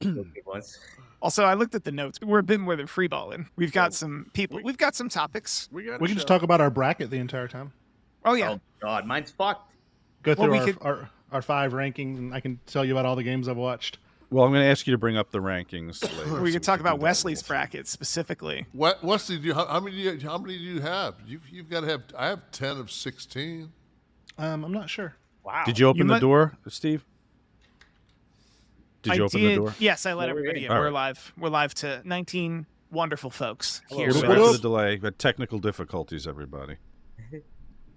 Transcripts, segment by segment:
big ones. Also, I looked at the notes. We're a bit more than freeballing. We've got some people. We've got some topics. We can just talk about our bracket the entire time. Oh yeah. Oh God, mine's fucked. Go through our 5 rankings, and I can tell you about all the games I've watched. Well, I'm going to ask you to bring up the rankings later. We could talk about Wesley's bracket specifically. Wesley, how many do you have? You've got to have. I have 10 of 16. I'm not sure. Wow. Did you open the door, Steve? Did you open the door? Yes, I let everybody in. All We're right. live. We're live to 19 wonderful folks here. Sorry for the delay. We had technical difficulties, everybody.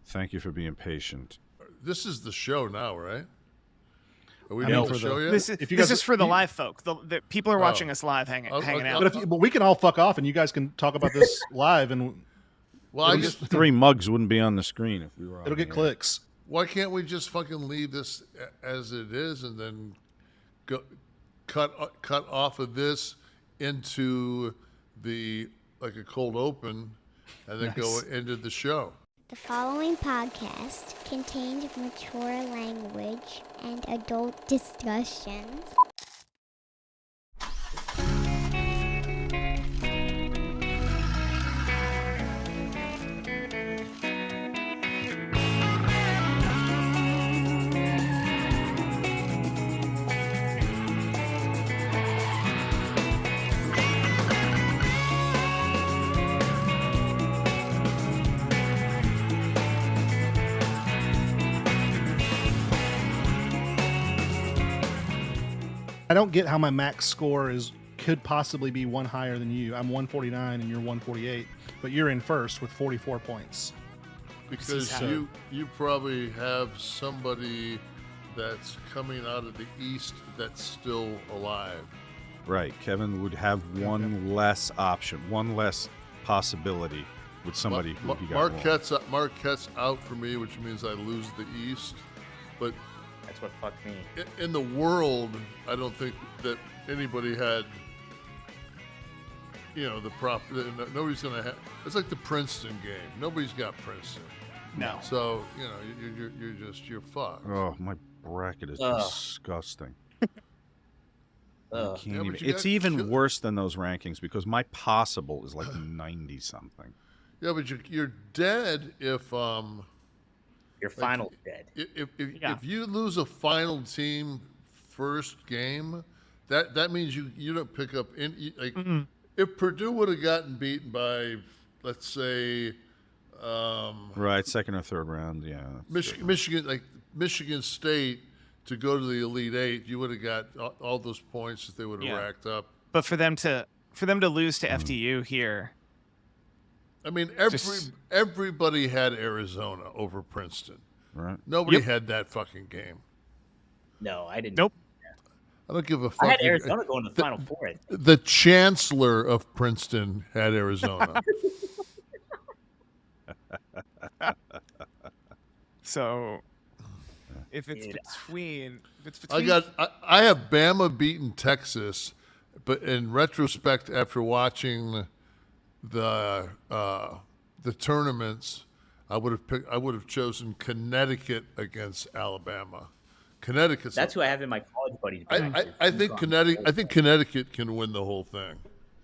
Thank you for being patient. This is the show now, right? Are we I mean, doing for the show yet? This is for the live folk. The people are watching us live, hanging out. But we can all fuck off, and you guys can talk about this live, and Well, These 3 mugs wouldn't be on the screen if we were on it'll get the clicks. Why can't we just fucking leave this as it is and then cut off of this into like a cold open and then go into the show? The following podcast contains mature language and adult discussions. I don't get how my max score could possibly be one higher than you. I'm 149 and you're 148, but you're in first with 44 points. Because you probably have somebody that's coming out of the East that's still alive. Right. Kevin would have one less option, one less possibility with somebody who he got wrong. Marquette's out for me, which means I lose the East. But that's what fucked me. In the world, I don't think that anybody had, the prop. Nobody's going to have. It's like the Princeton game. Nobody's got Princeton. No. So you're fucked. Oh, my bracket is disgusting. Yeah, it's even worse than those rankings because my possible is like 90 something. Yeah, but you're dead if your final's dead. If you lose a final team first game, that means you don't pick up any if Purdue would have gotten beaten by, let's say, right, second or third round, yeah. Michigan State to go to the Elite Eight, you would have got all those points that they would have racked up. But for them to lose to FDU here, I mean, everybody had Arizona over Princeton. Right. Nobody had that fucking game. No, I didn't. Nope. I don't give a fuck. I had Arizona going to the Final Four. The chancellor of Princeton had Arizona. So, if it's between, I have Bama beating Texas, but in retrospect, after watching the tournaments, I would have chosen Connecticut against Alabama. Connecticut. That's who I have in my college buddies. I think Connecticut can win the whole thing.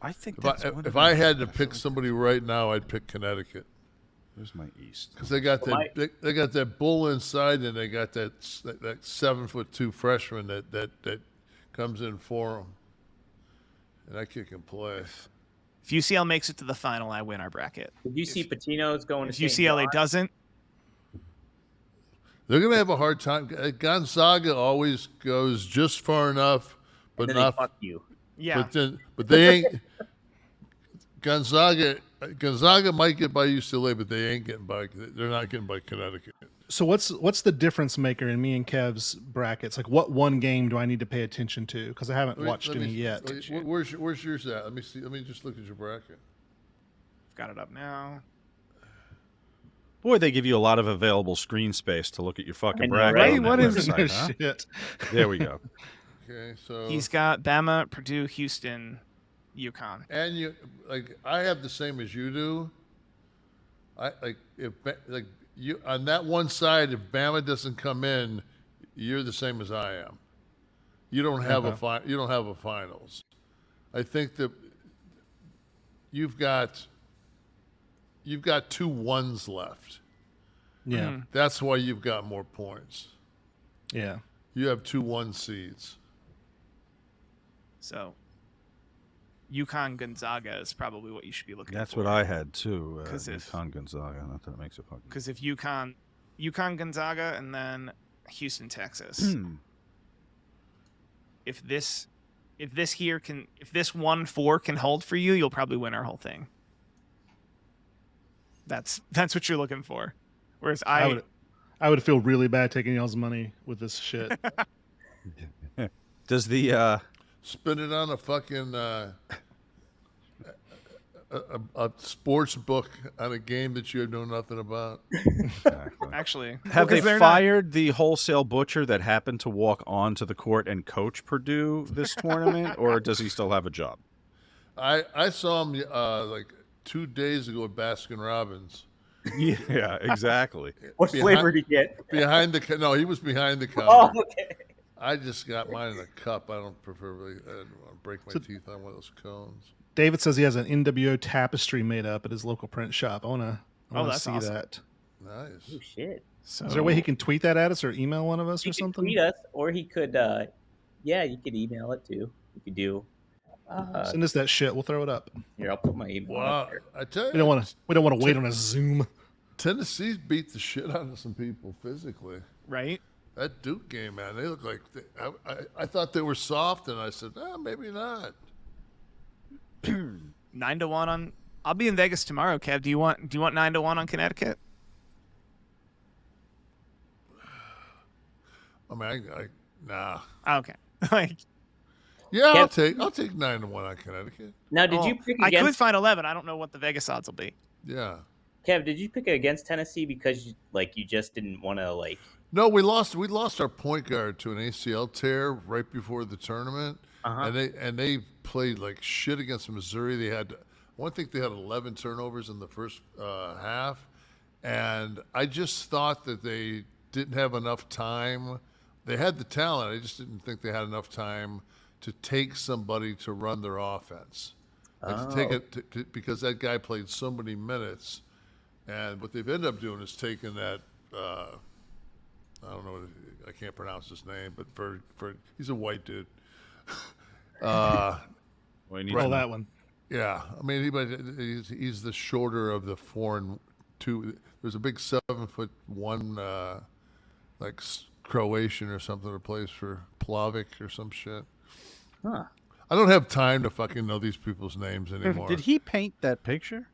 I think if I had to pick somebody right now, I'd pick Connecticut. Where's my East? Because they got they got that bull inside, and they got that 7'2" freshman that comes in for them, and that kid can play. If UCL makes it to the final, I win our bracket. Did you see Patino's going if to UCLA doesn't, they're going to have a hard time. Gonzaga always goes just far enough, but and then not. They fuck you. Yeah. But they ain't. Gonzaga might get by UCLA, but they ain't getting by. They're not getting by Connecticut. So what's the difference maker in me and Kev's brackets? Like, what one game do I need to pay attention to? Because I haven't watched any yet. Where's yours at? Let me see. Let me just look at your bracket. Got it up now. Boy, they give you a lot of available screen space to look at your fucking bracket. Right? On that What is website, huh? Shit? There we go. Okay, so He's got Bama, Purdue, Houston, UConn. And I have the same as you do. You on that one side, if Bama doesn't come in, you're the same as I am. You don't have you don't have a finals. I think that you've got 2 1s left. Yeah. That's why you've got more points. Yeah. You have 2 1 seeds. So, UConn Gonzaga is probably what you should be looking for. That's what I had too. If UConn Gonzaga. Not that it makes it fucking. Because if UConn Gonzaga and then Houston Texas. If this 1-4 can hold for you, you'll probably win our whole thing. That's what you're looking for. Whereas I would feel really bad taking y'all's money with this shit. Does the spend it on a fucking a sports book on a game that you know nothing about? Exactly. Actually, have they fired the wholesale butcher that happened to walk onto the court and coach Purdue this tournament, or does he still have a job? I saw him like 2 days ago at Baskin Robbins. Yeah, exactly. What flavor did he get? No, he was behind the counter. Oh, okay. I just got mine in a cup. I don't want to break my teeth on one of those cones. David says he has an NWO tapestry made up at his local print shop. I want to see awesome. that. Nice. Oh, shit. So, is there a way he can tweet that at us or email one of us He or could something? tweet us, or he could, you could email it too. You could do. Send us that shit. We'll throw it up. Here, I'll put my email up there. I tell you, We don't want to wait on a Zoom. Tennessee's beat the shit out of some people physically. right? That Duke game, man, they look like I thought they were soft, and I said, maybe not. 9-1 on. I'll be in Vegas tomorrow, Kev. Do you want 9-1 on Connecticut? I mean, nah. Okay. Like, Yeah, Kev, I'll take 9-1 on Connecticut. Now, did you pick I against? could find 11. I don't know what the Vegas odds will be. Yeah. Kev, did you pick against Tennessee because you just didn't want to like? No, we lost our point guard to an ACL tear right before the tournament, and they played like shit against Missouri. They had, I think they had 11 turnovers in the first half, and I just thought that they didn't have enough time. They had the talent. I just didn't think they had enough time to take somebody to run their offense, to take it because that guy played so many minutes, and what they've ended up doing is taking that. I don't know. I can't pronounce his name, but he's a white dude. That one. Yeah, I mean, he's the shorter of the 4 and 2. There's a big 7'1", like Croatian or something that plays for Plavic or some shit. Huh. I don't have time to fucking know these people's names anymore. Did he paint that picture?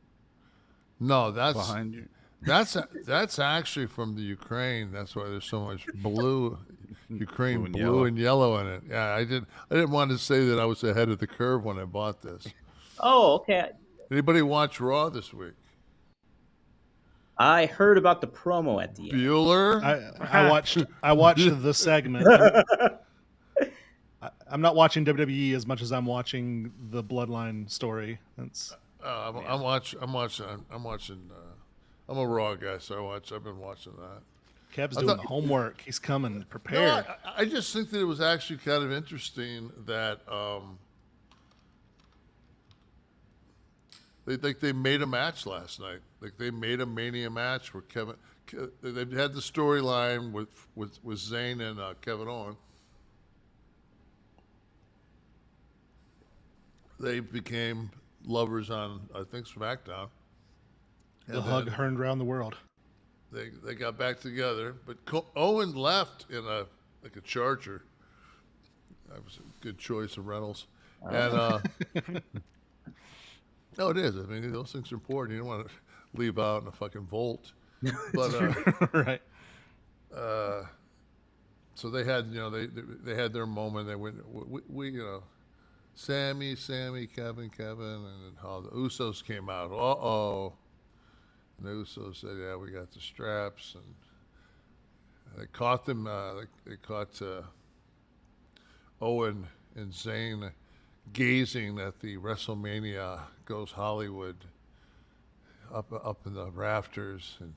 No, that's behind you. That's actually from the Ukraine. That's why there's so much blue, Ukraine blue and yellow in it. Yeah, I didn't want to say that I was ahead of the curve when I bought this. Oh, okay. Anybody watch Raw this week? I heard about the promo at the end. Bueller? I watched the segment. I'm not watching WWE as much as I'm watching the Bloodline story. That's. I'm watching. I'm a Raw guy, so I've been watching that. Kev's doing the homework. He's coming prepared. No, I just think that it was actually kind of interesting that they made a match last night. Like they made a Mania match where they had the storyline with Zayn and Kevin Owens. They became lovers on, I think, SmackDown. The hug heard around the world. They got back together, but Owen left in a Charger. That was a good choice of rentals. And no, it is. I mean, those things are important. You don't want to leave out in a fucking Volt. But right. So they had, they had their moment. They went, we Sammy, Kevin, and how the Usos came out. And the Usos said, "Yeah, we got the straps," and they caught them. They caught Owen and Zayn gazing at the WrestleMania Goes Hollywood up in the rafters, and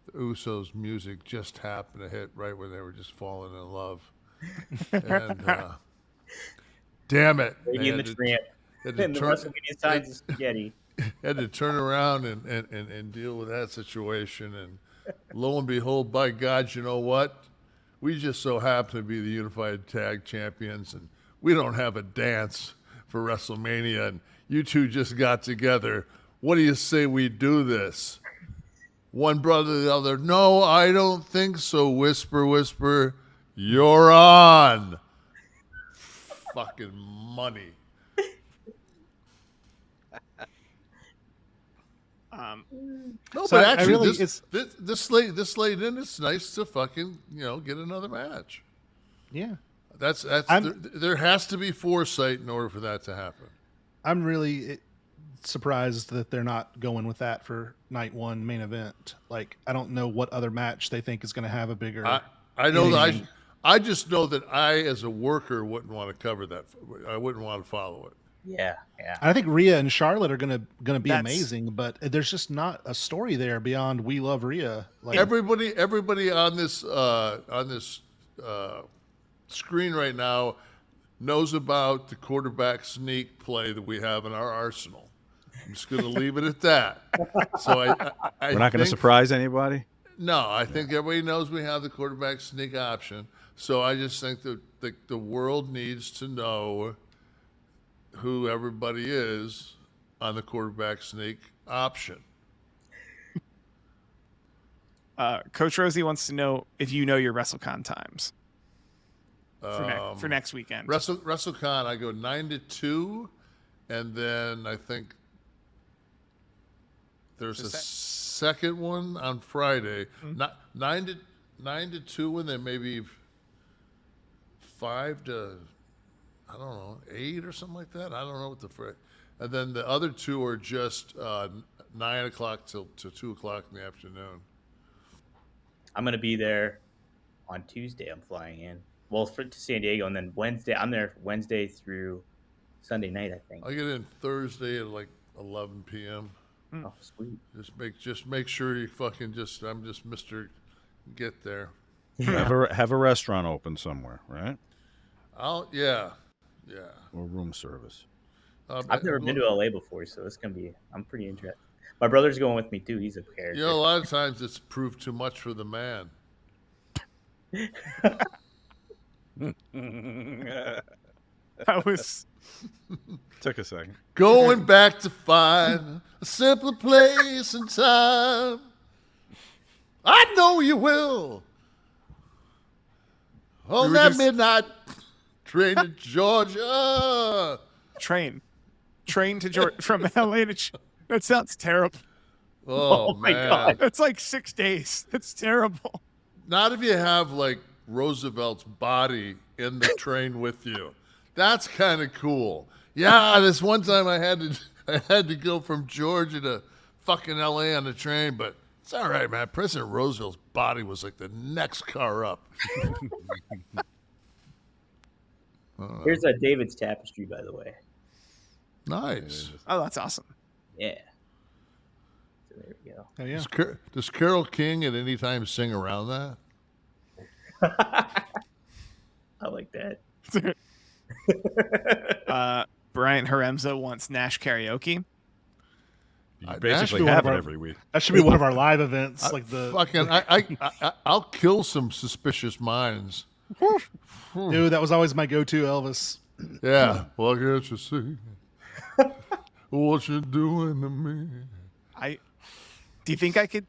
the Usos' music just happened to hit right when they were just falling in love. And Damn it! Lady in the Tramp. And the WrestleMania signs of spaghetti. Had to turn around and deal with that situation, and lo and behold, by God, you know what? We just so happen to be the Unified Tag Champions, and we don't have a dance for WrestleMania, and you two just got together. What do you say we do this? One brother to the other, no, I don't think so. Whisper, whisper, you're on. Fucking money. No, So but I actually, really- this late in, it's nice to fucking get another match. Yeah. There has to be foresight in order for that to happen. I'm really surprised that they're not going with that for night one main event. Like, I don't know what other match they think is going to have a bigger. I know that I just know that I, as a worker, wouldn't want to cover that. I wouldn't want to follow it. Yeah. I think Rhea and Charlotte are gonna be amazing, but there's just not a story there beyond we love Rhea. Like, Everybody on this screen right now knows about the quarterback sneak play that we have in our arsenal. I'm just going to leave it at that. So we're not going to surprise anybody. No, I think everybody knows we have the quarterback sneak option. So I just think that the world needs to know who everybody is on the quarterback sneak option. Coach Rosie wants to know if you know your WrestleCon times for next weekend. WrestleCon, I go 9 to 2, and then I think there's a second one on Friday. Not 9 to 2, and then maybe 5 to 8 or something like that. I don't know what the frick. And then the other two are just 9 o'clock to 2 o'clock in the afternoon. I'm going to be there on Tuesday. I'm flying in. Well, to San Diego, and then Wednesday. I'm there Wednesday through Sunday night, I think. I get in Thursday at like 11 p.m. Oh, sweet. Just make sure you fucking I'm just Mr. Get there. Have a restaurant open somewhere, right? Yeah. Or room service. I've never been to LA before, so it's gonna be. I'm pretty interested. My brother's going with me too. He's a character. A lot of times it's proved too much for the man. That was Took a second. Going back to find a simpler place and time. I know you will. On that midnight train to Georgia. Train to Georgia from LA to. That sounds terrible. Oh my man. God. That's like 6 days. That's terrible. Not if you have like Roosevelt's body in the train with you. That's kind of cool. Yeah, this one time I had to go from Georgia to fucking LA on the train, but it's all right, man. President Roosevelt's body was like the next car up. Here's David's tapestry, by the way. Nice. Oh, that's awesome. Yeah. So there we go. oh yeah. Does Carole King at any time sing around that? I like that. Brian Haremza wants Nash Karaoke. You That basically should be have one it of our- every week. That should be one of our live events. Like the Fucking, I'll kill some suspicious minds. dude, that was always my go-to Elvis. Yeah. Well, I guess you see what you're doing to me. Do you think I could?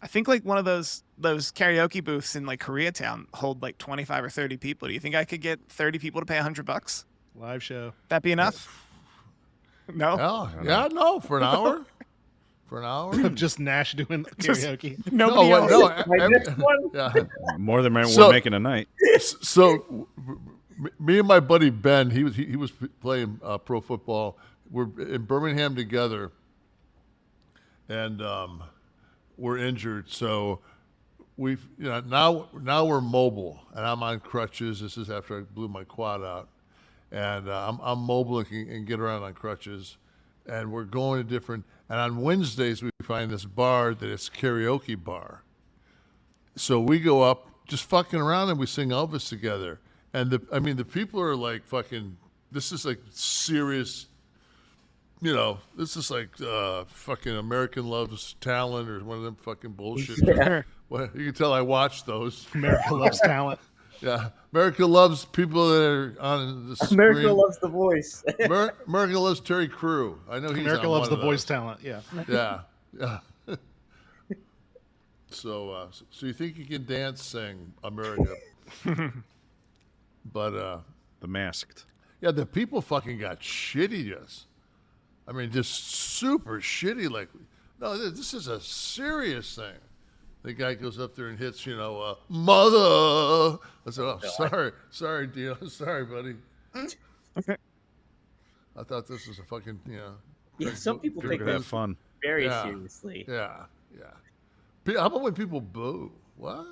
I think like one of those karaoke booths in like Koreatown hold like 25 or 30 people. Do you think I could get 30 people to pay $100? Live show. That be enough? No. Hell, yeah, no, for an hour. For an hour. Of just Nash doing karaoke. Nobody else. Yeah. More than we're So- making a night. So, me and my buddy Ben, he was playing pro football. We're in Birmingham together, and we're injured. So now we're mobile, and I'm on crutches. This is after I blew my quad out, and I'm mobile and can get around on crutches. And we're going to different. And on Wednesdays we find this bar that is karaoke bar. So we go up, just fucking around, and we sing Elvis together. And the people are like fucking. This is like serious. You know, this is like fucking American Loves Talent or one of them fucking bullshit. Sure. Well, you can tell I watched those. America Loves Talent. Yeah, America loves people that are on the screen. America loves The Voice. America loves Terry Crew. I know he's America on Loves one the of Voice those. Talent. Yeah. Yeah. So you think you can dance, sing America? But The Masked. yeah, the people fucking got shitty. Just, I mean, just super shitty. Like, no, this is a serious thing. The guy goes up there and hits, mother. I said, oh, sorry, Dio, sorry, buddy. Okay. I thought this was a fucking, Yeah, some people take Have that fun. very seriously. Yeah. How about when people boo? What?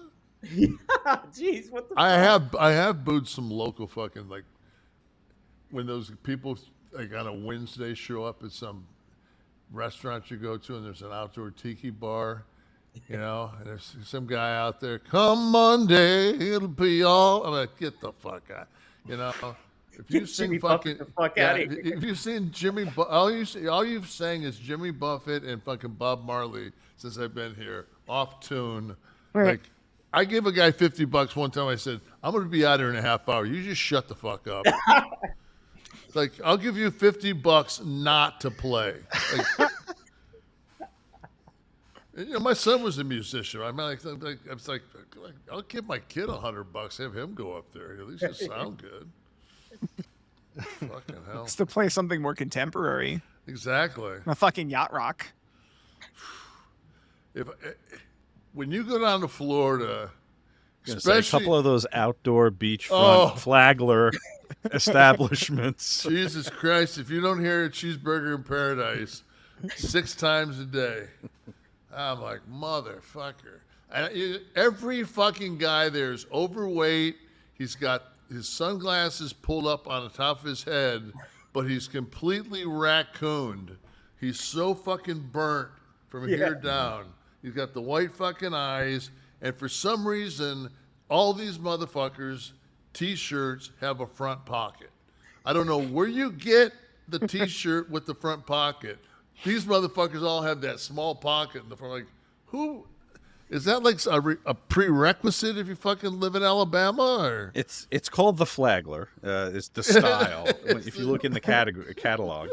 Jeez, what the? I have booed some local fucking, like, when those people like on a Wednesday show up at some restaurant you go to and there's an outdoor tiki bar, and there's some guy out there. Come Monday, it'll be all. I'm like, get the fuck out. If you sing Jimmy fucking Buffett the fuck outta here. if you've seen Jimmy, all you've sang is Jimmy Buffett and fucking Bob Marley since I've been here, off tune. Right. Like, I gave a guy $50 one time. I said, I'm going to be out here in a half hour. You just shut the fuck up. Like, I'll give you $50 not to play. Like, my son was a musician. I mean, I was like, I'll give my kid $100, have him go up there. At least it sound good. Fucking hell. Just to play something more contemporary. Exactly. A fucking yacht rock. When you go down to Florida, Especially a couple of those outdoor beachfront flagler establishments. Jesus Christ, if you don't hear a cheeseburger in paradise 6 times a day, I'm like, motherfucker. And every fucking guy there is overweight. He's got his sunglasses pulled up on the top of his head, but he's completely raccooned. He's so fucking burnt from here down. He's got the white fucking eyes. And for some reason, all these motherfuckers' T-shirts have a front pocket. I don't know where you get the T-shirt with the front pocket. These motherfuckers all have that small pocket in the front. Like, who? Is that like a prerequisite if you fucking live in Alabama? Or? It's called the flagler. It's the style. If you look in the catalog.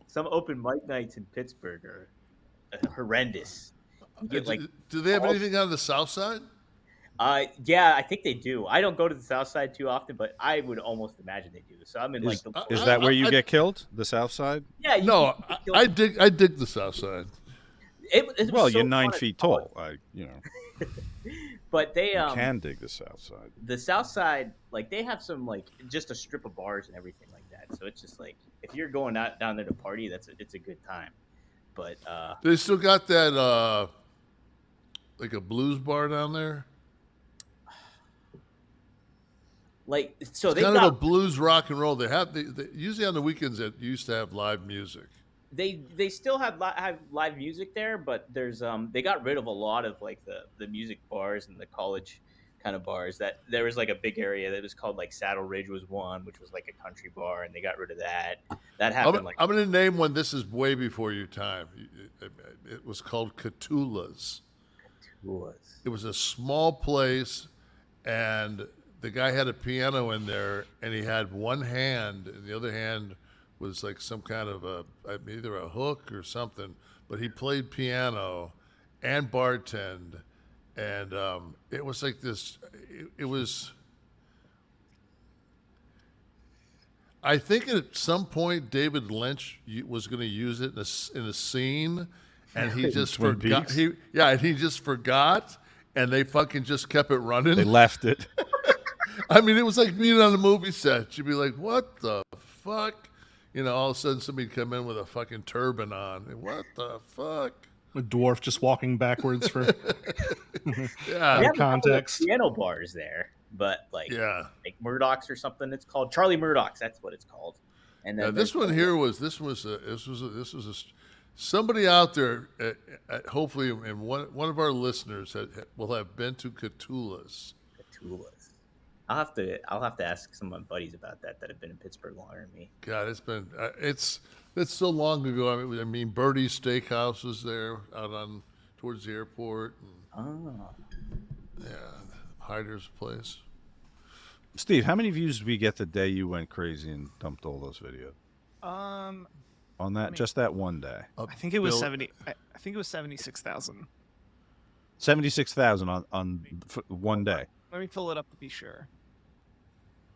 Some open mic nights in Pittsburgh are horrendous. You get, like, do they have anything on the South Side? Yeah, I think they do. I don't go to the South Side too often, but I would almost imagine they do. So I'm in Is that where you get killed? The South Side? Yeah. I dig the South Side. Well, you're 9 feet tall. But they can dig the South Side. The South Side, like, they have some, like, just a strip of bars and everything like that. So it's just like, if you're going out down there to party, it's a good time. But they still got that like a blues bar down there. Like, so it's they kind got of a blues rock and roll. They have usually on the weekends that used to have live music. They still have live music there, but there's they got rid of a lot of like the music bars and the college kind of bars. That there was like a big area that was called like Saddle Ridge was one, which was like a country bar, and they got rid of that. That happened. I'm going to name one. This is way before your time. It was called Catula's. It was a small place, and the guy had a piano in there, and he had one hand, and the other hand was like some kind of either a hook or something. But he played piano and bartend, and it was like this. It was. I think at some point David Lynch was going to use it in a scene, and he just forgot. He just forgot, and they fucking just kept it running. They left it. I mean, it was like being on a movie set. You'd be like, "What the fuck?" All of a sudden somebody come in with a fucking turban on. What the fuck? A dwarf just walking backwards for context. Piano bars there, but like Murdoch's or something. It's called Charlie Murdoch's. That's what it's called. And then this one here was Somebody out there, hopefully, and one of our listeners will have been to Catula's. I'll have to ask some of my buddies about that have been in Pittsburgh longer than me. God, it's so long ago. I mean, Birdie's Steakhouse was there out on towards the airport. And, yeah, Hyder's place. Steve, how many views did we get the day you went crazy and dumped all those videos? On that, just that one day. I think it was 70. I think it was 76,000. 76,000 on one day. Let me pull it up to be sure.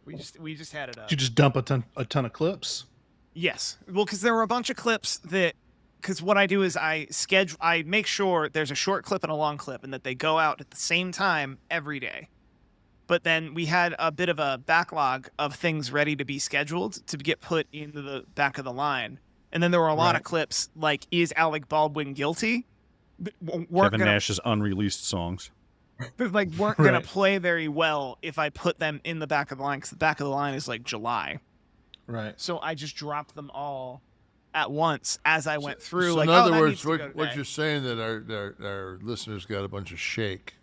We just had it up. Did you just dump a ton of clips? Yes. Well, because there were a bunch of clips because what I do is I make sure there's a short clip and a long clip, and that they go out at the same time every day. But then we had a bit of a backlog of things ready to be scheduled to get put into the back of the line. And then there were a lot of clips like, is Alec Baldwin guilty? Kevin Nash's unreleased songs. Weren't going to play very well if I put them in the back of the line, because the back of the line is like July. Right. So I just dropped them all at once as I went through. So in other words, what you're saying that our listeners got a bunch of shake.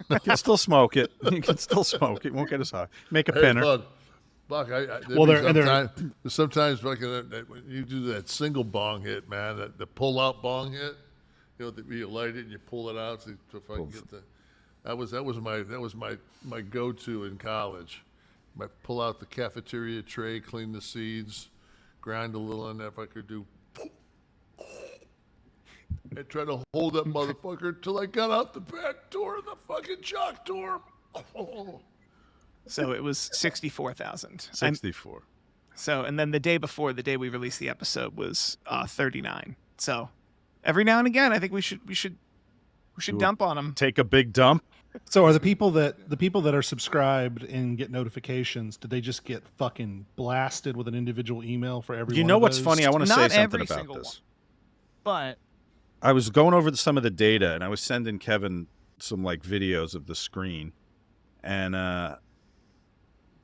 You can still smoke it. You can still smoke it. Won't get us high. Make a pinner. Buck, sometimes when you do that single bong hit, man, the pull out bong hit, you light it and you pull it out to fucking get the. That was my go-to in college. I pull out the cafeteria tray, clean the seeds, grind a little on that. If I could do, and try to hold that motherfucker till I got out the back door of the fucking chalk door. So it was 64,000. 64. So, and then the day we released the episode was 39. So every now and again, I think we should dump on them. Take a big dump. So are the people that are subscribed and get notifications, did they just get fucking blasted with an individual email for every You one know of what's those? funny? I want to say Not something every about single this. one. But I was going over some of the data, and I was sending Kevin some like videos of the screen. And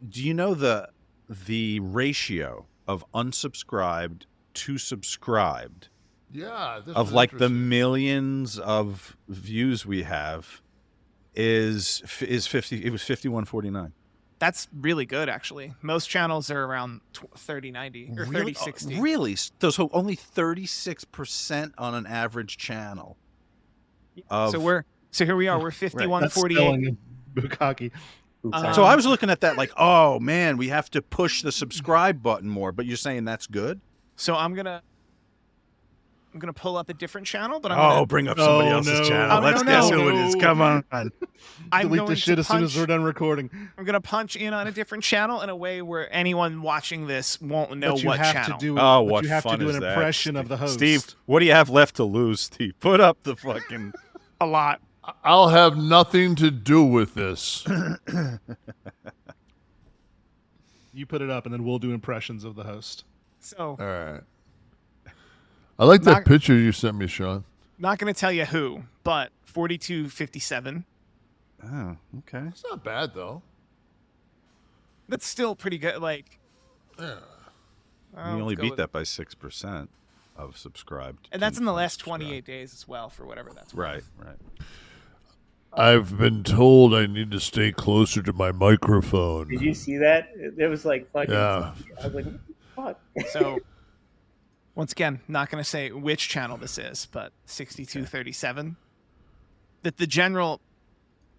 do you know the ratio of unsubscribed to subscribed? Yeah, of like the millions of views we have is 50. It was 5149. that's really good, actually. Most channels are around 3090 or 3060. Really? So only 36% on an average channel. So here we are. We're 5148. Bukkake. So I was looking at that like, oh man, we have to push the subscribe button more. But you're saying that's good? So I'm gonna pull up a different channel, but I'm gonna bring up somebody else's channel. Let's guess who it is. Come on. Delete the shit as soon as we're done recording. I'm gonna punch in on a different channel in a way where anyone watching this won't know what channel. What you have fun to do is an that, impression of the host. Steve, what do you have left to lose, Steve? Put up the fucking a lot. I'll have nothing to do with this. You put it up, and then we'll do impressions of the host. So all right. I like that picture you sent me, Sean. Not going to tell you who, but 4257. Oh, okay. It's not bad though. That's still pretty good. Like, yeah. We only beat that by 6% of subscribed. And that's in the last 28 days as well, for whatever that's worth. Right. I've been told I need to stay closer to my microphone. Did you see that? It was like fucking. Yeah. I was like, what the fuck? So, once again, not going to say which channel this is, but 6237. That the general,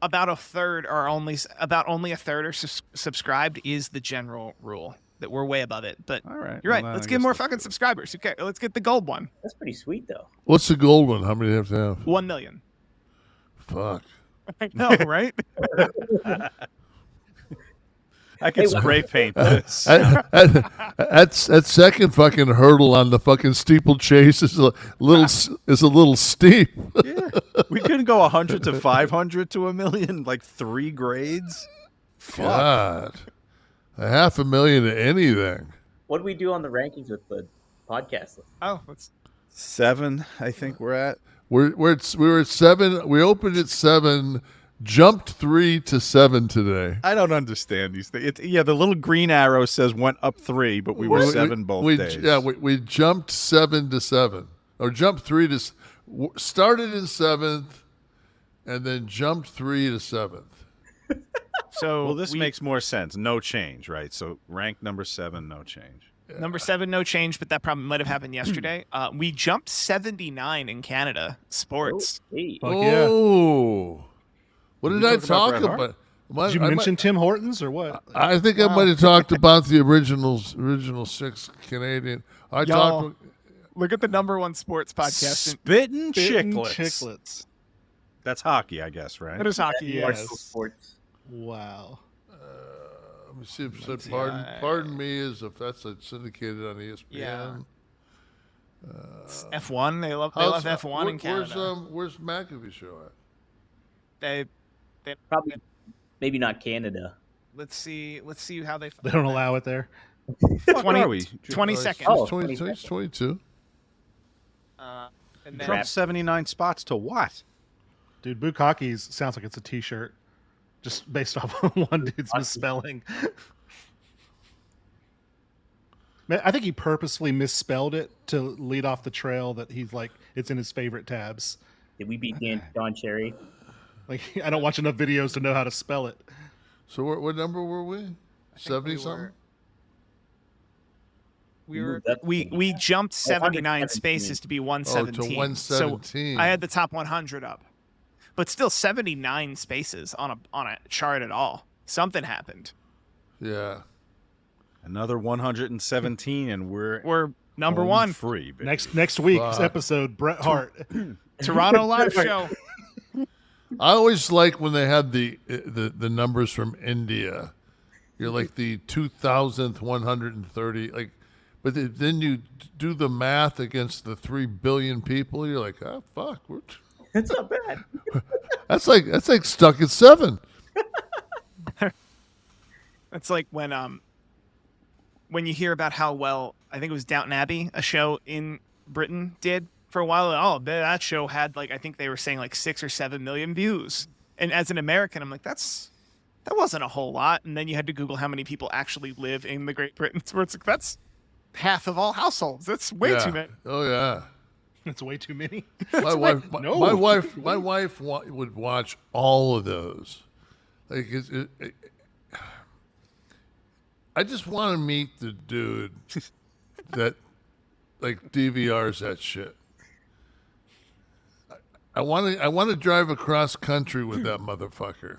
about a third are subscribed is the general rule. That we're way above it. But all right, you're right. Let's get more fucking subscribers. Okay, let's get the gold one. That's pretty sweet, though. What's the gold one? How many do you have to have? 1 million. Fuck. I know, right? I can spray paint this. That second fucking hurdle on the fucking steeplechase is a little steep. Yeah. We couldn't go 100 to 500 to 1 million, like 3 grades. God. 500,000 to anything. What did we do on the rankings with the podcast list? Oh, let's 7, I think we're at. We were at 7. We opened at 7. jumped 3 to 7 today. I don't understand these things. The little green arrow says went up 3, but we were 7 both days. Yeah, we jumped 7 to 7, or jumped 3 to started in 7th, and then jumped 3 to 7th. So well, this makes more sense. No change, right? So rank number 7, no change. Yeah. Number 7, no change, but that probably might have happened yesterday. We jumped 79 in Canada sports. Hey. Oh, what did I talk about? Did you mention Tim Hortons or what? I think I might have talked about the original 6 Canadian. Y'all, look at the number 1 sports podcast. Spittin' Spittin' Chicklets. Chicklets. That's hockey, I guess, right? It is hockey, Yes. Sports. Wow. Let me see if it said pardon me as if that's syndicated on ESPN. Yeah. It's F1. They love F1 in Canada. Where's McAfee show at? They Probably, maybe not Canada. let's see how they. They don't allow it there. What are we? 20 seconds. Oh, 22. And then Trump 79 spots to what? Dude, Bukkake's sounds like it's a T-shirt, just based off of one dude's misspelling. Man, I think he purposefully misspelled it to lead off the trail that he's like, it's in his favorite tabs. Did we beat Don Cherry? Like, I don't watch enough videos to know how to spell it. So what number were we? 70 something? We jumped 79 spaces to be 117. Oh, to 117. So I had the top 100 up, but still 79 spaces on a chart at all. Something happened. Yeah. Another 117, and we're number home 1. free. Baby. Next week's episode, Bret Hart. Toronto live show. I always like when they had the numbers from India. You're like the 2,000th 130, like, but then you do the math against the 3 billion people. You're like, oh fuck, That's not bad. that's like stuck at 7. That's like when you hear about how well, I think it was Downton Abbey, a show in Britain, did for a while. Oh, that show had like, I think they were saying like 6 or 7 million views. And as an American, I'm like, that wasn't a whole lot. And then you had to Google how many people actually live in the Great Britain. Where it's like, that's half of all households. That's way too many. Oh yeah. It's way too many. My wife would watch all of those. Like I just want to meet the dude that like DVRs that shit. I want to drive across country with that motherfucker.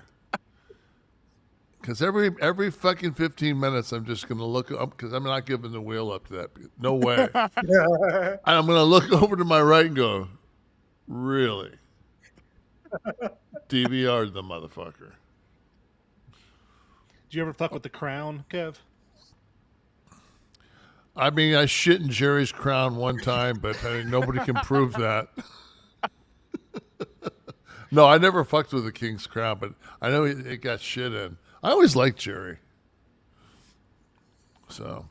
Because every fucking 15 minutes, I'm just going to look up, because I'm not giving the wheel up to that. No way. I'm going to look over to my right and go, really? DVR'd the motherfucker. Did you ever fuck with the Crown, Kev? I mean, I shit in Jerry's crown one time, but nobody can prove that. No, I never fucked with the King's Crown, but I know it got shit in. I always liked Jerry. So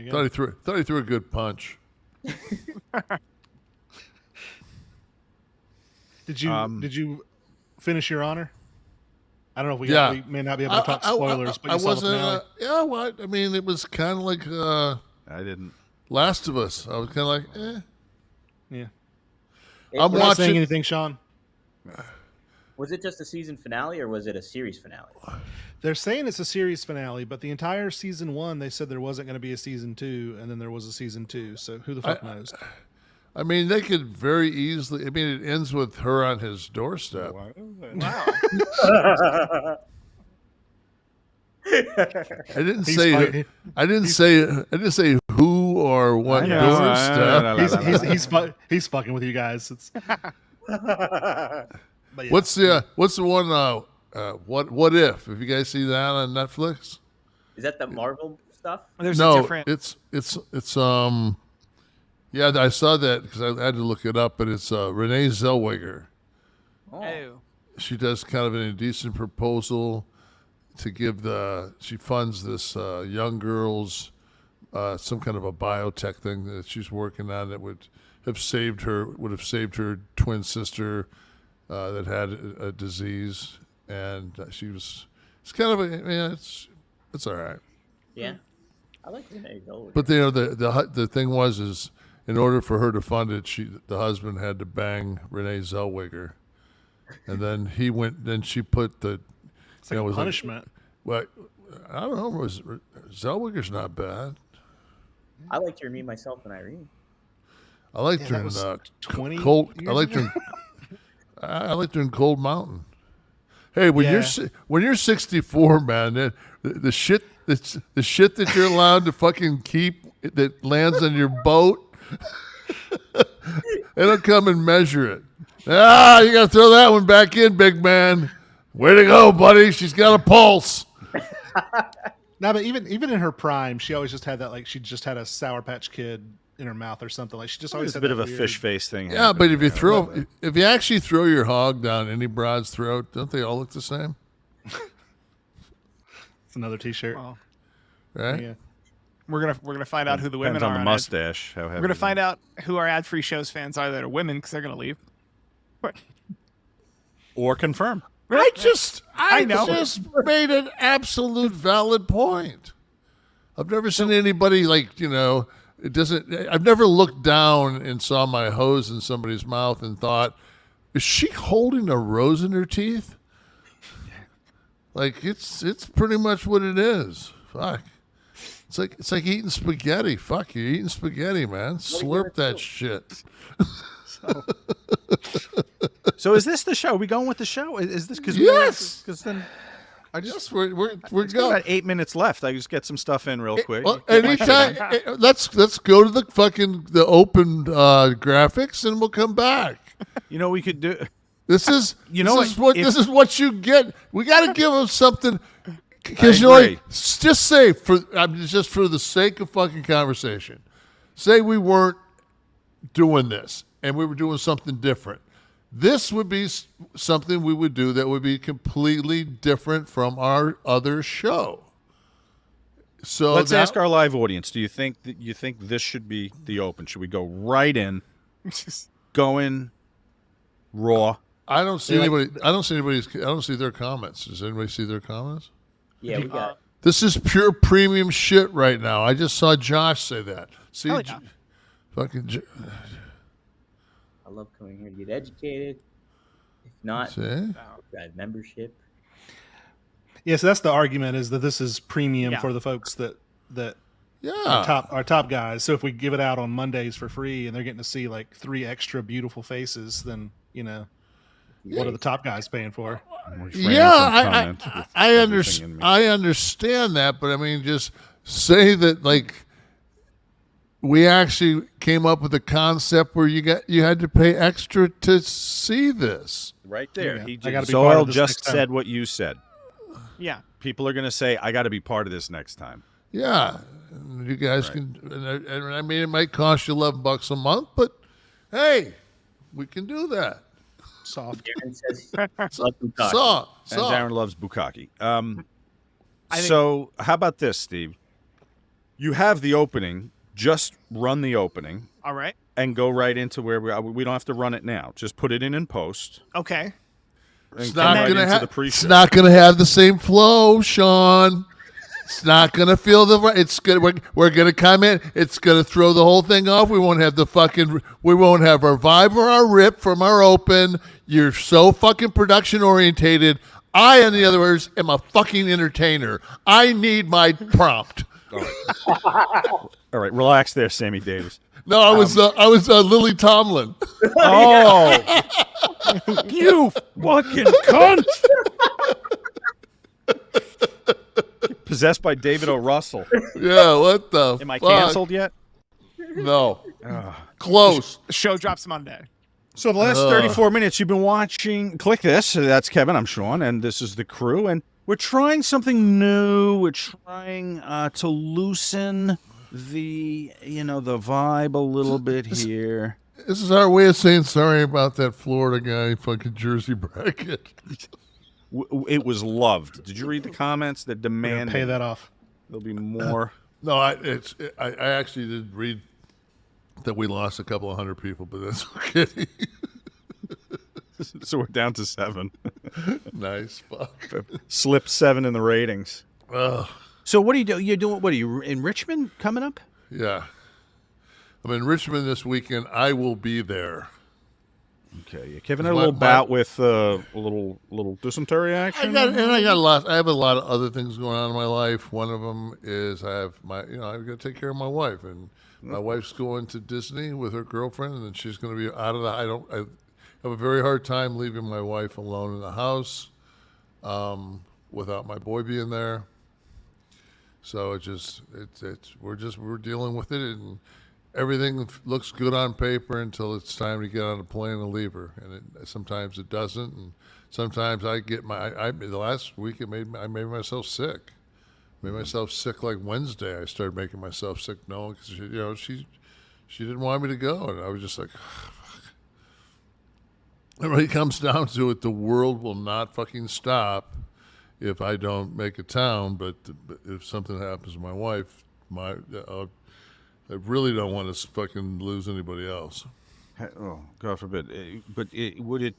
thought he threw a good punch. Did you finish Your Honor? I don't know if we may not be able to talk spoilers, but you saw the finale. Yeah, well, I mean, it was kind of like I didn't. Last of Us. I was kind of like, eh. Yeah. I'm Not watching saying anything, Sean. Was it just a season finale or was it a series finale? They're saying it's a series finale, but the entire season 1, they said there wasn't going to be a season 2, and then there was a season 2. So who the fuck knows? I mean, they could very easily. I mean, it ends with her on his doorstep. Wow. I didn't say who or what doorstep. He's fucking with you guys. It's. But yeah. What's the one? What if? Have you guys seen that on Netflix? Is that the Marvel stuff? There's No, a different. it's yeah, I saw that because I had to look it up, but it's Renee Zellweger. Oh. She does kind of an indecent proposal to give she funds this young girl's some kind of a biotech thing that she's working on that would have saved her twin sister that had a disease, and she was. It's kind of it's all right. Yeah, I like Renee Zellweger. But the thing was in order for her to fund it, the husband had to bang Renee Zellweger, and then he went. Then she put the. It's like a punishment. Well, I don't know. Zellweger's not bad. I liked her, Me, Myself, and Irene. I liked her in 20 Cold. years I liked her. ago? I liked her in Cold Mountain. Hey, when you're 64, man, the shit that you're allowed to fucking keep that lands on your boat, they don't come and measure it. You got to throw that one back in, big man. Way to go, buddy. She's got a pulse. No, but even in her prime, she always just had that, like, she just had a Sour Patch Kid in her mouth or something. Like, she just always It's had a bit that of a weird- fish face thing. Yeah, but if you actually throw your hog down any broad's throat, don't they all look the same? It's another T-shirt. Well, Right? Yeah. we're gonna find out who the women Depends on are. the mustache. How We're gonna find out who our ad-free shows fans are that are women because they're gonna leave. or confirm. I just made an absolute valid point. I've never seen anybody it doesn't. I've never looked down and saw my hose in somebody's mouth and thought, "Is she holding a rose in her teeth?" Like it's pretty much what it is. Fuck. It's like eating spaghetti. Fuck, you're eating spaghetti, man. Slurp that shit. So is this the show? Are we going with the show? Is this because Yes. Because then I just We're got going. about 8 minutes left. I just get some stuff in real quick. Well, Get my shit anytime. in. Let's go to the open graphics and we'll come back. You know, we could do. This is If- this is what you get. We got to give them something because agree. just say just for the sake of fucking conversation, say we weren't doing this and we were doing something different. This would be something we would do that would be completely different from our other show. So Let's ask our live audience. Do you think this should be the open? Should we go right in, go in raw? I don't see anybody. I don't see their comments. Does anybody see their comments? Yeah, we got. This is pure premium shit right now. I just saw Josh say that. See, Oh, yeah. fucking. I love coming here to get educated. If not, See? grab membership. Yeah, so that's the argument, is that this is premium Yeah. for the folks that Yeah. our top guys. So if we give it out on Mondays for free and they're getting to see like 3 extra beautiful faces, then what are the top guys paying for? Yeah, I understand that, but I mean, just say that we actually came up with a concept where you had to pay extra to see this. Right there. Yeah. He I gotta just, be part of Zoil this just next time. said what you said. Yeah. People are going to say, I got to be part of this next time. Yeah, and you guys can. And I mean, it might cost you $11 a month, but hey, we can do that. Soft. Darren says, "Let them talk." And Darren loves bukkake. I think- So how about this, Steve? You have the opening. Just run the opening All right. and go right into where we don't have to run it now. Just put it in post. Okay. And It's come not right gonna into have. the pre-show. It's not gonna have the same flow, Sean. It's not gonna feel the. It's gonna. We're gonna come in. It's gonna throw the whole thing off. We won't have the fucking. We won't have our vibe or our rip from our open. You're so fucking production orientated. I, in the other words, am a fucking entertainer. I need my prompt. All right, relax there, Sammy Davis. No, I was Lily Tomlin. Oh, you fucking cunt! Possessed by David O. Russell. Yeah, what the? Am I fuck? canceled yet? No. Close. The show drops Monday. So the last 34 minutes you've been watching Kliq This. That's Kevin. I'm Sean, and this is the crew. And we're trying something new. We're trying to loosen the vibe a little bit here. This is our way of saying sorry about that Florida guy fucking jersey bracket. It was loved. Did you read the comments that We're demand gonna pay that off. there'll be more? No, I actually did read that we lost a couple of hundred people, but that's okay. So we're down to 7. Nice. Fuck. Slipped 7 in the ratings. Ugh. So what are you doing? You're doing what? Are you in Richmond coming up? Yeah. I'm in Richmond this weekend. I will be there. Okay, Kevin had a little bout with a little dysentery action. I have a lot of other things going on in my life. One of them is I've got to take care of my wife, and my wife's going to Disney with her girlfriend, and then she's going to be out of the. I have a very hard time leaving my wife alone in the house, without my boy being there. So we're dealing with it, and everything looks good on paper until it's time to get on a plane and leave her, and sometimes it doesn't, and sometimes I get the last week I made myself sick. Made myself sick like Wednesday. I started making myself sick knowing because she didn't want me to go, and I was just like, fuck. It really comes down to it. The world will not fucking stop if I don't make a town, but if something happens to my wife, I really don't want to fucking lose anybody else. Oh, God forbid. But would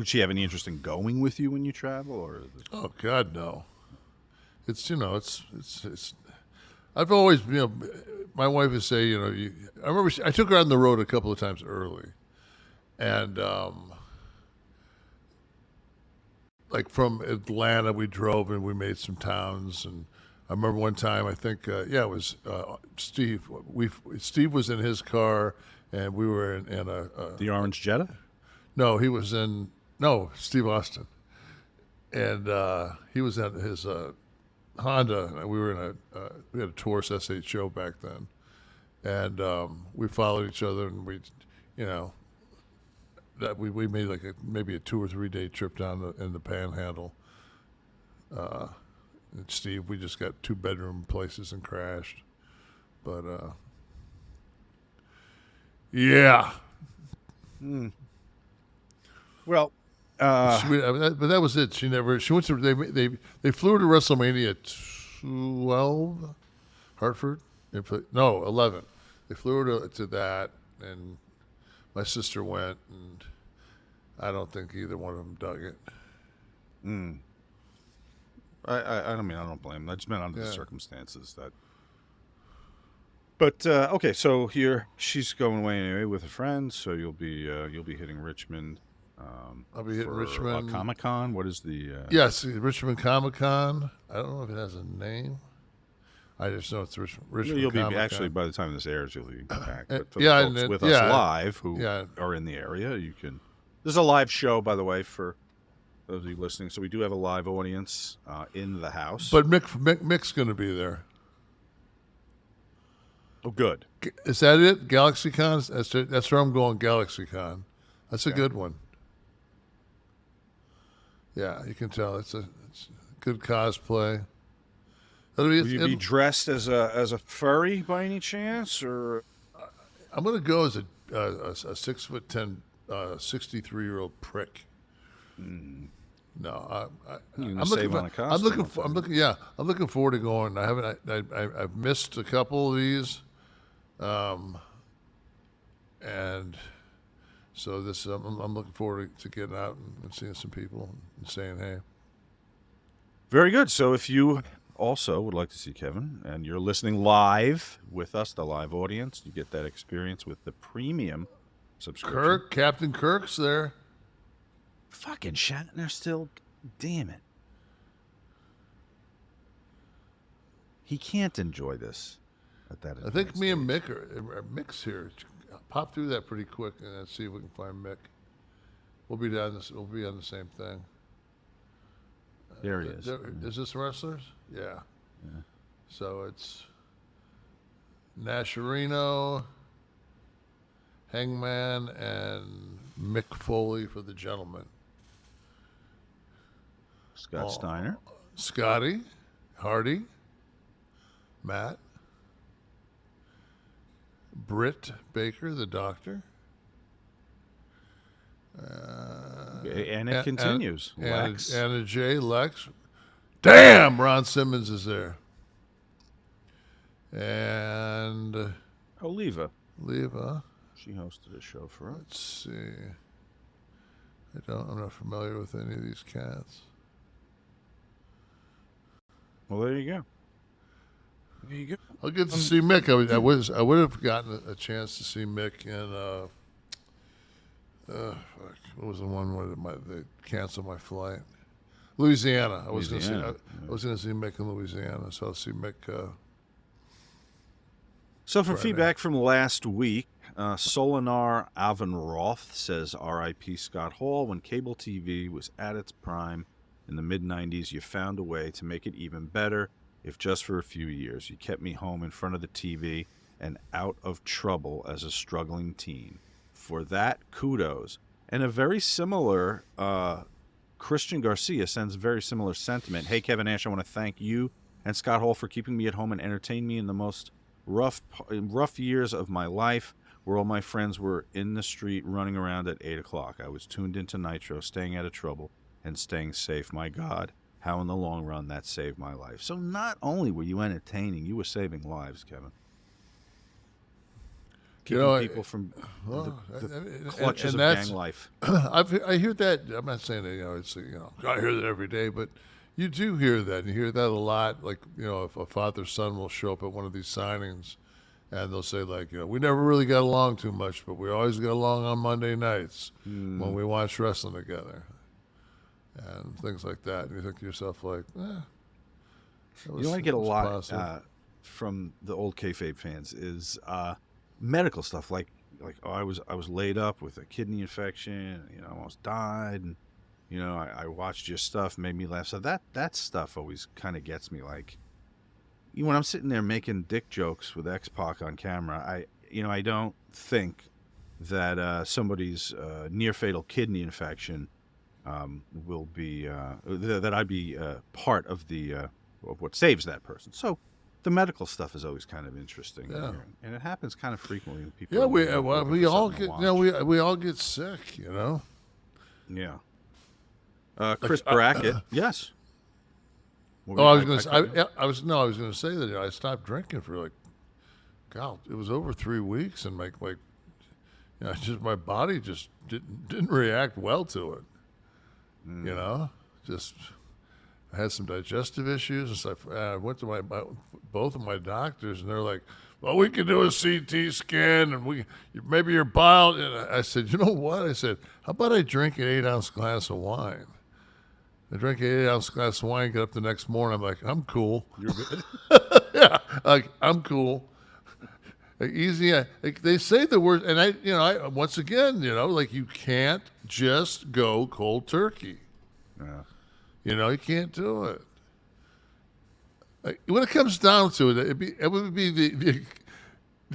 she have any interest in going with you when you travel, or? Oh God, no. It's I've always my wife would say I remember I took her on the road a couple of times early, and like from Atlanta we drove and we made some towns, and I remember one time, I think, it was Steve. Steve was in his car, and we were in a the orange Jetta? No, he was in Steve Austin, and he was in his Honda. And we were in we had a Taurus SHO back then, and we followed each other, and we made like maybe a 2 or 3 day trip down in the Panhandle. And Steve, we just got 2-bedroom places and crashed. But, yeah. Well, but that was it. She went to, they flew her to Wrestlemania 12, Hartford? 11. They flew her to that, and my sister went, and I don't think either one of them dug it. I don't blame them. I just meant under the circumstances that. But okay, so here she's going away anyway with a friend, so you'll be hitting Richmond. I'll be hitting Richmond Comic-Con. What is the? Yes, Richmond Comic-Con. I don't know if it has a name. I just know it's Richmond. You'll be Comic-Con. Actually by the time this airs, you'll be back. But for yeah, the folks and with us live who are in the area, you can. There's a live show, by the way, for those of you listening. So we do have a live audience in the house. But Mick's going to be there. Oh, good. Is that it? Galaxy Con? That's where I'm going, Galaxy Con. That's a good one. Yeah, you can tell it's good cosplay. Will you be dressed as a furry by any chance, or? I'm going to go as a 6'10", 63-year-old prick. No, I'm looking forward to going. I've missed a couple of these, and so this I'm looking forward to getting out and seeing some people and saying hey. Very good. So if you also would like to see Kevin and you're listening live with us, the live audience, you get that experience with the premium subscription. Captain Kirk's there. Fucking Shatner still, damn it. He can't enjoy this at that. I think me and Mick's here. Pop through that pretty quick and see if we can find Mick. We'll be on the same thing. There he is. Is this wrestlers? Yeah. So it's Nasherino, Hangman, and Mick Foley for the gentlemen. Scott Steiner. Scotty, Hardy, Matt, Britt Baker, the doctor. And it continues. Lex. Anna J. Lex. Damn, Ron Simmons is there. And Leva. Leva. She hosted a show for us. Let's see. I'm not familiar with any of these cats. Well, there you go. There you go. I'll get to see Mick. I would have gotten a chance to see Mick in what was the one where they canceled my flight? Louisiana. I was going to see Mick in Louisiana, so I'll see Mick. So for Friday. feedback from last week, Solinar Avenroth says, R.I.P. Scott Hall. When cable TV was at its prime in the mid-'90s, you found a way to make it even better, if just for a few years. You kept me home in front of the TV and out of trouble as a struggling teen. For that, kudos. And a very similar, Christian Garcia sends very similar sentiment. Hey, Kevin Nash, I want to thank you and Scott Hall for keeping me at home and entertaining me in the most rough years of my life, where all my friends were in the street running around at 8 o'clock. I was tuned into Nitro, staying out of trouble and staying safe. My God, how in the long run that saved my life. So not only were you entertaining, you were saving lives, Kevin. Keeping people from the clutches of gang life. I hear that. I'm not saying that, I hear that every day, but you do hear that. You hear that a lot. Like, if a father-son will show up at one of these signings and they'll say, like, we never really got along too much, but we always got along on Monday nights when we watch wrestling together. And things like that. And you think to yourself, like, I get a lot from the old Kayfabe fans is medical stuff, like I was laid up with a kidney infection, I almost died, and I watched your stuff, made me laugh. So that stuff always kind of gets me. Like, when I'm sitting there making dick jokes with X-Pac on camera, I don't think that somebody's near fatal kidney infection will be that I'd be part of the of what saves that person. So the medical stuff is always kind of interesting, and it happens kind of frequently when people. Yeah, we all get we all get sick, Yeah. Chris Brackett, yes. I was going to say that I stopped drinking for God, it was over 3 weeks, and just my body just didn't react well to it. Just I had some digestive issues and stuff. I went to both of my doctors, and they're like, "Well, we can do a CT scan, and maybe your bile." And I said, "You know what?" I said, "How about I drink an 8-ounce glass of wine?" I drank an 8-ounce glass of wine. Get up the next morning. I'm like, "I'm cool." You're good. Yeah, I'm cool. Easy. They say the word, and I once again, you can't just go cold turkey. Yeah. You can't do it. When it comes down to it, it would be the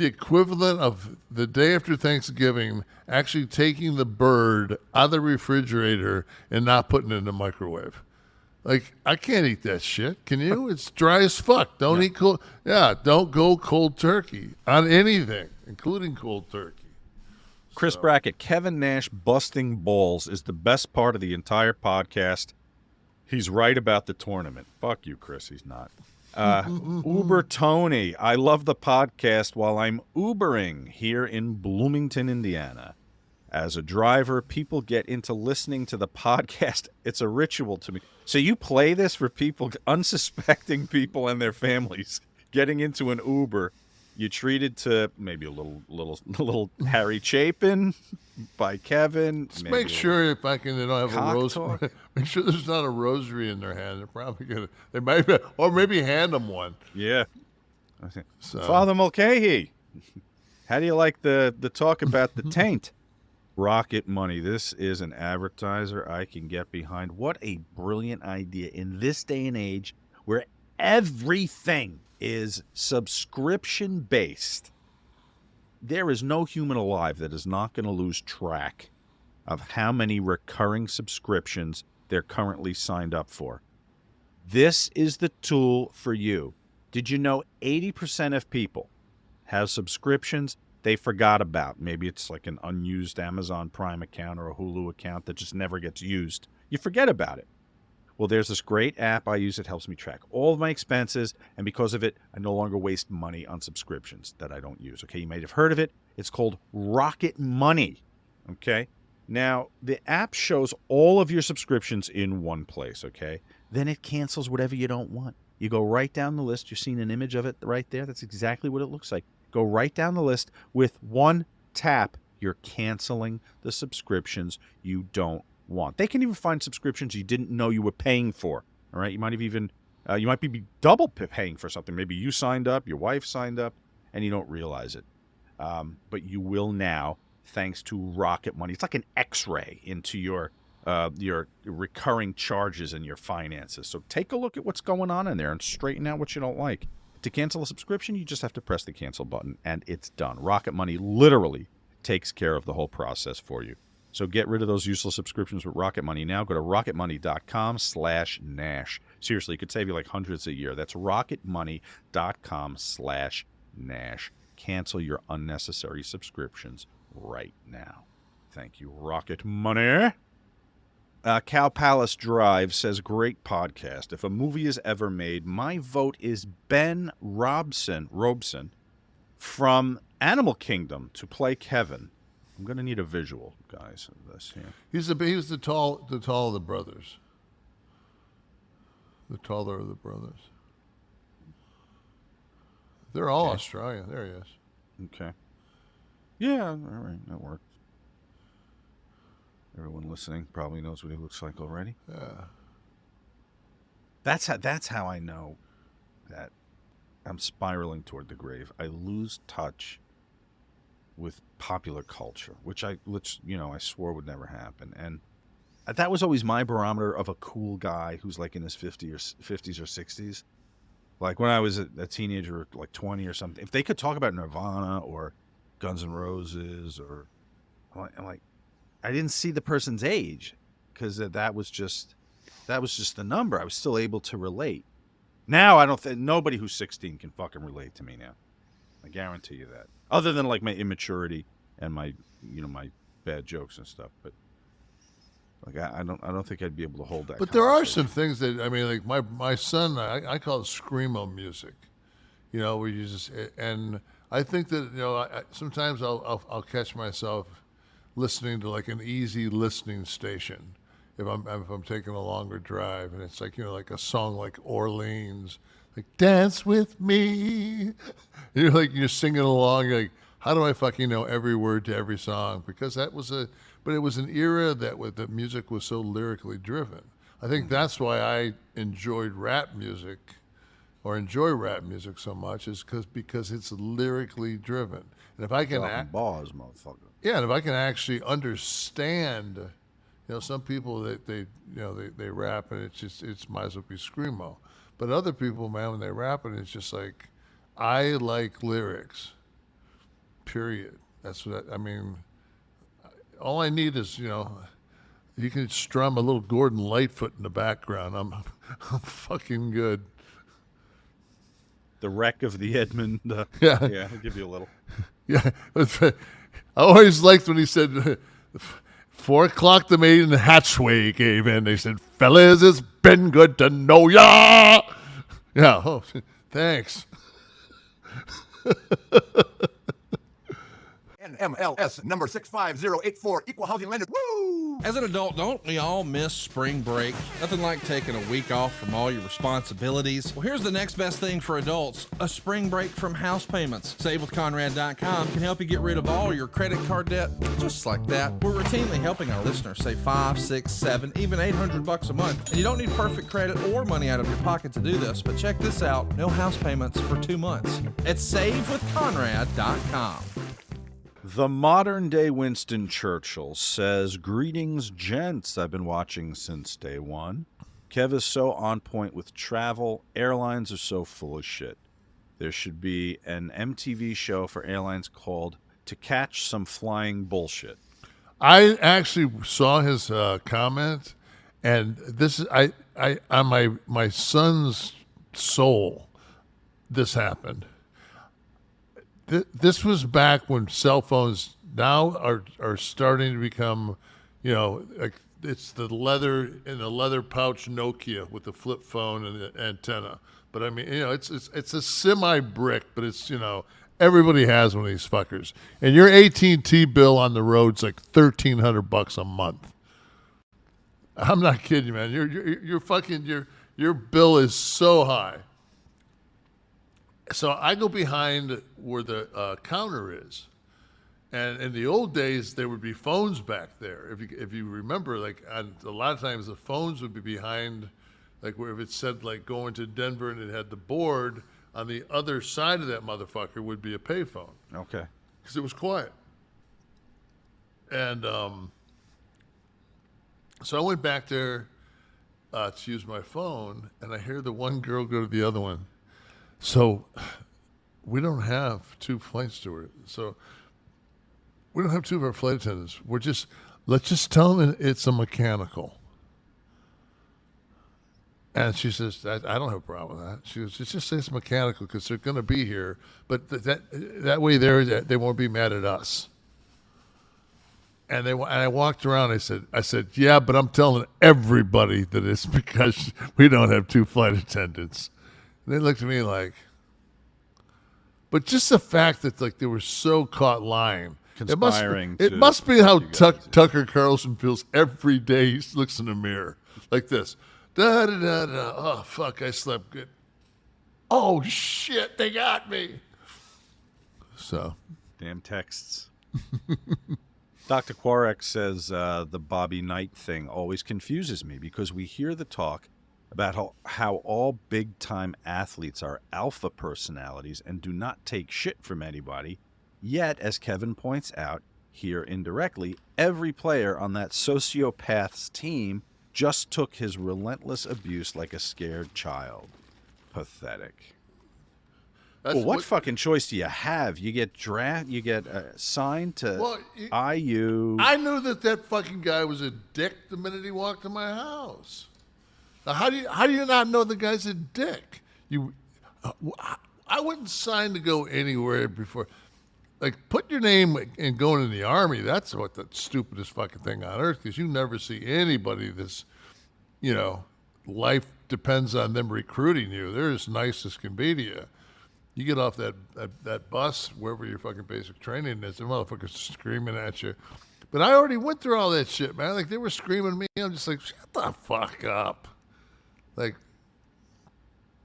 equivalent of the day after Thanksgiving actually taking the bird out of the refrigerator and not putting it in the microwave. I can't eat that shit. Can you? It's dry as fuck. Don't eat cold. Yeah, don't go cold turkey on anything, including cold turkey. Chris Brackett, Kevin Nash busting balls is the best part of the entire podcast. He's right about the tournament. Fuck you, Chris. He's not. Uber Tony, I love the podcast while I'm Ubering here in Bloomington, Indiana. As a driver, people get into listening to the podcast. It's a ritual to me. So you play this for people, unsuspecting people and their families, getting into an Uber. You treat it to maybe a little Harry Chapin by Kevin. Just make sure if I can, have a rosary. Make sure there's not a rosary in their hand. They're probably gonna. They might, or maybe hand them one. Yeah. So. Father Mulcahy, how do you like the talk about the taint? Rocket Money. This is an advertiser I can get behind. What a brilliant idea in this day and age where everything is subscription based. There is no human alive that is not going to lose track of how many recurring subscriptions they're currently signed up for. This is the tool for you. Did you know 80% of people have subscriptions they forgot about? Maybe it's like an unused Amazon Prime account or a Hulu account that just never gets used. You forget about it. Well, there's this great app I use. It helps me track all of my expenses, and because of it, I no longer waste money on subscriptions that I don't use. Okay, you might have heard of it. It's called Rocket Money. Okay, Now, the app shows all of your subscriptions in one place, okay? Then it cancels whatever you don't want. You go right down the list. You're seeing an image of it right there. That's exactly what it looks like. Go right down the list. With one tap, you're canceling the subscriptions you don't want. They can even find subscriptions you didn't know you were paying for, all right? You might have even, you might be double paying for something. Maybe you signed up, your wife signed up, and you don't realize it. But you will now, thanks to Rocket Money. It's like an X-ray into your recurring charges and your finances. So take a look at what's going on in there and straighten out what you don't like. To cancel a subscription, you just have to press the cancel button, and it's done. Rocket Money literally takes care of the whole process for you. So get rid of those useless subscriptions with Rocket Money now. Go to rocketmoney.com/Nash. Seriously, it could save you like hundreds a year. That's rocketmoney.com/Nash. Cancel your unnecessary subscriptions right now. Thank you, Rocket Money. Cow Palace Drive says, great podcast. If a movie is ever made, my vote is Ben Robson from Animal Kingdom to play Kevin. I'm going to need a visual, guys, of this here. He was the tall of the brothers. The taller of the brothers. They're all Australian. There he is. Okay. Yeah, all right, that works. Everyone listening probably knows what he looks like already. Yeah. That's how I know that I'm spiraling toward the grave. I lose touch with popular culture, which I swore would never happen. And that was always my barometer of a cool guy who's like in his 50s or 60s. Like when I was a teenager, like 20 or something, if they could talk about Nirvana or Guns N' Roses or, I'm like, I didn't see the person's age because that was just the number. I was still able to relate. Now I don't think nobody who's 16 can fucking relate to me now. I guarantee you that. Other than like my immaturity and my bad jokes and stuff, but like I don't think I'd be able to hold that. But there are some things that like my son, I call it screamo music. Where you just, and I think that sometimes I'll catch myself listening to like an easy listening station if I'm taking a longer drive, and it's like like a song like Orleans, like dance with me. You're singing along. You're like, how do I fucking know every word to every song? Because it was an era that music was so lyrically driven. I think that's why I enjoy rap music so much, is because it's lyrically driven. And if I can bars, motherfucker. Yeah, and if I can actually understand, some people they rap and it's might as well be screamo, but other people, man, when they rap and it's just like, I like lyrics. Period. That's what I mean. All I need is you can strum a little Gordon Lightfoot in the background. I'm fucking good. The wreck of the Edmund. Yeah, I'll give you a little. Yeah. I always liked when he said, 4 o'clock the maiden hatchway gave in. They said, fellas, it's been good to know ya. Yeah. Oh, thanks. NMLS number 65084, equal housing lender. Woo! As an adult, don't we all miss spring break? Nothing like taking a week off from all your responsibilities. Well, here's the next best thing for adults, a spring break from house payments. SaveWithConrad.com can help you get rid of all your credit card debt, just like that. We're routinely helping our listeners save $500, $600, $700, even $800 a month. And you don't need perfect credit or money out of your pocket to do this, but check this out, no house payments for 2 months. It's SaveWithConrad.com. The modern-day Winston Churchill says, greetings, gents. I've been watching since day one. Kev is so on point with travel. Airlines are so full of shit. There should be an MTV show for airlines called To Catch Some Flying Bullshit. I actually saw his comment, and this is on my son's soul. This happened. This was back when cell phones now are starting to become, like it's the leather in a leather pouch Nokia with the flip phone and the antenna. But I mean, it's a semi brick, but it's Everybody has one of these fuckers. And your AT&T bill on the road's like $1,300 a month. I'm not kidding you, man. Your bill is so high. So I go behind where the counter is. And in the old days, there would be phones back there. If you remember, like a lot of times the phones would be behind, like where if it said like going to Denver and it had the board, on the other side of that motherfucker would be a payphone. Okay. Because it was quiet. And so I went back there to use my phone, and I hear the one girl go to the other one. So we don't have two flight stewards. So we don't have two of our flight attendants. Let's just tell them it's a mechanical. And she says, I don't have a problem with that. She goes, just say it's mechanical because they're going to be here. But that way they won't be mad at us. And I walked around. I said, yeah, but I'm telling everybody that it's because we don't have two flight attendants. And they looked at me like, but just the fact that like they were so caught lying. Conspiring. It must be how Tucker Carlson feels every day. He looks in the mirror like this. Da da da da. Oh fuck! I slept good. Oh shit! They got me. So. Damn texts. Dr. Quarek says the Bobby Knight thing always confuses me because we hear the talk about how all big-time athletes are alpha personalities and do not take shit from anybody. Yet, as Kevin points out here indirectly, every player on that sociopath's team just took his relentless abuse like a scared child. Pathetic. Well, what fucking choice do you have? You get signed to IU. I knew that fucking guy was a dick the minute he walked in my house. Now, how do you not know the guy's a dick? I wouldn't sign to go anywhere before. Like, put your name in going in the Army. That's what the stupidest fucking thing on earth, because you never see anybody that's, life depends on them recruiting you. They're as nice as can be to you. You get off that bus, wherever your fucking basic training is, the motherfuckers screaming at you. But I already went through all that shit, man. Like, they were screaming at me. I'm just like, shut the fuck up. Like,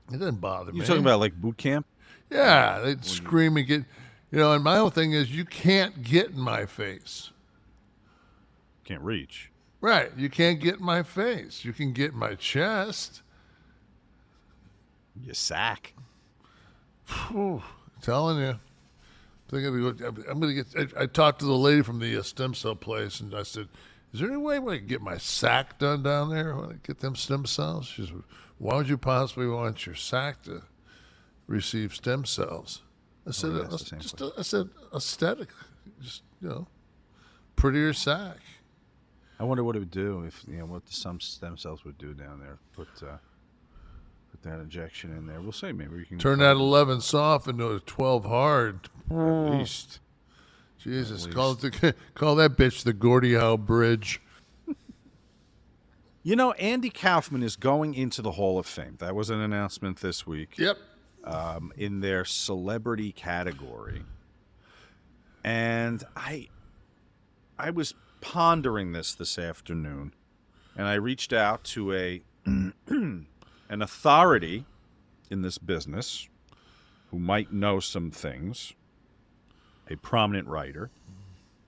it didn't bother me. You're talking about, like, boot camp? Yeah, they'd scream and get... and my whole thing is you can't get in my face. Can't reach. Right. You can't get in my face. You can get in my chest. You sack. Whew, telling you. I talked to the lady from the stem cell place, and I said, is there any way I can get my sack done down there when I get them stem cells? She said, why would you possibly want your sack to receive stem cells? I said, aesthetic, just prettier sack. I wonder what it would do if what some stem cells would do down there. Put that injection in there. We'll see. Maybe we can turn that 11 soft into a 12 hard. At least, Jesus, call that bitch the Gordie Howe Bridge. Andy Kaufman is going into the Hall of Fame. That was an announcement this week. Yep. In their celebrity category. And I was pondering this afternoon, and I reached out to an authority in this business who might know some things, a prominent writer,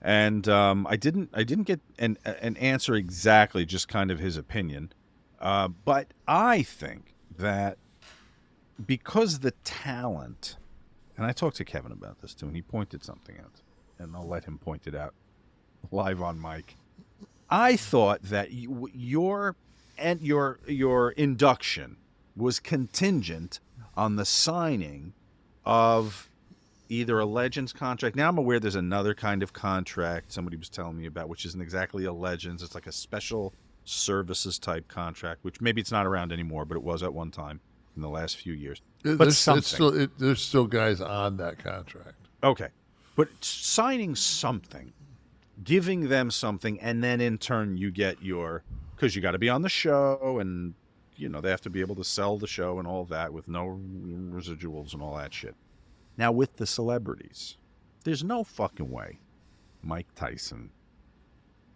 and I didn't get an answer exactly, just kind of his opinion, but I think that because the talent, and I talked to Kevin about this too, and he pointed something out, and I'll let him point it out live on mic. I thought that your induction was contingent on the signing of either a Legends contract. Now I'm aware there's another kind of contract somebody was telling me about, which isn't exactly a Legends. It's like a special services type contract, which maybe it's not around anymore, but it was at one time in the last few years. But there's still guys on that contract. Okay. But signing something, giving them something, and then in turn you get because you got to be on the show, and they have to be able to sell the show and all that with no residuals and all that shit. Now, with the celebrities, there's no fucking way Mike Tyson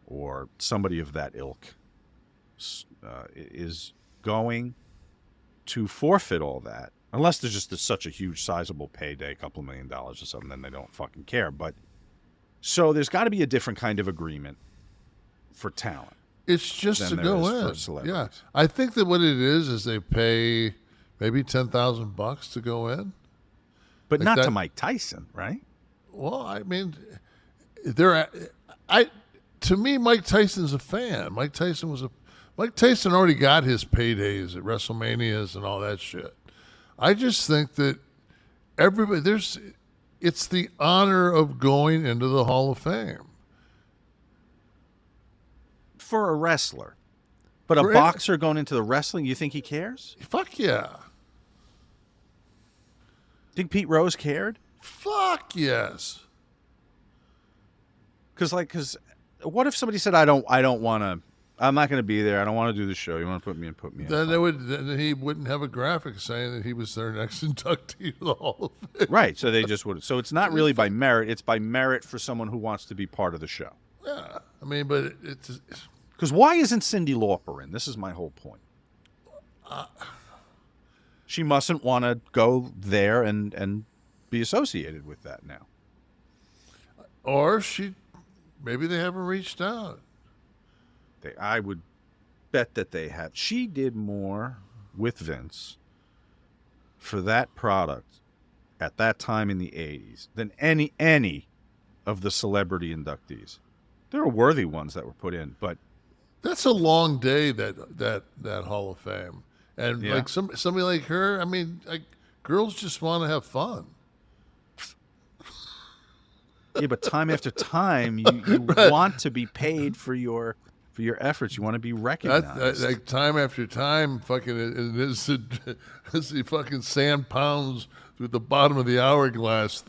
or somebody of that ilk is going to forfeit all that, unless there's just such a huge, sizable payday, a couple $1 million or something, then they don't fucking care. But so there's got to be a different kind of agreement for talent. It's just to go in. Yeah, I think that what it is they pay maybe $10,000 to go in, but like not to Mike Tyson, right? Well, I mean, to me, Mike Tyson's a fan. Mike Tyson already got his paydays at WrestleManias and all that shit. I just think that it's the honor of going into the Hall of Fame. For a wrestler. But a boxer going into the wrestling, you think he cares? Fuck yeah. Think Pete Rose cared? Fuck yes. Because what if somebody said, I'm not going to be there. I don't want to do the show. You want to put me in. Then he wouldn't have a graphic saying that he was their next inductee to the Hall of Fame. Right. So they just would. So it's not really by merit. It's by merit for someone who wants to be part of the show. Yeah. I mean, but it's... Because why isn't Cyndi Lauper in? This is my whole point. She mustn't want to go there and be associated with that now. Or maybe they haven't reached out. I would bet that they have. She did more with Vince for that product at that time in the 80s than any of the celebrity inductees. There are worthy ones that were put in, but that's a long day, that Hall of Fame. And like somebody like her, I mean, like girls just want to have fun. Yeah, but time after time, you want to be paid for your efforts. You want to be recognized. Like time after time, fucking as the fucking sand pounds through the bottom of the hourglass.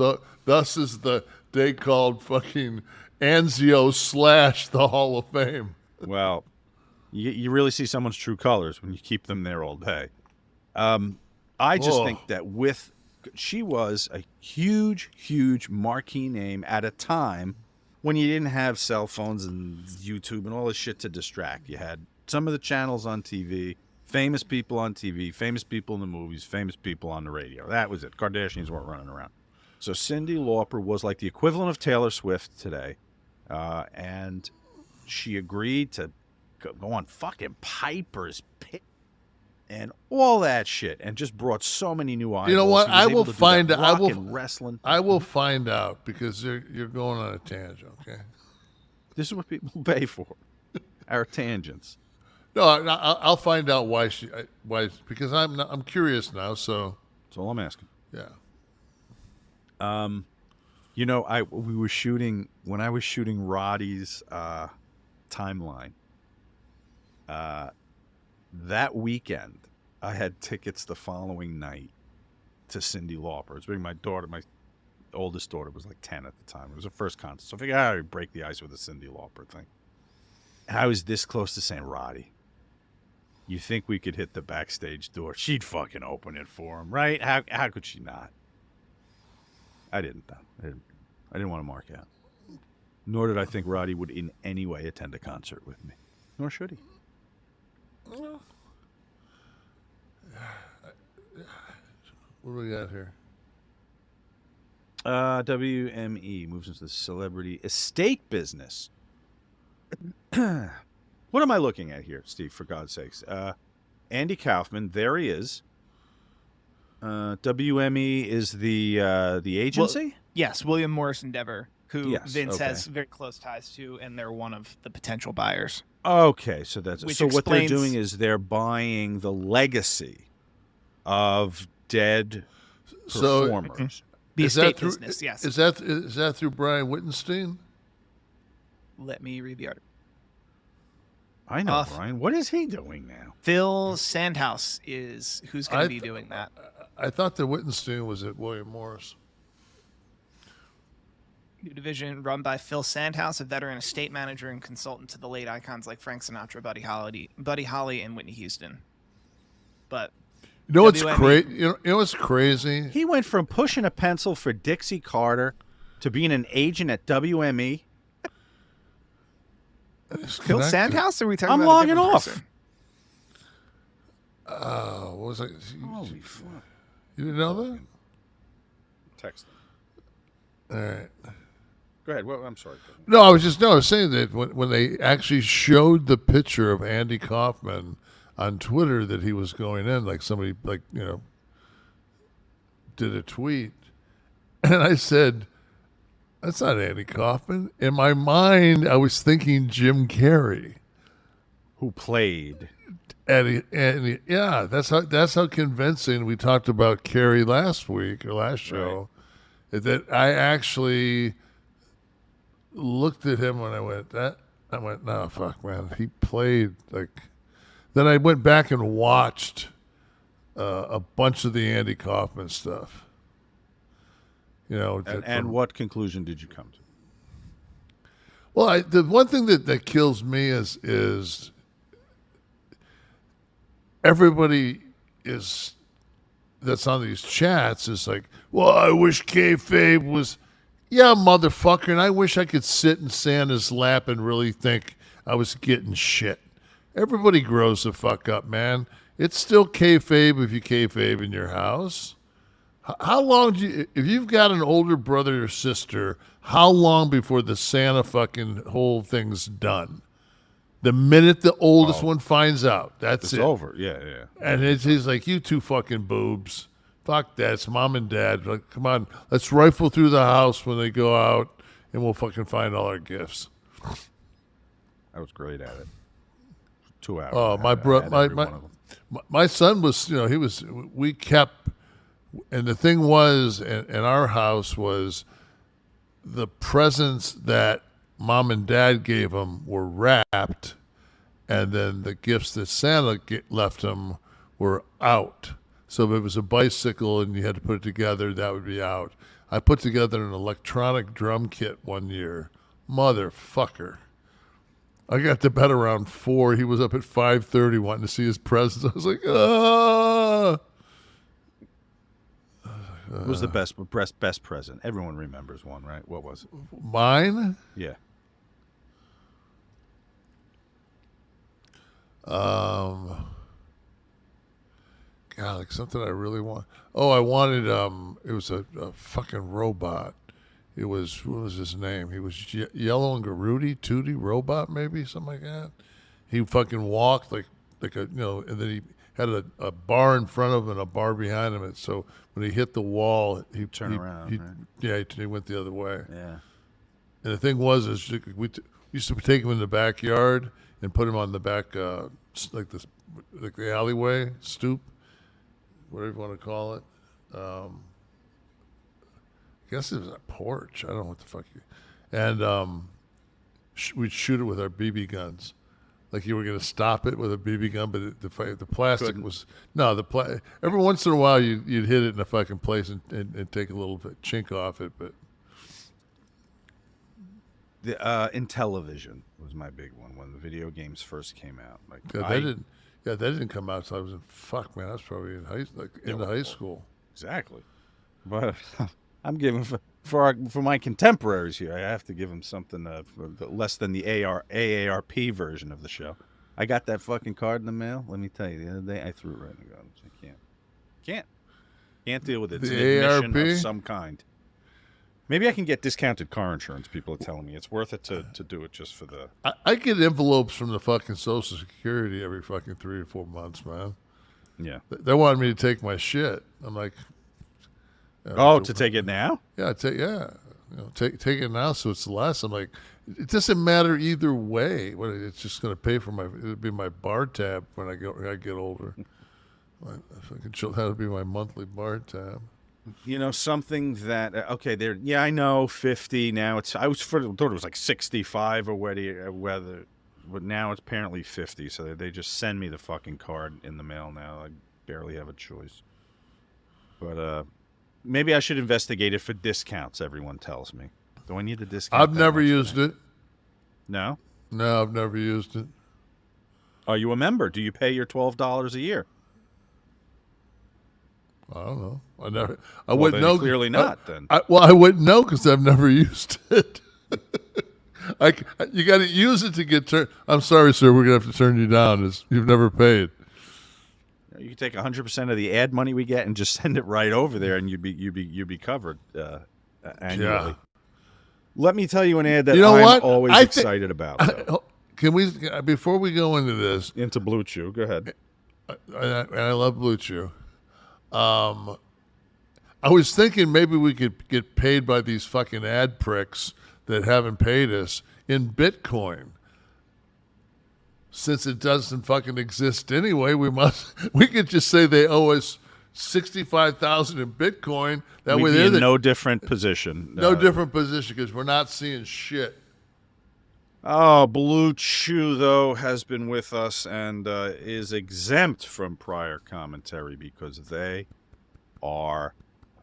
Thus is the day called fucking Anzio / the Hall of Fame. Well, you really see someone's true colors when you keep them there all day. I just think that she was a huge, huge marquee name at a time when you didn't have cell phones and YouTube and all this shit to distract. You had some of the channels on TV, famous people on TV, famous people in the movies, famous people on the radio. That was it. Kardashians weren't running around. So Cyndi Lauper was like the equivalent of Taylor Swift today. And she agreed to go on fucking Piper's Pit and all that shit, and just brought so many new eyeballs. You know what? I will find out. I will find out because you're going on a tangent. Okay. This is what people pay for. Our tangents. No, I'll find out why because I'm curious now. So that's all I'm asking. Yeah. You know, we were shooting when I was shooting Roddy's timeline. That weekend, I had tickets the following night to Cyndi Lauper. It was bringing my daughter. My oldest daughter was like 10 at the time. It was her first concert, so I figured I'd break the ice with a Cyndi Lauper thing. And I was this close to saying, Roddy, you think we could hit the backstage door? She'd fucking open it for him, right? How could she not? I didn't, though. I didn't want to mark out. Nor did I think Roddy would in any way attend a concert with me. Nor should he. What do we got here? WME moves into the celebrity estate business. What am I looking at here, Steve, for God's sakes? Andy Kaufman, there he is. WME is the agency? Well, yes, William Morris Endeavor, who Vince has very close ties to, and they're one of the potential buyers. Okay, so what they're doing is they're buying the legacy of dead performers. The estate business, yes. Is that through Brian Wittenstein? Let me read the article. I know, Brian. What is he doing now? Phil Sandhouse is who's going to be doing that. I thought that Wittenstein was at William Morris. New division run by Phil Sandhouse, a veteran estate manager and consultant to the late icons like Frank Sinatra, Buddy Holly, and Whitney Houston. But You know what's WME. crazy? You know what's crazy? He went from pushing a pencil for Dixie Carter to being an agent at WME. Phil Sandhouse? Or are we talking I'm about a logging different off. person? What was I? Holy fuck. You didn't know that? Text him. All right. Go ahead. Well, I'm sorry. No, I was saying that when they actually showed the picture of Andy Kaufman on Twitter that he was going in, like somebody did a tweet, and I said, "That's not Andy Kaufman." In my mind, I was thinking Jim Carrey, Who played? and yeah, that's how convincing. We talked about Carrey last week or last show, that I actually looked at him when I went, no, fuck, man. He played like. Then I went back and watched a bunch of the Andy Kaufman stuff. And what conclusion did you come to? Well, the one thing that kills me is everybody that's on these chats is like, well, I wish kayfabe was. Yeah, motherfucker, and I wish I could sit in Santa's lap and really think I was getting shit. Everybody grows the fuck up, man. It's still kayfabe if you kayfabe in your house. How long if you've got an older brother or sister, how long before the Santa fucking whole thing's done? The minute the oldest one finds out, that's it. It's over. Yeah. And he's like, you two fucking boobs. Fuck that. It's mom and dad. Like, come on, let's rifle through the house when they go out, and we'll fucking find all our gifts. I was great at it. 2 hours. Oh, my son was, we kept, and the thing was, in our house was the presents that mom and dad gave him were wrapped, and then the gifts that Santa left him were out. So if it was a bicycle and you had to put it together, that would be out. I put together an electronic drum kit one year. Motherfucker. I got to bed around 4. He was up at 5:30 wanting to see his presents. I was like, ah. What was the best present? Everyone remembers one, right? What was it? Mine? Yeah. God, like something I really want. Oh, I wanted, it was a fucking robot. It was, what was his name? He was Yellow and Garuti, Tootie Robot, maybe, something like that. He fucking walked like a, and then he had a bar in front of him and a bar behind him. And so when he hit the wall, he'd turn around. Right? Yeah, he went the other way. Yeah. And the thing was, we used to take him in the backyard and put him on the back, like the alleyway stoop, whatever you want to call it. I guess it was a porch. I don't know what the fuck. And we'd shoot it with our BB guns. Like you were going to stop it with a BB gun, but the plastic was every once in a while you'd hit it in a fucking place and take a little bit chink off it, but. The Intellivision was my big one when the video games first came out. Like that didn't come out until I was in man. I was probably in high school. Exactly, but I'm giving for my contemporaries here. I have to give them something less than the AARP version of the show. I got that fucking card in the mail. Let me tell you, the other day I threw it right in the garbage. I can't deal with it. It's an admission of some kind. Maybe I can get discounted car insurance. People are telling me it's worth it to do it just for the. I get envelopes from the fucking Social Security every fucking 3 or 4 months, man. Yeah, they wanted me to take my shit. I'm like, to take it now? Yeah, take it now, so it's less. I'm like, it doesn't matter either way. It's just going to pay for it'll be my bar tab when I get older. That'll be my monthly bar tab. Something that I know 50 now. Thought it was like 65 or whether, but now it's apparently 50. So they just send me the fucking card in the mail now. I barely have a choice. But maybe I should investigate it for discounts. Everyone tells me. Do I need the discount? I've never used it. No, I've never used it. Are you a member? Do you pay your $12 a year? I don't know. I Well, wouldn't then know. clearly not, then. I wouldn't know because I've never used it. You got to use it to get turned. I'm sorry, sir. We're gonna have to turn you down. You've never paid. You can take 100% of the ad money we get and just send it right over there, and you'd be covered annually. Yeah. Let me tell you an ad that You know I'm what? always excited about. though. Can we, before we go into this, Into Blue Chew, go ahead. I love Blue Chew. I was thinking maybe we could get paid by these fucking ad pricks that haven't paid us in Bitcoin. Since it doesn't fucking exist anyway, we could just say they owe us 65,000 in Bitcoin. That way We'd they're be in no different position. no different position because we're not seeing shit. Oh, Blue Chew, though, has been with us and is exempt from prior commentary because they are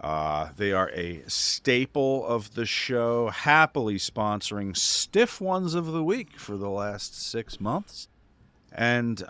a staple of the show, happily sponsoring Stiff Ones of the Week for the last 6 months. And,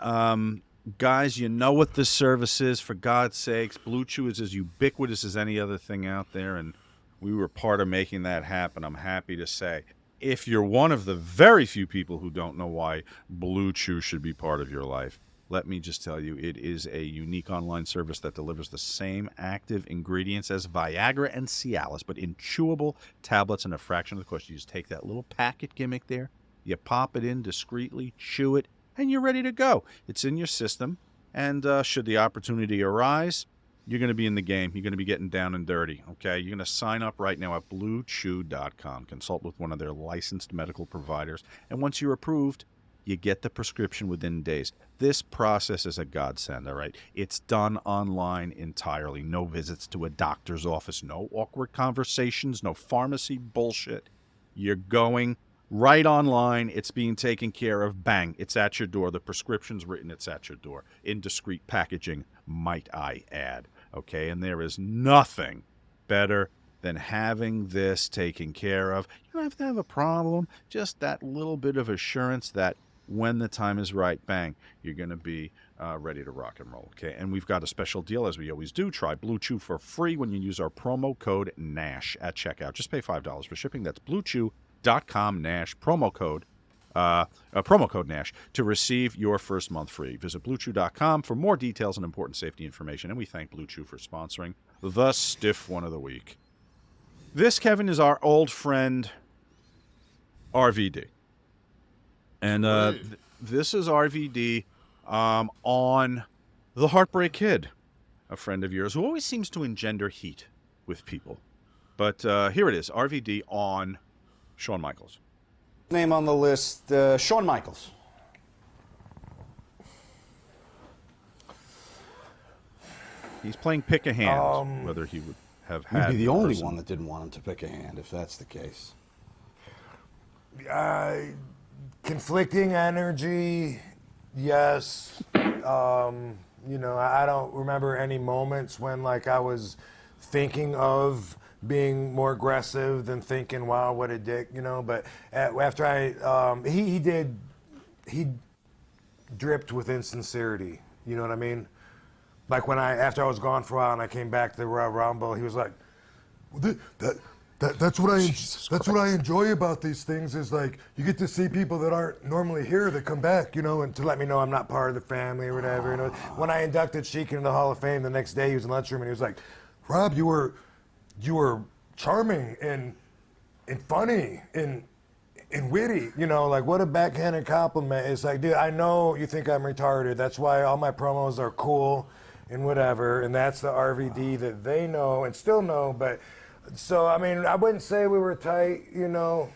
guys, you know what this service is, for God's sakes. Blue Chew is as ubiquitous as any other thing out there, and we were part of making that happen, I'm happy to say. If you're one of the very few people who don't know why Blue Chew should be part of your life, let me just tell you, it is a unique online service that delivers the same active ingredients as Viagra and Cialis, but in chewable tablets and a fraction of the cost. You just take that little packet gimmick there, you pop it in discreetly, chew it, and you're ready to go. It's in your system, and should the opportunity arise, you're going to be in the game. You're going to be getting down and dirty, okay? You're going to sign up right now at BlueChew.com. Consult with one of their licensed medical providers, and once you're approved, you get the prescription within days. This process is a godsend, all right? It's done online entirely. No visits to a doctor's office, no awkward conversations, no pharmacy bullshit. You're going right online. It's being taken care of. Bang, it's at your door. The prescription's written. It's at your door. In discreet packaging, might I add. Okay, and there is nothing better than having this taken care of. You don't have to have a problem. Just that little bit of assurance that when the time is right, bang, you're going to be ready to rock and roll. Okay, and we've got a special deal, as we always do. Try Blue Chew for free when you use our promo code NASH at checkout. Just pay $5 for shipping. That's BlueChew.com NASH promo code NASH to receive your first month free. Visit BlueChew.com for more details and important safety information. And we thank Blue Chew for sponsoring the Stiff One of the Week. This, Kevin, is our old friend RVD. And this is RVD on The Heartbreak Kid, a friend of yours who always seems to engender heat with people. But here it is, RVD on Shawn Michaels. Name on the list, Shawn Michaels. He's playing pick a hand, whether he would have had. You'd be the only one that didn't want him to pick a hand, if that's the case. Conflicting energy, yes. You know, I don't remember any moments when, like, I was thinking of being more aggressive than thinking, wow, what a dick, you know. But after he dripped with insincerity, you know what I mean? Like after I was gone for a while and I came back to the Royal Rumble, he was like, that's what I enjoy about these things is, like, you get to see people that aren't normally here that come back, you know, and to let me know I'm not part of the family or whatever. You know, when I inducted Sheik into the Hall of Fame, the next day he was in the lunchroom and he was like, Rob, you were charming and funny and witty, you know, like, what a backhanded compliment. It's like, dude, I know you think I'm retarded. That's why all my promos are cool and whatever, and that's the RVD that they know and still know. But so, I mean, I wouldn't say we were tight, you know.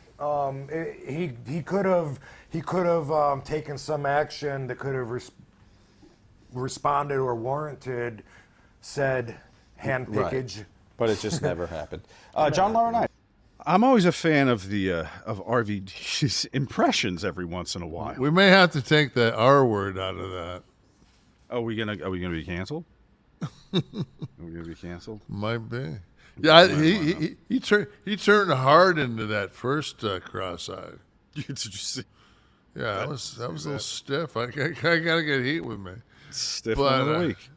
He could have taken some action that could have responded or warranted said hand pickage. Right. But it just never happened. John Laurinaitis. I'm always a fan of the of RVD's impressions every once in a while. We may have to take the R word out of that. Are we gonna be canceled? Are we gonna be canceled? Might be. Yeah, he turned hard into that first cross-eyed. Did you see? Yeah, that was a little stiff. I gotta get heat with me. Stiff one of the week.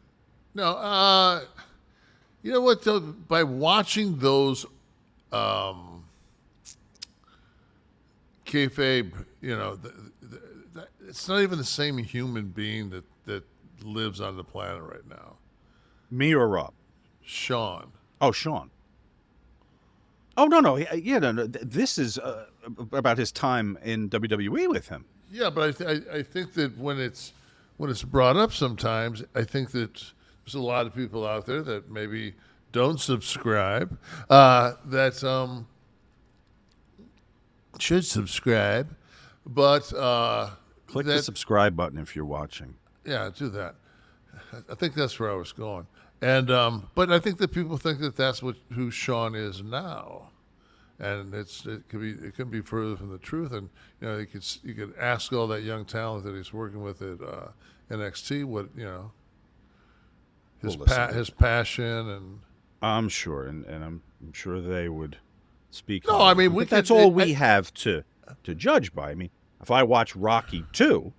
No, You know what, though? By watching those kayfabe, you know, it's not even the same human being that lives on the planet right now. Me or Rob? Sean. Oh, Sean. Oh, no. Yeah, no. This is about his time in WWE with him. Yeah, but I think that when it's brought up sometimes, I think that there's a lot of people out there that maybe don't subscribe, that should subscribe, but click the subscribe button if you're watching. Yeah, do that. I think that's where I was going, and but I think that people think that that's who Sean is now, and it could be further from the truth. And you know, you could ask all that young talent that he's working with at NXT what his passion, and I'm sure, and I'm sure they would speak. No, I mean that's all we have to judge by. I mean, if I watch Rocky 2,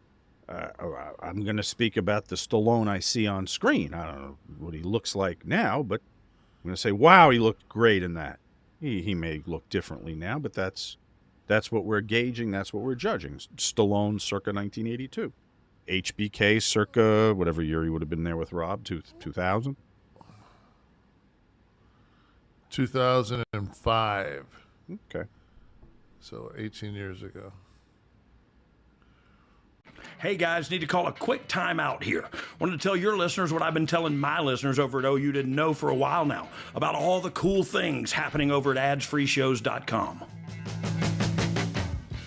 I'm going to speak about the Stallone I see on screen. I don't know what he looks like now, but I'm going to say, wow, he looked great in that. He may look differently now, but that's what we're gauging. That's what we're judging. Stallone circa 1982. HBK circa whatever year he would have been there with Rob, 2000. 2005. Okay. So 18 years ago. Hey guys, need to call a quick time out here. Wanted to tell your listeners what I've been telling my listeners over at OU didn't know for a while now about all the cool things happening over at AdsFreeShows.com.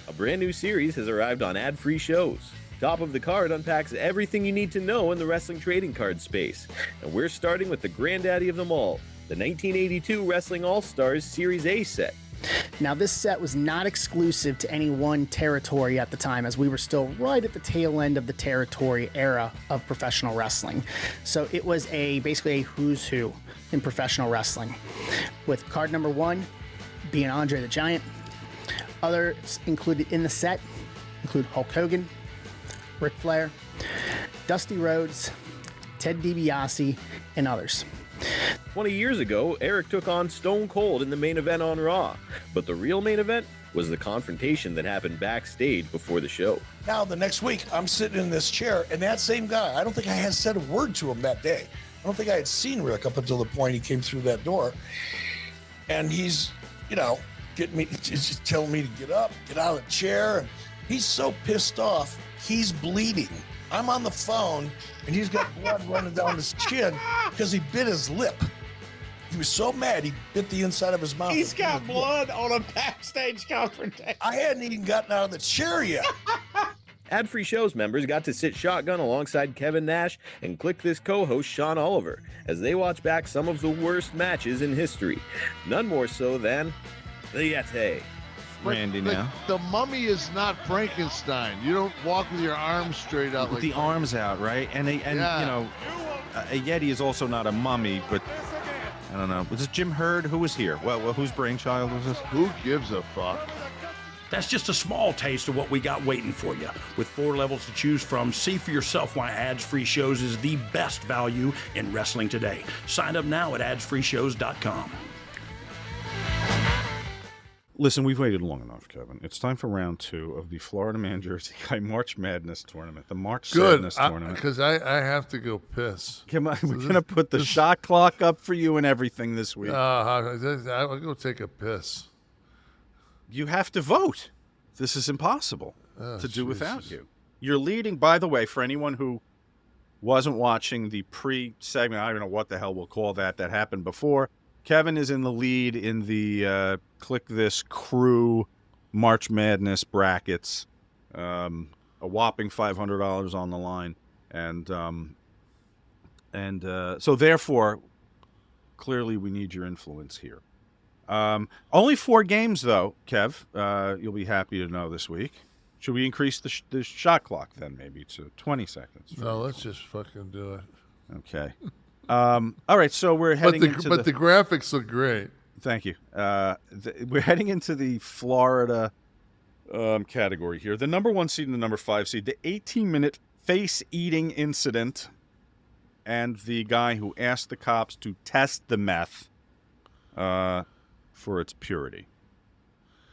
A brand new series has arrived on Ad Free Shows. Top of the Card unpacks everything you need to know in the wrestling trading card space. And we're starting with the granddaddy of them all, the 1982 Wrestling All-Stars Series A set. Now, this set was not exclusive to any one territory at the time, as we were still right at the tail end of the territory era of professional wrestling. So it was basically a who's who in professional wrestling, with card number 1 being Andre the Giant. Others included in the set include Hulk Hogan, Ric Flair, Dusty Rhodes, Ted DiBiase, and others. 20 years ago, Eric took on Stone Cold in the main event on Raw, but the real main event was the confrontation that happened backstage before the show. Now, the next week, I'm sitting in this chair, and that same guy, I don't think I had said a word to him that day. I don't think I had seen Rick up until the point he came through that door. And he's, getting me, just telling me to get up, get out of the chair. And he's so pissed off, he's bleeding. I'm on the phone, and he's got blood running down his chin because he bit his lip. He was so mad, he bit the inside of his mouth. He's got blood on a backstage confrontation. I hadn't even gotten out of the chair yet. Ad Free Shows members got to sit shotgun alongside Kevin Nash and Kliq This co-host Sean Oliver as they watch back some of the worst matches in history. None more so than the Yeti. Randy now. The mummy is not Frankenstein. You don't walk with your arms straight out with like the arms out, right? And a Yeti is also not a mummy, but I don't know. Was it Jim Herd? Who was here? Well, whose brainchild was this? Who gives a fuck? That's just a small taste of what we got waiting for you. With 4 levels to choose from, see for yourself why Ads Free Shows is the best value in wrestling today. Sign up now at adsfreeshows.com. Listen, we've waited long enough, Kevin. It's time for round 2 of the Florida Man Jersey Guy March Madness tournament, the March Sadness tournament. Because I have to go piss. Come on, we're going to put the shot clock up for you and everything this week. I'll go take a piss. You have to vote. This is impossible to do without you. You're leading, by the way, for anyone who wasn't watching the pre-segment, I don't know what the hell we'll call that happened before. Kevin is in the lead in the Kliq This crew March Madness brackets. A whopping $500 on the line. And so therefore, clearly we need your influence here. Only 4 games, though, Kev. You'll be happy to know this week. Should we increase the shot clock then maybe to 20 seconds? No, let's just fucking do it. Okay. All right, so we're heading But the graphics look great. Thank you. We're heading into the Florida category here. The number 1 seed and the number 5 seed. The 18-minute face-eating incident and the guy who asked the cops to test the meth for its purity.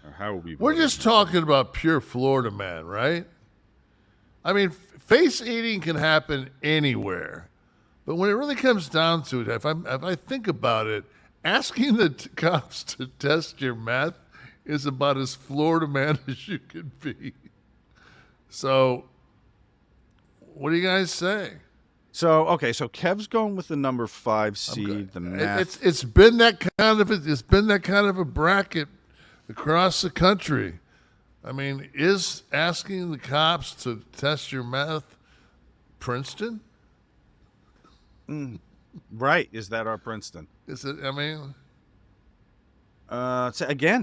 Or how would we? We're just talking about pure Florida man, right? I mean, face eating can happen anywhere, but when it really comes down to it, if I think about it, asking the cops to test your meth is about as Florida man as you could be. So, what do you guys say? So Kev's going with the number 5 seed. The meth. It's been that kind of a bracket across the country. I mean, is asking the cops to test your meth Princeton? Right. Is that our Princeton? Is it? I mean,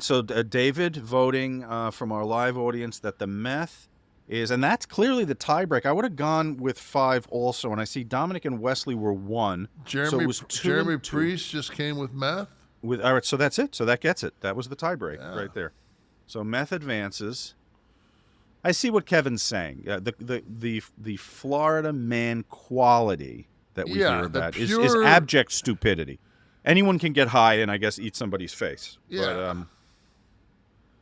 so David voting from our live audience that the meth is, and that's clearly the tiebreak. I would have gone with 5 also, and I see Dominic and Wesley were 1. So it was 2 Jeremy and 2. Priest just came with meth. All right, so that's it. So that gets it. That was the tiebreak right there. So meth advances. I see what Kevin's saying. The Florida man quality that we hear about is abject stupidity. Anyone can get high and I guess eat somebody's face. Yeah.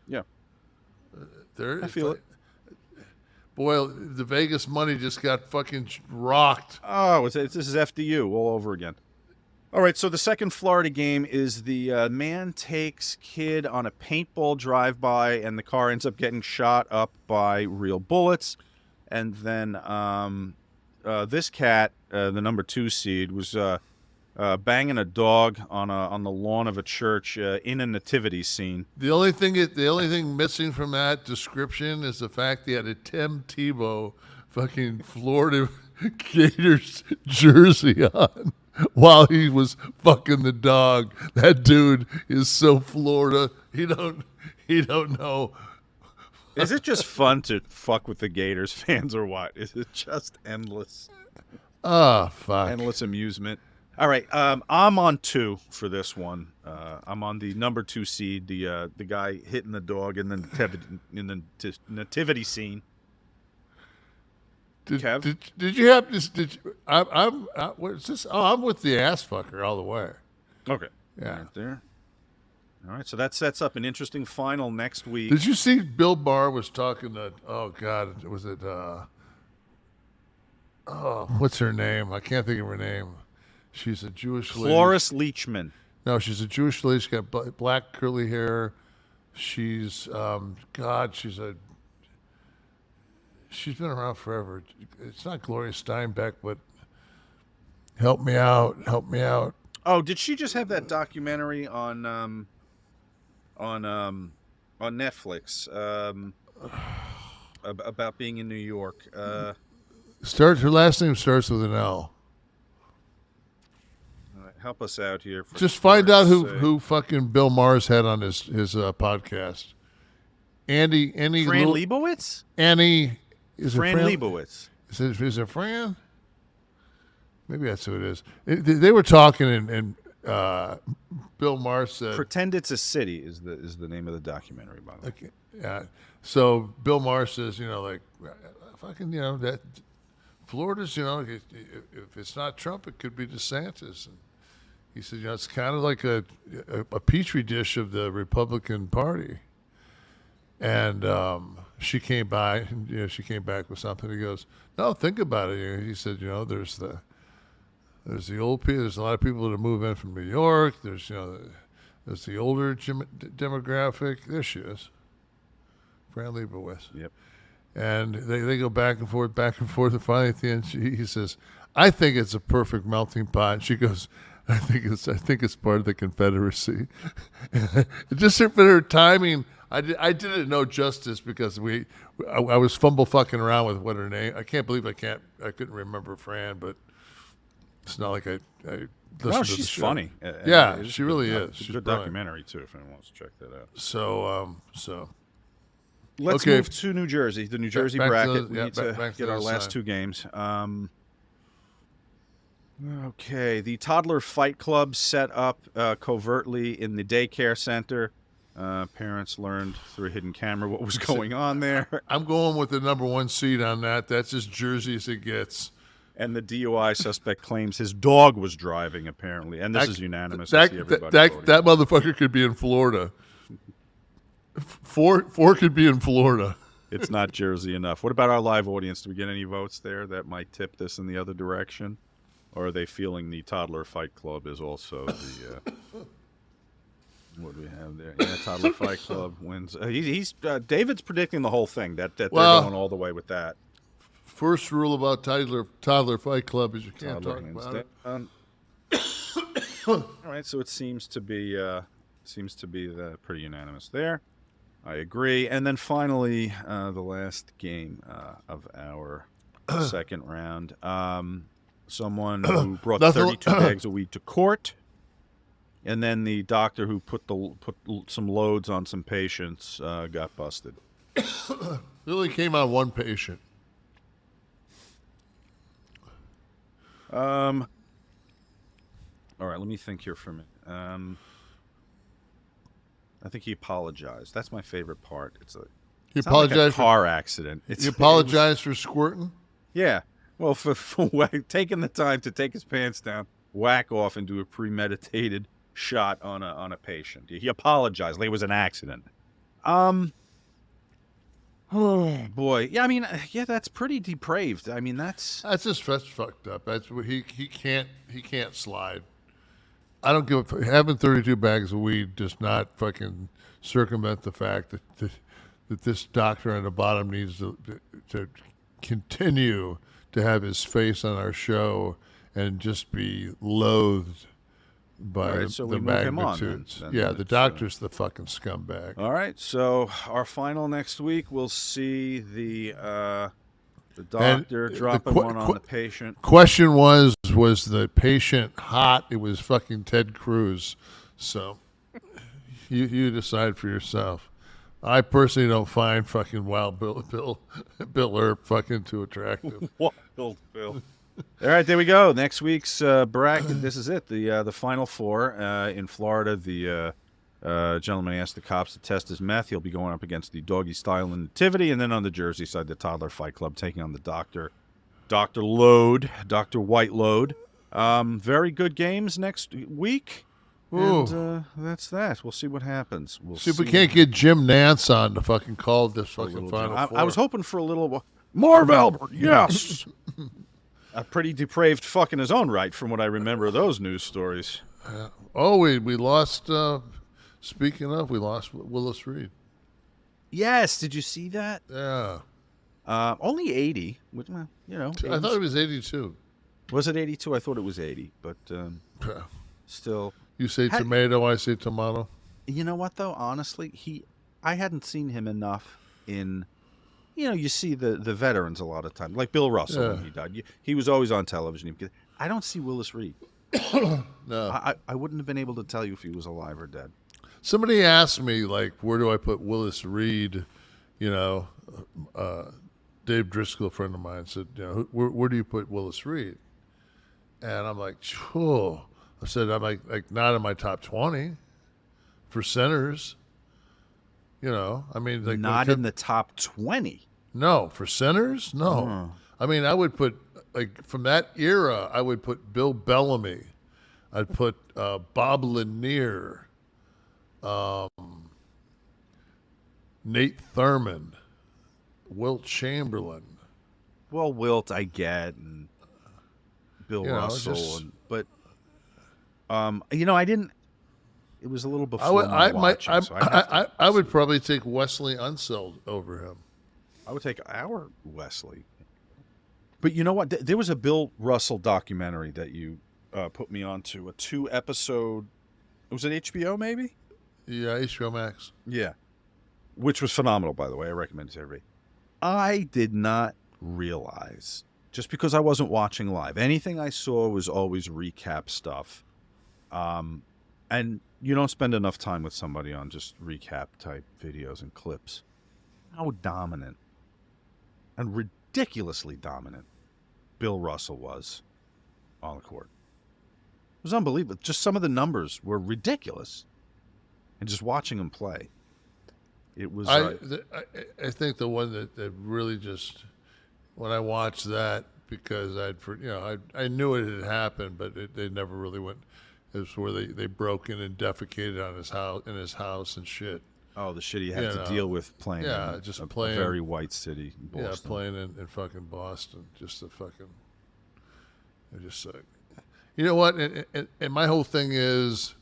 But, yeah. I feel it. Boy, the Vegas money just got fucking rocked. Oh, this is FDU all over again. All right, so the second Florida game is the man takes kid on a paintball drive-by, and the car ends up getting shot up by real bullets. And then this cat, the number 2 seed, was banging a dog on the lawn of a church in a nativity scene. The only thing missing from that description is the fact he had a Tim Tebow fucking Florida Gators jersey on while he was fucking the dog. That dude is so Florida. He don't know. Is it just fun to fuck with the Gators fans or what? Is it just endless? Oh, fuck. Endless amusement. All right, I'm on 2 for this one. I'm on the number 2 seed, the guy hitting the dog in the nativity scene. Did you have this? What's this? Oh, I'm with the ass fucker all the way. Okay. Yeah. Right there. All right, so that sets up an interesting final next week. Did you see Bill Barr was talking to? Oh God, was it? What's her name? I can't think of her name. She's a Jewish lady. Cloris Leachman. No, she's a Jewish lady. She's got black curly hair. She's she's been around forever. It's not Gloria Steinbeck, but help me out. Oh, did she just have that documentary on Netflix about being in New York? Her last name starts with an L. All right, help us out here. Just find out who fucking Bill Maher's had on his podcast. Annie Fran Leibowitz? Annie is Fran Leibowitz. Is it Fran? Maybe that's who it is. They were talking, and Bill Maher said, "Pretend It's a City" is the name of the documentary, by the way. Okay, yeah. So Bill Maher says, fucking, that Florida's, if it's not Trump, it could be DeSantis. And he said, it's kind of like a petri dish of the Republican Party. And she came by, and she came back with something. He goes, "No, think about it." He said, there's the old people. There's a lot of people that move in from New York. There's there's the older demographic. There she is, Fran Leibowitz. Yep. And they go back and forth, and finally at the end, he says, "I think it's a perfect melting pot." And she goes, I think it's part of the Confederacy." Just her timing. I didn't know justice because I was fucking around with what her name. I can't believe I couldn't remember Fran, but it's not like I listened to the she's show. funny. Yeah, she really is. It's She's a good brilliant. documentary too, if anyone wants to check that out. So let's move to New Jersey, the New Jersey bracket. We need to get our last 2 games. Okay, the Toddler Fight Club set up covertly in the daycare center. Parents learned through a hidden camera what was going on there. I'm going with the number 1 seed on that. That's as Jersey as it gets. And the DUI suspect claims his dog was driving, apparently. And this is unanimous. I That, see everybody that voting. motherfucker could be in Florida. Four could be in Florida. It's not Jersey enough. What about our live audience? Do we get any votes there that might tip this in the other direction? Or are they feeling the Toddler Fight Club is also the... what do we have there? Yeah, Toddler Fight Club wins. He's David's predicting the whole thing, that they're going all the way with that. First rule about Toddler Fight Club is you can't talk about it. All right, so it seems to be pretty unanimous there. I agree. And then finally, the last game of our second round. Someone who brought 32 bags of weed to court, and then the doctor who put some loads on some patients got busted. It only came on one patient. All right, let me think here for a minute. I think he apologized. That's my favorite part. He apologized like a car accident. He apologized for squirting? Yeah. Well, for taking the time to take his pants down, whack off, and do a premeditated shot on a patient. He apologized. Like it was an accident. Oh boy. Yeah, I mean, yeah, that's pretty depraved. I mean, that's just fucked up. That's what he can't slide. I don't give a having 32 bags of weed does not fucking circumvent the fact that this doctor on the bottom needs to continue to have his face on our show and just be loathed by the magnitudes. The doctor's the fucking scumbag. All right, so our final next week, we'll see the doctor dropping one on the patient. Question was the patient hot? It was fucking Ted Cruz. So you decide for yourself. I personally don't find fucking Wild Bill Earp fucking too attractive. Wild Bill. All right, there we go. Next week's bracket. This is it. The final four in Florida. The gentleman asked the cops to test his meth. He'll be going up against the Doggy Style and Nativity, and then on the Jersey side, the Toddler Fight Club taking on the Dr. White Load. Very good games next week. And that's that. We'll see what happens. We'll see if we can't get Jim Nance on to fucking call this fucking final four. I was hoping for a little Marv Albert. Yes. A pretty depraved fuck in his own right, from what I remember of those news stories. We lost. Speaking of, we lost Willis Reed. Yes, did you see that? Yeah. Only 80. Which, well, you know. I thought it was 82. Was it 82? I thought it was 80, but still. You say tomato, I say tomato. You know what, though? Honestly, I hadn't seen him enough in... you see the veterans a lot of times, like Bill Russell when he died. He was always on television. I don't see Willis Reed. No. I wouldn't have been able to tell you if he was alive or dead. Somebody asked me, like, where do I put Willis Reed? Dave Driscoll, a friend of mine, said, where do you put Willis Reed? And I'm like, oh. I said, I'm like not in my top 20 for centers. I mean, like not in the top 20. No, for centers, no. I mean, I would put from that era. I would put Bill Bellamy. I'd put Bob Lanier, Nate Thurman, Wilt Chamberlain. Well, Wilt, I get, and Bill Russell, but I didn't. It was a little before I would probably take Wesley Unseld over him. I would take our Wesley. But you know what? There was a Bill Russell documentary that you put me onto, a 2-episode. Was it HBO, maybe? Yeah, HBO Max. Yeah. Which was phenomenal, by the way. I recommend it to everybody. I did not realize, just because I wasn't watching live, anything I saw was always recap stuff. And you don't spend enough time with somebody on just recap type videos and clips. How dominant and ridiculously dominant Bill Russell was on the court. It was unbelievable. Just some of the numbers were ridiculous. And just watching him play, it was... I think the one that really just... When I watched that, because I knew it had happened, but they never really went. It was where they broke in and defecated on his house and shit. Oh, the shit he had to deal with playing. Yeah, in just a playing very white city. Boston. Yeah, playing in fucking Boston. Just a fucking. Just like, you know what? And my whole thing is,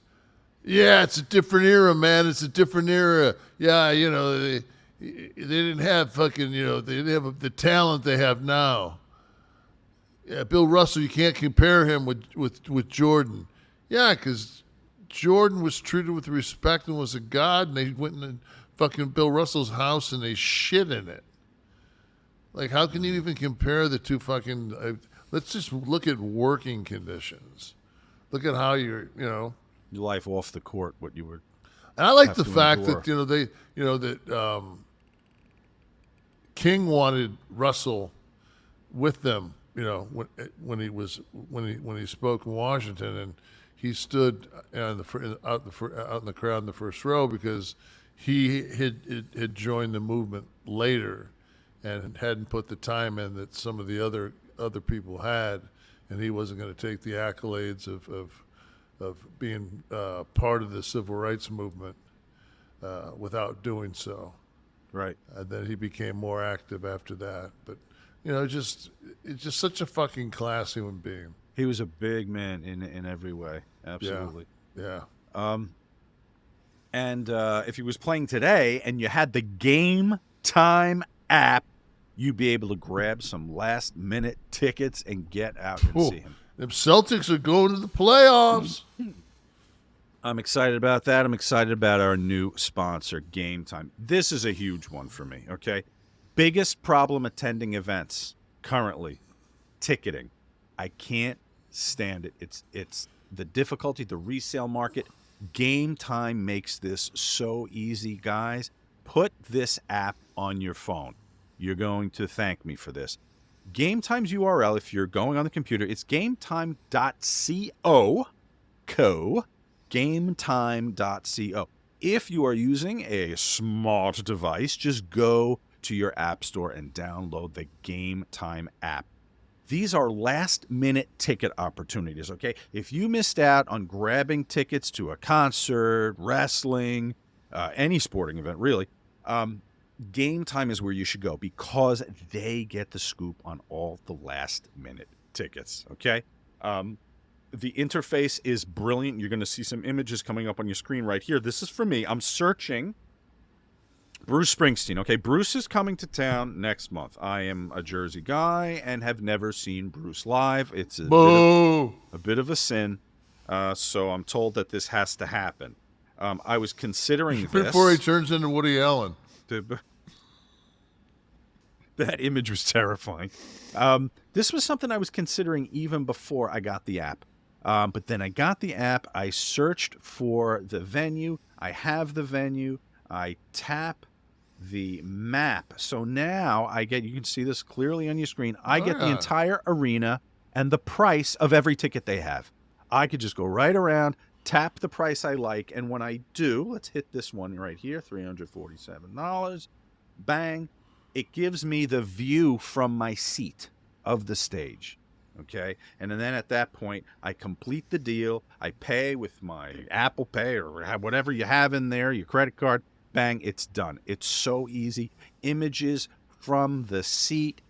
yeah, it's a different era, man. It's a different era. Yeah, they didn't have fucking, they didn't have the talent they have now. Yeah, Bill Russell, you can't compare him with Jordan. Yeah, because Jordan was treated with respect and was a god, and they went in fucking Bill Russell's house and they shit in it. Like, how can you even compare the two fucking... let's just look at working conditions. Look at how you're, your life off the court, what you were... And I like the fact that, that King wanted Russell with them, when he spoke in Washington, and he stood out in the crowd in the first row because he had joined the movement later and hadn't put the time in that some of the other people had, and he wasn't going to take the accolades of being part of the civil rights movement without doing so. Right. And then he became more active after that, but. It's just such a fucking class human being. He was a big man in every way. Absolutely. Yeah. And if he was playing today and you had the Game Time app, you'd be able to grab some last-minute tickets and get out and see him. Them Celtics are going to the playoffs. I'm excited about that. I'm excited about our new sponsor, Game Time. This is a huge one for me, okay? Biggest problem attending events currently, ticketing. I can't stand it. It's the difficulty, the resale market. Game Time makes this so easy, guys. Put this app on your phone. You're going to thank me for this. Game Time's URL, if you're going on the computer, it's gametime.co. Gametime.co. If you are using a smart device, just go to your app store and download the Game Time app. These are last-minute ticket opportunities, okay? If you missed out on grabbing tickets to a concert, wrestling, any sporting event, really, Game Time is where you should go because they get the scoop on all the last-minute tickets, okay? The interface is brilliant. You're going to see some images coming up on your screen right here. This is for me. I'm searching Bruce Springsteen. Okay, Bruce is coming to town next month. I am a Jersey guy and have never seen Bruce live. It's a bit of a sin. So I'm told that this has to happen. I was considering this. Before he turns into Woody Allen. That image was terrifying. This was something I was considering even before I got the app. But then I got the app. I searched for the venue. I have the venue. I tap the map. So now you can see this clearly on your screen. I get the entire arena and the price of every ticket they have. I could just go right around, tap the price I like, and when I do, let's hit this one right here, $347. Bang. It gives me the view from my seat of the stage. Okay? And then at that point, I complete the deal. I pay with my Apple Pay or whatever you have in there, your credit card. Bang, it's done. It's so easy. Images from the seat.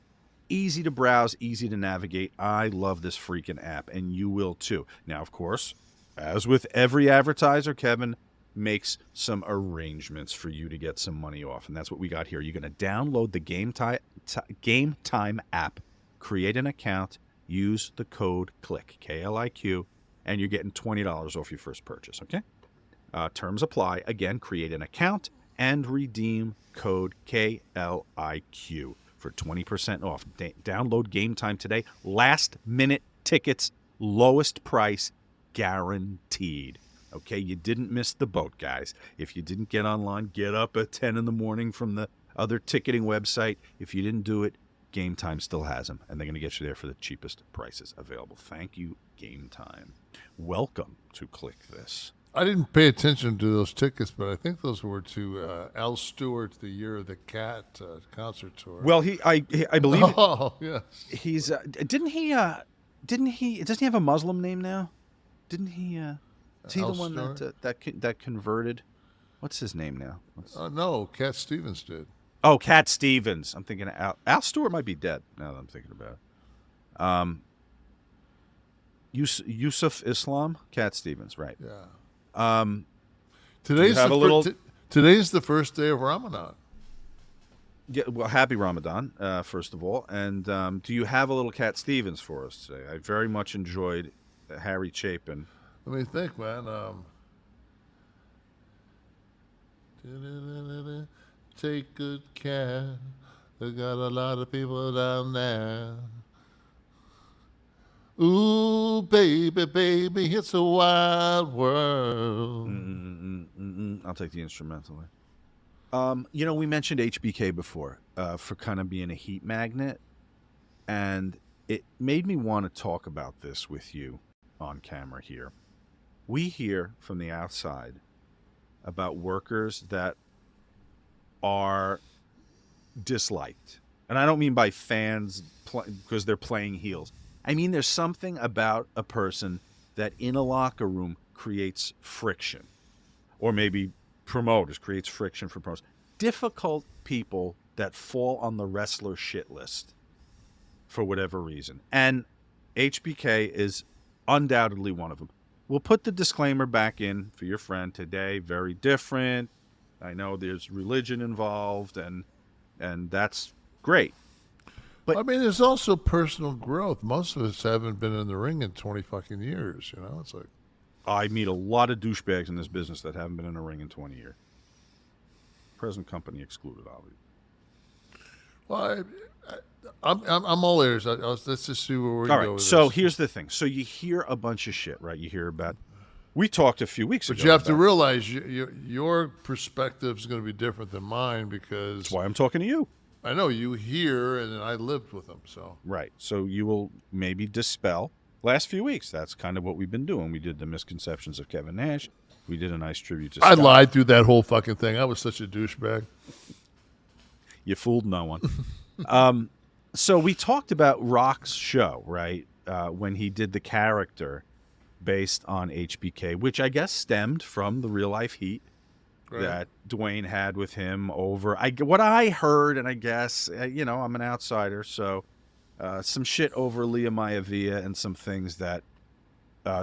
Easy to browse, easy to navigate. I love this freaking app, and you will too. Now, of course, as with every advertiser, Kevin makes some arrangements for you to get some money off, and that's what we got here. You're going to download the Game Time app, create an account, use the code KLIQ, K-L-I-Q, and you're getting $20 off your first purchase, okay? Terms apply. Again, create an account and redeem code KLIQ for 20% off. Download Game Time today. Last minute tickets, lowest price, guaranteed. Okay, you didn't miss the boat, guys. If you didn't get online, get up at 10 in the morning from the other ticketing website. If you didn't do it, Game Time still has them, and they're going to get you there for the cheapest prices available. Thank you, Game Time. Welcome to Kliq This. I didn't pay attention to those tickets, but I think those were to Al Stewart, the Year of the Cat concert tour. Well, I believe. Oh, yes. He's doesn't he have a Muslim name now? Didn't he? Is he Al the one Stewart? that converted? What's his name now? No, Cat Stevens did. Oh, Cat Stevens. I'm thinking Al Stewart might be dead now that I'm thinking about it. Yusuf Islam, Cat Stevens, right? Yeah. Today's today's the first day of Ramadan. Yeah, well, happy Ramadan, first of all. And do you have a little Cat Stevens for us today? I very much enjoyed Harry Chapin. Let me think, man. Take good care. They got a lot of people down there. Ooh, baby, baby, it's a wild world. I'll take the instrumental. We mentioned HBK before for kind of being a heat magnet, and it made me want to talk about this with you on camera here. We hear from the outside about workers that are disliked. And I don't mean by fans because they're playing heels. I mean, there's something about a person that in a locker room creates friction, or maybe promoters creates friction for promoters. Difficult people that fall on the wrestler shit list for whatever reason. And HBK is undoubtedly one of them. We'll put the disclaimer back in for your friend today. Very different. I know there's religion involved, and that's great. But I mean, there's also personal growth. Most of us haven't been in the ring in 20 fucking years. You know, it's like I meet a lot of douchebags in this business that haven't been in a ring in 20 years. Present company excluded, obviously. Well, I'm all ears. Let's just see where we all go. Right. So here's the thing. So you hear a bunch of shit, right? You hear about. We talked a few weeks ago. But you have to realize your perspective is going to be different than mine because that's why I'm talking to you. I know you hear, and I lived with them, so right. So you will maybe dispel. Last few weeks, that's kind of what we've been doing. We did the misconceptions of Kevin Nash. We did a nice tribute to. I lied through that whole fucking thing. I was such a douchebag. You fooled no one. So we talked about Rock's show, right? When he did the character based on HBK, which I guess stemmed from the real life heat that Dwayne had with him over. What I heard, and I guess I'm an outsider, so some shit over Leah Maivia and some things that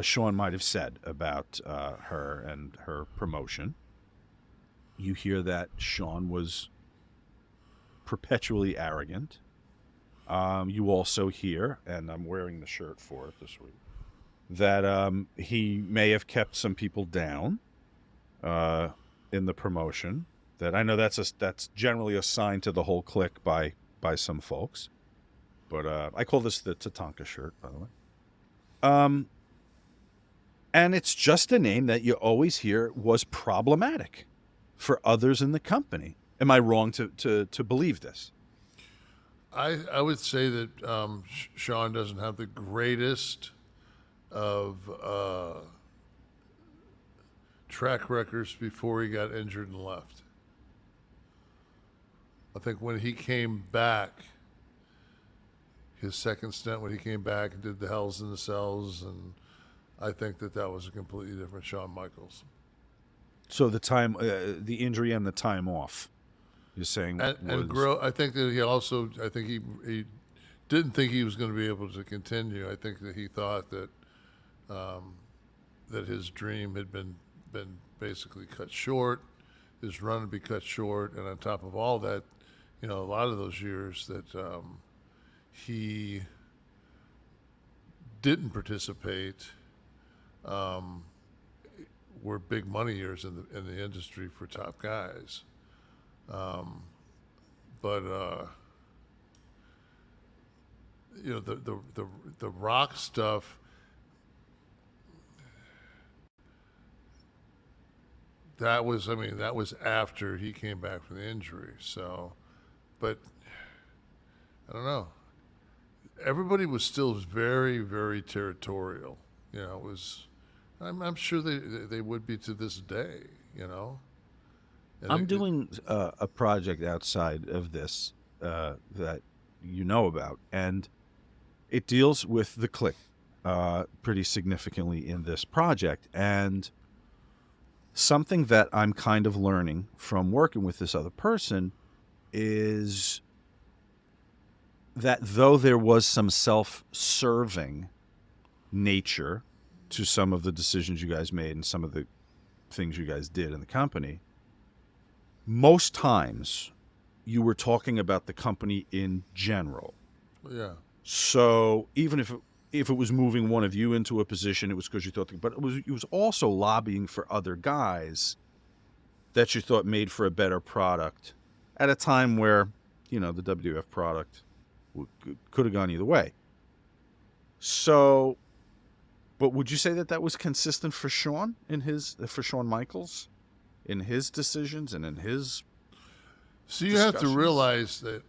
Sean might have said about her and her promotion. You hear that Sean was perpetually arrogant. You also hear, and I'm wearing the shirt for it this week, that he may have kept some people down in the promotion. That I know that's generally assigned to the whole clique by some folks. But I call this the Tatanka shirt, by the way. And it's just a name that you always hear was problematic for others in the company. Am I wrong to believe this? I would say that Sean doesn't have the greatest of track records before he got injured and left. I think when he came back, his second stint when he came back and did the Hells in the Cells, and I think that was a completely different Shawn Michaels. So the injury and the time off, you're saying, and grow. I think that he didn't think he was going to be able to continue. I think that he thought that that his dream had been basically cut short, his run would be cut short, and on top of all that, a lot of those years that he didn't participate were big money years in the industry for top guys. But the Rock stuff, that was after he came back from the injury. So, but I don't know. Everybody was still very, very territorial. It was, I'm sure they would be to this day, you know. And I'm doing a project outside of this that you know about, and it deals with the Kliq pretty significantly in this project. And something that I'm kind of learning from working with this other person is that though there was some self-serving nature to some of the decisions you guys made and some of the things you guys did in the company, most times you were talking about the company in general. Yeah. So even if it was moving one of you into a position, it was because you thought, but it was also lobbying for other guys that you thought made for a better product at a time where, you know, the WWF product could have gone either way. So, but would you say that was consistent for Shawn for Shawn Michaels in his decisions and in his So you have to realize that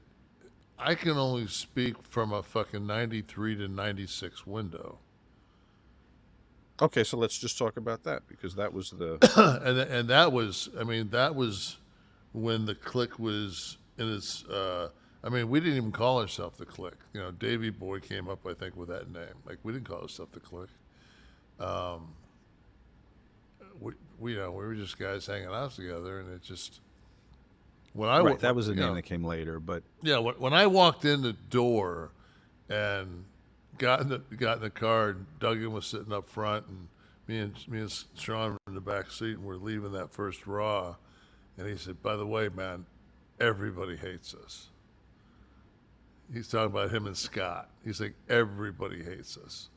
I can only speak from a fucking 93 to 96 window. Okay, so let's just talk about that, because that was the and that was, I mean, that was when the Kliq was in its I mean, we didn't even call ourselves the Kliq. You know, Davey Boy came up, I think, with that name. Like, we didn't call ourselves the Kliq. We were just guys hanging out together, and it just that was a name that came later. But yeah, when I walked in the door and got in the car, and Duggan was sitting up front, and me and Shawn were in the back seat, and we're leaving that first Raw, and he said, "By the way, man, everybody hates us." He's talking about him and Scott. He's like, "Everybody hates us."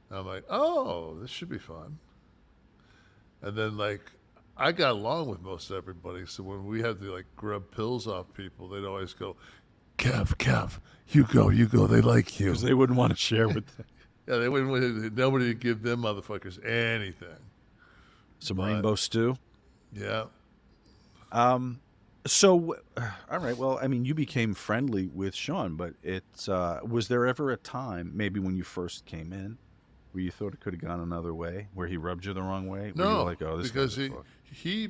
And I'm like, "Oh, this should be fun." And then, like, I got along with most everybody, so when we had to, like, grub pills off people, they'd always go, Kev, you go, they like you. Because they wouldn't want to share with them. Yeah, they wouldn't. Nobody would give them motherfuckers anything. Some rainbow stew? Yeah. So, all right, well, I mean, you became friendly with Shawn, but was there ever a time, maybe when you first came in, where you thought it could have gone another way, where he rubbed you the wrong way? No, where you were like, oh, this because he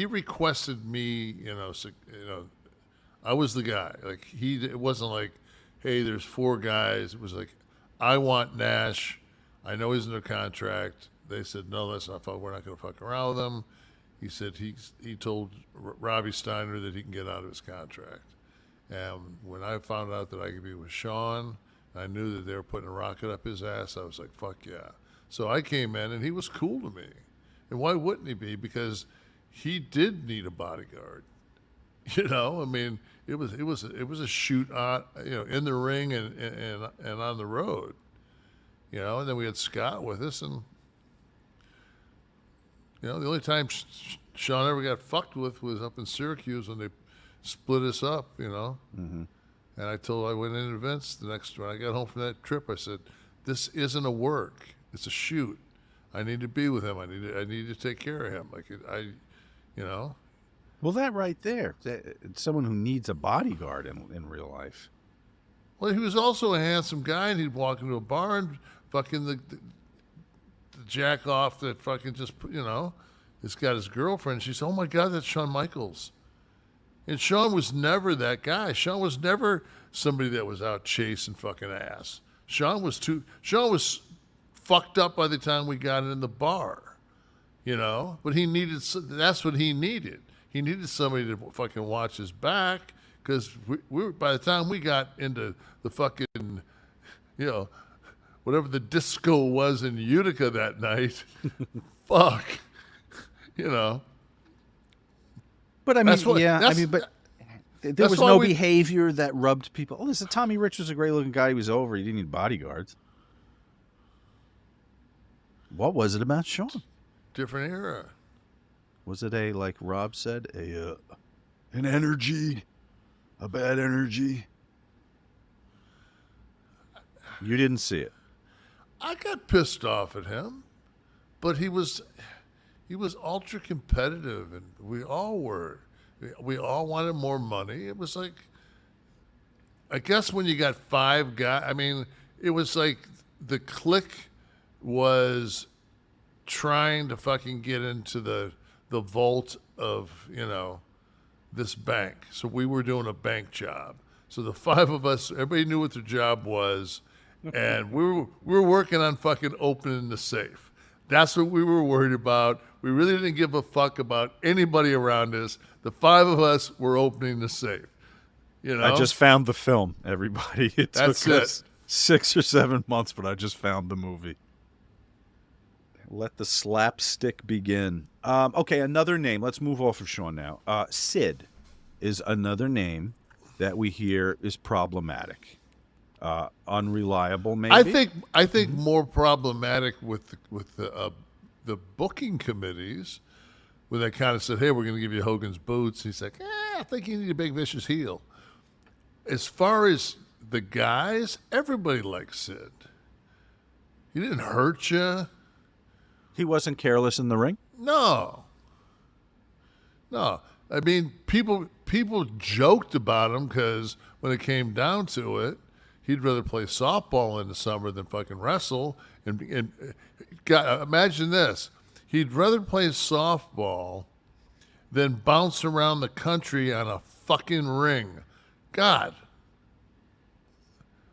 requested me, I was the guy. Like, it wasn't like, hey, there's 4 guys. It was like, I want Nash. I know he's under contract. They said, no, that's not fun. We're not going to fuck around with him. He said he told Robbie Steiner that he can get out of his contract. And when I found out that I could be with Shawn, I knew that they were putting a rocket up his ass. I was like, fuck yeah. So I came in, and he was cool to me. And why wouldn't he be? Because he did need a bodyguard. I mean, it was a shoot on, in the ring and on the road. And then we had Scott with us, and the only time Shawn ever got fucked with was up in Syracuse when they split us up, Mm-hmm. And I went in to Vince when I got home from that trip, I said, this isn't a work, it's a shoot. I need to be with him. I need to take care of him. Well, that right there, it's someone who needs a bodyguard in real life. Well, he was also a handsome guy, and he'd walk into a bar and fucking the jack off that fucking just, he's got his girlfriend. She said, oh my God, that's Shawn Michaels. And Shawn was never that guy. Shawn was never somebody that was out chasing fucking ass. Shawn was fucked up by the time we got in the bar, but that's what he needed. He needed somebody to fucking watch his back, because by the time we got into the fucking, whatever the disco was in Utica that night, fuck, But I mean, but there was no behavior that rubbed people. Oh, listen, Tommy Rich was a great looking guy. He was over. He didn't need bodyguards. What was it about Shawn? Different era. Was it like Rob said, an energy, a bad energy? You didn't see it. I got pissed off at him, but he was ultra competitive, and we all were. We all wanted more money. It was like, I guess when you got 5 guys, I mean, it was like the Kliq was trying to fucking get into the vault of, you know, this bank. So we were doing a bank job. So the five of us, everybody knew what their job was, and we were working on fucking opening the safe. That's what we were worried about. We really didn't give a fuck about anybody around us. The five of us were opening the safe. You know? I just found the film, everybody. It That's took it. us 6 or 7 months, but I just found the movie. Let the slapstick begin. Okay, another name. Let's move off of Sean now. Sid is another name that we hear is problematic. Unreliable, maybe? I think more problematic with the booking committees, where they kind of said, hey, we're going to give you Hogan's boots. He's like, I think you need a big vicious heel. As far as the guys, everybody likes Sid. He didn't hurt you. He wasn't careless in the ring? No. I mean, people joked about him because when it came down to it, he'd rather play softball in the summer than fucking wrestle. And God, imagine this. He'd rather play softball than bounce around the country on a fucking ring. God.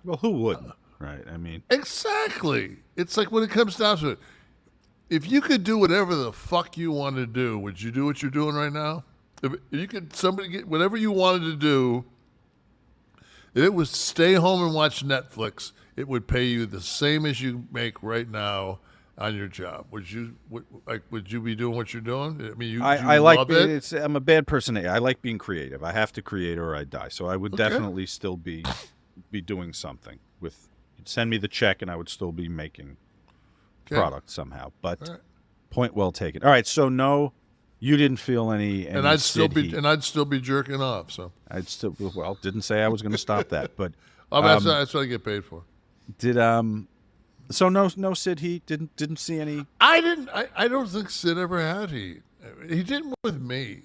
Well, who wouldn't, right? I mean. Exactly. It's like when it comes down to it, if you could do whatever the fuck you want to do, would you do what you're doing right now? If you could, somebody get whatever you wanted to do, if it was stay home and watch Netflix, it would pay you the same as you make right now on your job. Would you be doing what you're doing? I mean, I like it. I'm a bad person. I like being creative. I have to create or I die. So I would definitely still be doing something with. Send me the check, and I would still be making product somehow. But point well taken. All right, so no, you didn't feel any and I'd still be jerking off. So I'd still didn't say I was going to stop that, but that's what I get paid for. Did so no Sid heat didn't see any. I don't think Sid ever had heat. He didn't with me.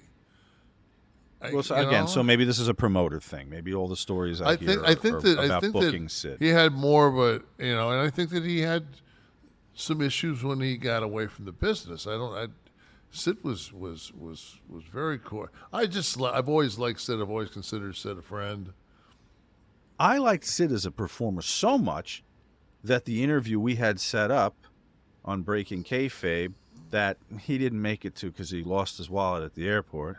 Well, so maybe this is a promoter thing. Maybe all the stories I hear about booking Sid. He had more of a, and I think that he had some issues when he got away from the business. Sid was very core. I've always liked Sid. I've always considered Sid a friend. I liked Sid as a performer so much that the interview we had set up on Breaking Kayfabe that he didn't make it to because he lost his wallet at the airport.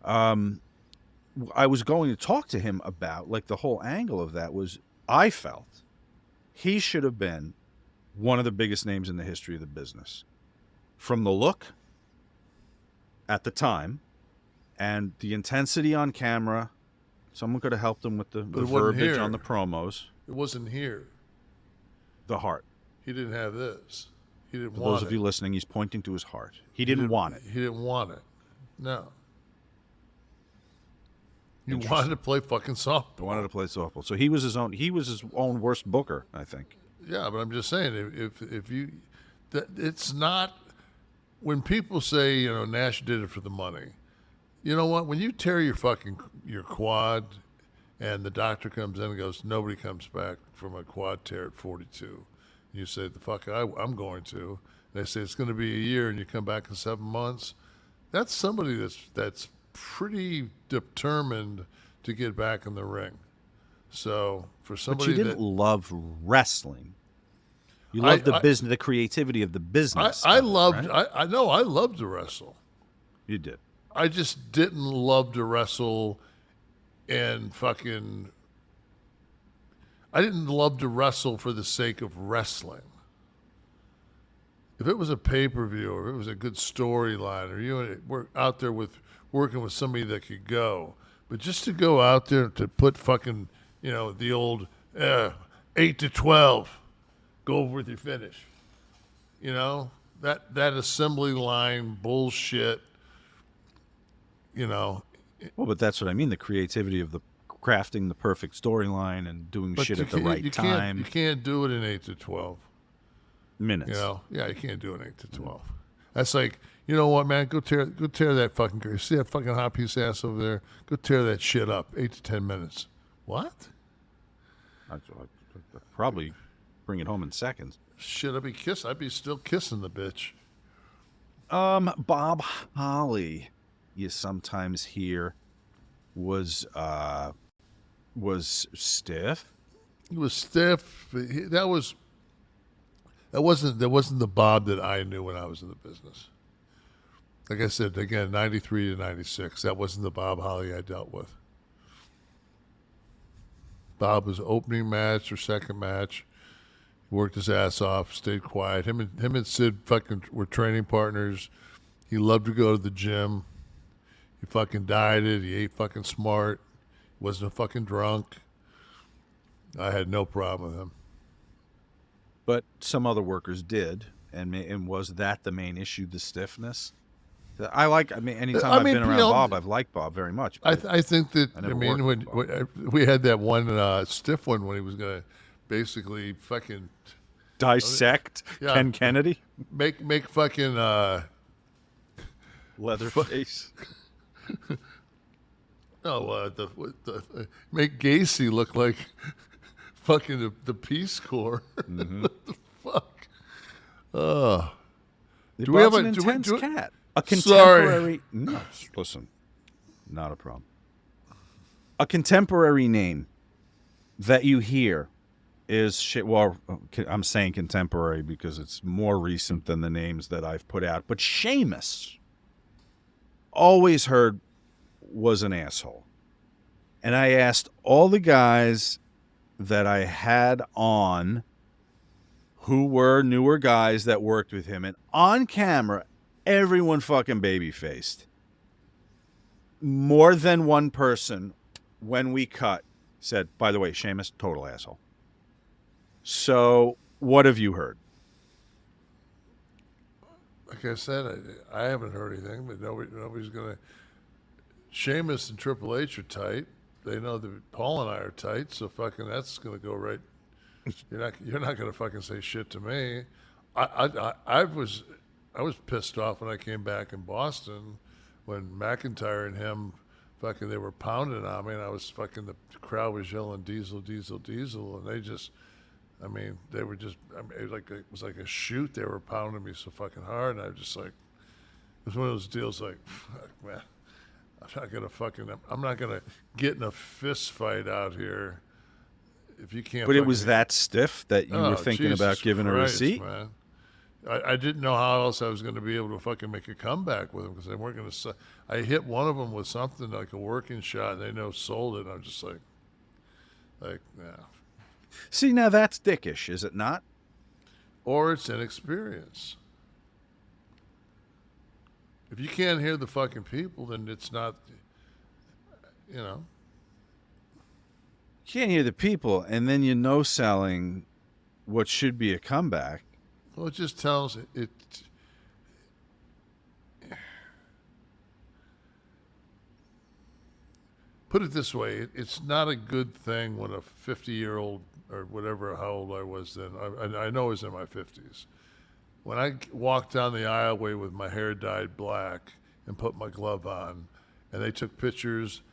I was going to talk to him about, like, the whole angle of that was I felt he should have been one of the biggest names in the history of the business. From the look at the time and the intensity on camera, someone could have helped him with the verbiage on the promos. It wasn't here. The heart. He didn't have this. He didn't For want it. those of you listening, he's pointing to his heart. He didn't want it. He didn't want it. No. He wanted to play fucking softball. He wanted to play softball. So he was his own worst booker, I think. Yeah, but I'm just saying, if you, it's not, when people say, Nash did it for the money, you know what? When you tear your quad and the doctor comes in and goes, nobody comes back from a quad tear at 42. You say, the fuck, I'm going to. They say it's going to be a year and you come back in 7 months. That's somebody that's pretty determined to get back in the ring. So for somebody but you didn't love wrestling. You loved the business, the creativity of the business. I loved to wrestle. You did. I just didn't love to wrestle and fucking. I didn't love to wrestle for the sake of wrestling. If it was a pay-per-view or if it was a good storyline or you were out there working with somebody that could go, but just to go out there to put fucking, the old 8 to 12, go over with your finish. That assembly line bullshit. Well, but that's what I mean. The creativity of the crafting the perfect storyline and doing shit at the right time. You can't do it in 8 to 12 minutes. Yeah, you can't do it in 8 to 12. That's like, you know what, man? Go tear that fucking. See that fucking hot piece of ass over there? Go tear that shit up. 8 to 10 minutes. What? I Probably bring it home in seconds. Shit, I'd be still kissing the bitch. Bob Holly, you sometimes hear, was stiff. He was stiff. That wasn't the Bob that I knew when I was in the business. Like I said, again, 93 to 96. That wasn't the Bob Holly I dealt with. Bob was opening match or second match. He worked his ass off, stayed quiet. Him and Sid fucking were training partners. He loved to go to the gym. He fucking dieted. He ate fucking smart. He wasn't a fucking drunk. I had no problem with him. But some other workers did, and was that the main issue, the stiffness? Anytime I've been around Bob, I've liked Bob very much. I think that, when we had that one stiff one when he was going to basically fucking dissect Ken Kennedy, make fucking Leatherface. Make Gacy look like fucking the Peace Corps. Mm-hmm. What the fuck? Oh, do we have an intense cat? A contemporary. No, listen, not a problem. A contemporary name that you hear is I'm saying contemporary because it's more recent than the names that I've put out. But SHEAMUS, always heard, was an asshole. And I asked all the guys that I had on who were newer guys that worked with him, and on camera, everyone fucking baby-faced. More than one person, when we cut, said, by the way, SHEAMUS, total asshole. So, what have you heard? Like I said, I haven't heard anything, but nobody's going to... SHEAMUS and Triple H are tight. They know that Paul and I are tight, so fucking that's going to go right. You're not going to fucking say shit to me. I was pissed off when I came back in Boston when McIntyre and him fucking, they were pounding on me, and I was fucking, the crowd was yelling Diesel, Diesel, Diesel, and they just, they were just, it was like a shoot. They were pounding me so fucking hard, and I was just like, it was one of those deals like, fuck, man, I'm not gonna get in a fist fight out here if you can't. But it was that stiff that you were thinking about giving her a seat? Man. I didn't know how else I was going to be able to fucking make a comeback with them because they weren't going to. I hit one of them with something like a working shot, and they sold it. And I'm just like, yeah. See, now that's dickish, is it not? Or it's inexperience. If you can't hear the fucking people, then it's not, You can't hear the people, and then selling what should be a comeback. Well, it just tells it. Put it this way: it's not a good thing when a 50-year-old or whatever, how old I was then. I know I was in my 50s. When I walked down the aisleway with my hair dyed black and put my glove on, and they took pictures,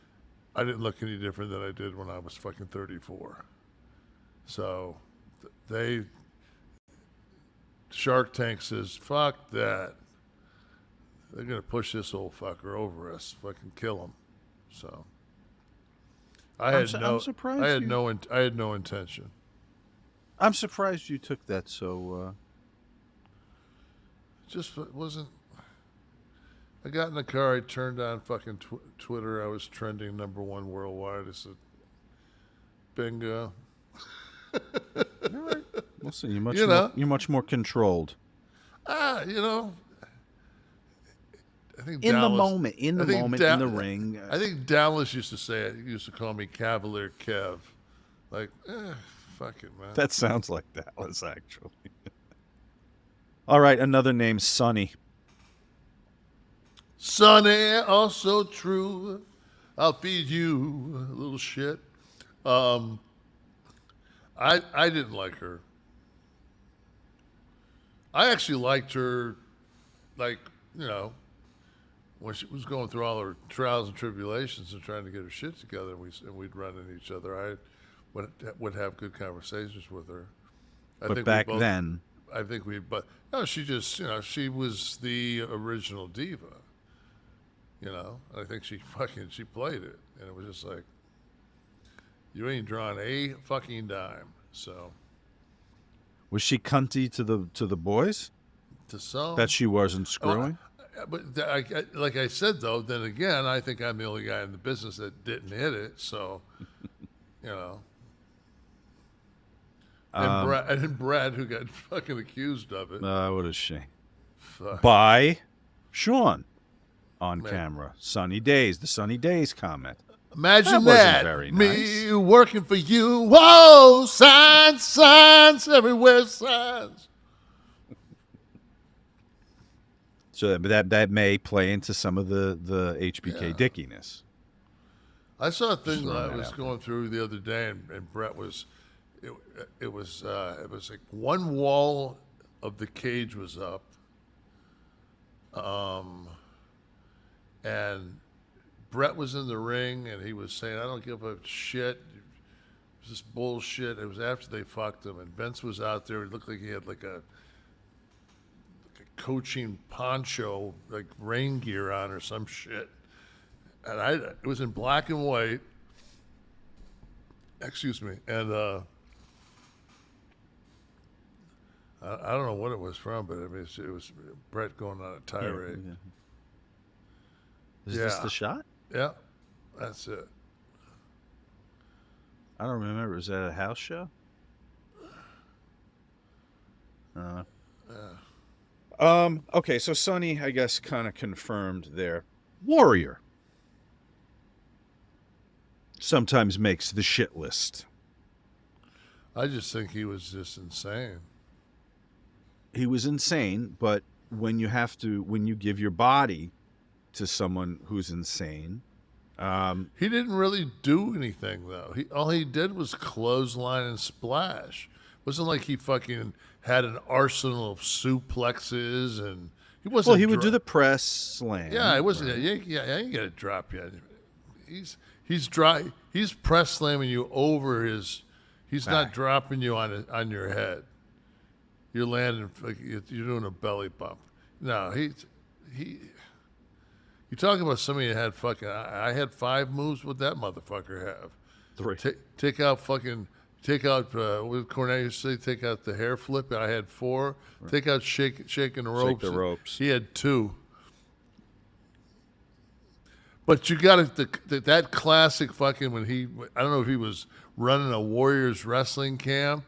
I didn't look any different than I did when I was fucking 34. So Shark Tank says, fuck that. They're going to push this old fucker over us, fucking kill him. So I'm surprised I had no intention. I'm surprised you took that so just wasn't. I got in the car, I turned on fucking Twitter. I was trending #1 worldwide. I said, bingo. All right. Listen, you're much more controlled. I think in the moment, in the ring. I think Dallas used to call me Cavalier Kev. Like, fuck it, man. That sounds like Dallas, actually. All right, another name, Sonny. Sonny, also true. I'll feed you a little shit. I didn't like her. I actually liked her, when she was going through all her trials and tribulations and trying to get her shit together, and we'd run into each other. would have good conversations with her. But back then, I think but no, she just, she was the original diva. I think she played it, and it was just like, you ain't drawing a fucking dime. So, was she cunty to the boys? To some, that she wasn't screwing. But like I said, though, then again, I think I'm the only guy in the business that didn't hit it. So, and Brad, who got fucking accused of it. What a shame. By Sean on camera. Sunny days. The sunny days comment. Imagine that. that. Very Me nice. working for you. Whoa, signs everywhere, signs. So that may play into some of the HBK dickiness. I saw a thing that I was going through the other day, and Brett was, it was like one wall of the cage was up, and Brett was in the ring, and he was saying, "I don't give a shit. It was this bullshit." It was after they fucked him, and Vince was out there. It looked like he had like a coaching poncho, like rain gear on or some shit. And it was in black and white. Excuse me. And I don't know what it was from, but I mean, it was Brett going on a tirade. Is this the shot? Yeah, that's it. I don't remember. Was that a house show? Yeah. Okay, so Sonny, I guess, kind of confirmed there. Warrior sometimes makes the shit list. I just think he was just insane. He was insane, but when you give your body to someone who's insane, he didn't really do anything though. All he did was clothesline and splash. It wasn't like he fucking had an arsenal of suplexes, and he wasn't. Well, he would do the press slam. Yeah, it wasn't. Right. Yeah, you got to drop yet. He's dry. He's press slamming you over his. He's not dropping you on your head. You're landing like you're doing a belly bump. No, he. You talk about somebody that had fucking. I had 5 moves. What that motherfucker have? 3. Take out fucking. Take out what Cornette used to say. Take out the hair flip. I had 4. Right. Take out shaking the ropes. Shake the ropes. He had 2. But you got that classic fucking when I don't know if he was running a Warriors wrestling camp.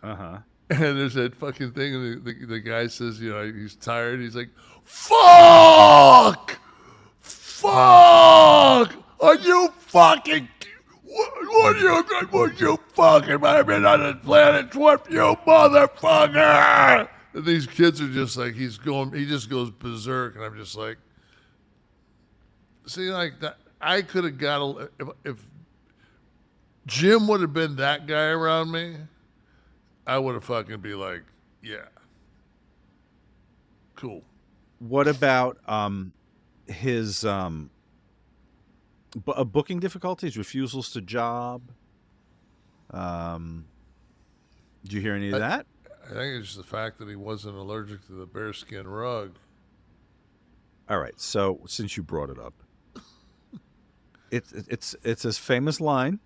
Uh-huh. And there's that fucking thing, and the guy says, he's tired. He's like, "Fuck! Are you fucking? What you fucking might been on this planet, twerp, you motherfucker!" And these kids are just like, he just goes berserk, and I'm just like, see, like that. I could have got if Jim would have been that guy around me, I would have fucking be like, yeah, cool. What about his booking difficulties, refusals to job? Did you hear any of that? I think it's just the fact that he wasn't allergic to the bearskin rug. All right, so since you brought it up, it's a famous line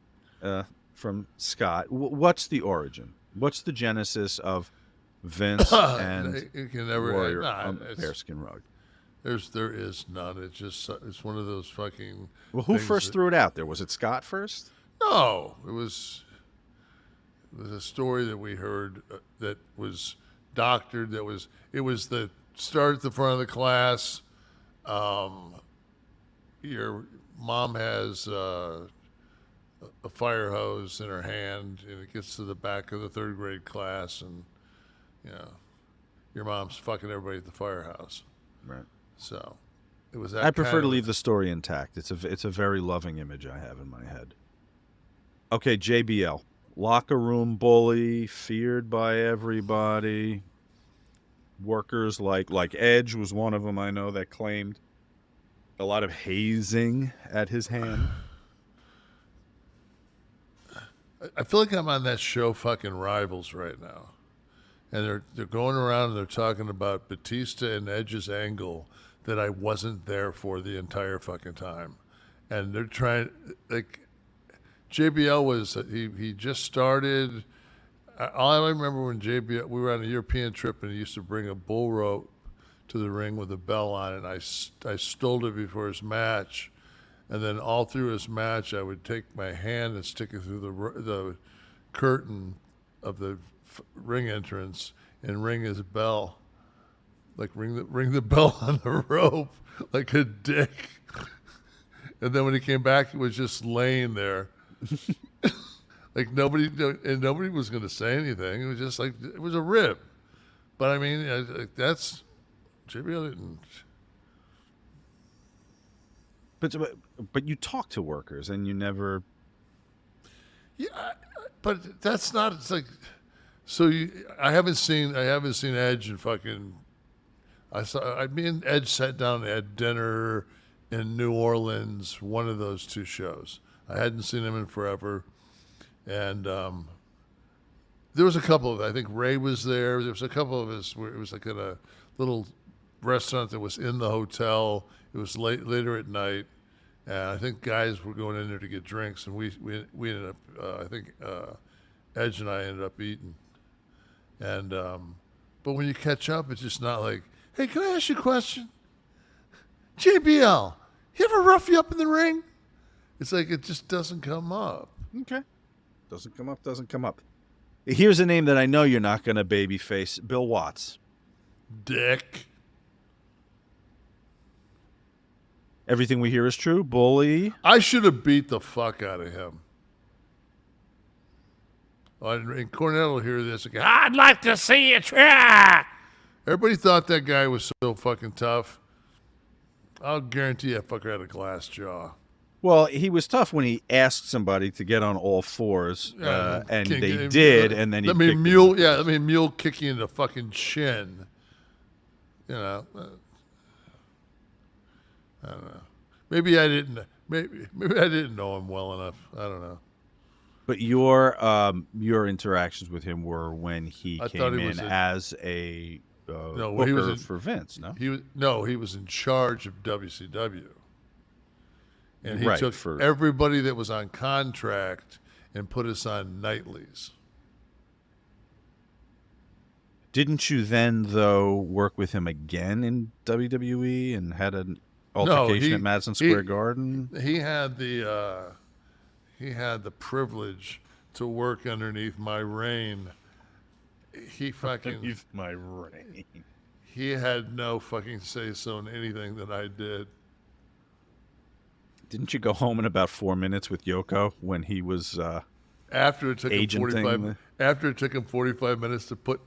from Scott. What's the origin? What's the genesis of Vince and Warrior on bearskin rug? There is none. It's one of those fucking. Well, who first threw it out there? Was it Scott first? No, it was a story that we heard that was doctored. It was the start at the front of the class. Your mom has a fire hose in her hand, and it gets to the back of the 3rd grade class, and your mom's fucking everybody at the firehouse. Right. So it was that. I prefer to leave the story intact. It's a very loving image I have in my head. Okay, JBL, locker room bully, feared by everybody. Workers like Edge was one of them, I know, that claimed a lot of hazing at his hand. I feel like I'm on that show fucking Rivals right now. And they're going around and they're talking about Batista and Edge's angle that I wasn't there for the entire fucking time. And they're trying, like, JBL was, he just started. All I remember when JBL, we were on a European trip and he used to bring a bull rope to the ring with a bell on it. And I stole it before his match. And then all through his match, I would take my hand and stick it through the curtain of the ring entrance and ring his bell, like ring the bell on the rope like a dick. And then when he came back, he was just laying there, like nobody was going to say anything. It was just like it was a rip. But I mean, that's JBL didn't. But you talk to workers and you never. Yeah, but that's not. It's like, so I haven't seen Edge and fucking. Me and Edge sat down and had dinner in New Orleans, one of those two shows. I hadn't seen him in forever, and there was a couple of. I think Ray was there. There was a couple of us where it was like at a little restaurant that was in the hotel. It was later at night, and I think guys were going in there to get drinks, and we ended up. I think Edge and I ended up eating, and but when you catch up, it's just not like, hey, can I ask you a question? JBL, you ever rough you up in the ring? It's like it just doesn't come up. Okay, doesn't come up. Here's a name that I know you're not going to babyface: Bill Watts. Dick. Everything we hear is true. Bully. I should have beat the fuck out of him. And Cornell will hear this again. I'd like to see you try. Everybody thought that guy was so fucking tough. I'll guarantee that fucker had a glass jaw. Well, he was tough when he asked somebody to get on all fours, and they him, did, and then he mule kick you in the fucking chin. You know. I don't know. Maybe I didn't know him well enough. I don't know. But your interactions with him were when he came in as a booker for Vince. No, he was in charge of WCW, and he right, took everybody that was on contract and put us on nightlies. Didn't you then, though, work with him again in WWE and had an altercation at Madison Square Garden? He had the privilege to work underneath my reign. He fucking underneath my reign. He had no fucking say so in anything that I did. Didn't you go home in about 4 minutes with Yoko when he was after it took agenting? After it took him 45 minutes to put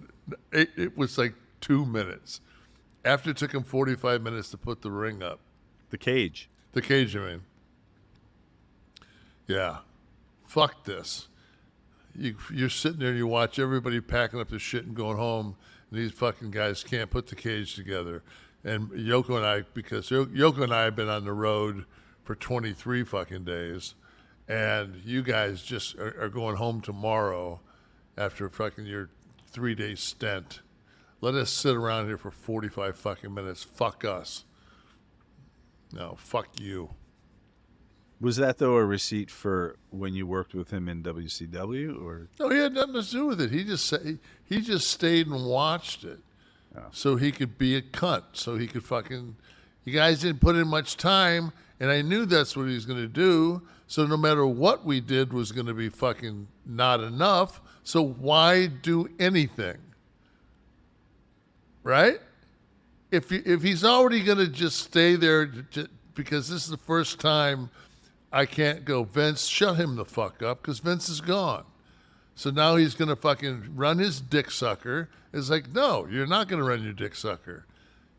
it was like 2 minutes. After it took him 45 minutes to put the ring up. The cage. The cage, I mean. Yeah. Fuck this. You're sitting there and you watch everybody packing up their shit and going home, and these fucking guys can't put the cage together. And Yoko and I, because Yoko and I have been on the road for 23 fucking days, and you guys just are going home tomorrow after fucking your 3-day stint. Let us sit around here for 45 fucking minutes. Fuck us. No, fuck you. Was that, though, a receipt for when you worked with him in WCW, or? No, he had nothing to do with it. He just stayed and watched it, so he could be a cunt. So he could fucking. You guys didn't put in much time, and I knew that's what he was going to do. So no matter what we did was going to be fucking not enough. So why do anything? Right? If he's already going to just stay there because this is the first time I can't go, Vince, shut him the fuck up because Vince is gone. So now he's going to fucking run his dick sucker. It's like, no, you're not going to run your dick sucker.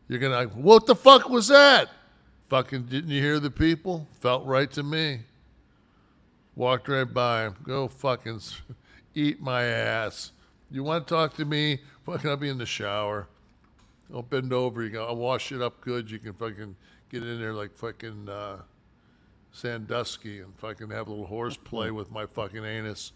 You're going to, what the fuck was that? Fucking, didn't you hear the people? Felt right to me. Walked right by him. Go fucking eat my ass. You want to talk to me? Fucking, I'll be in the shower. I'll bend over. I'll wash it up good. You can fucking get in there like fucking Sandusky and fucking have a little horseplay with my fucking anus.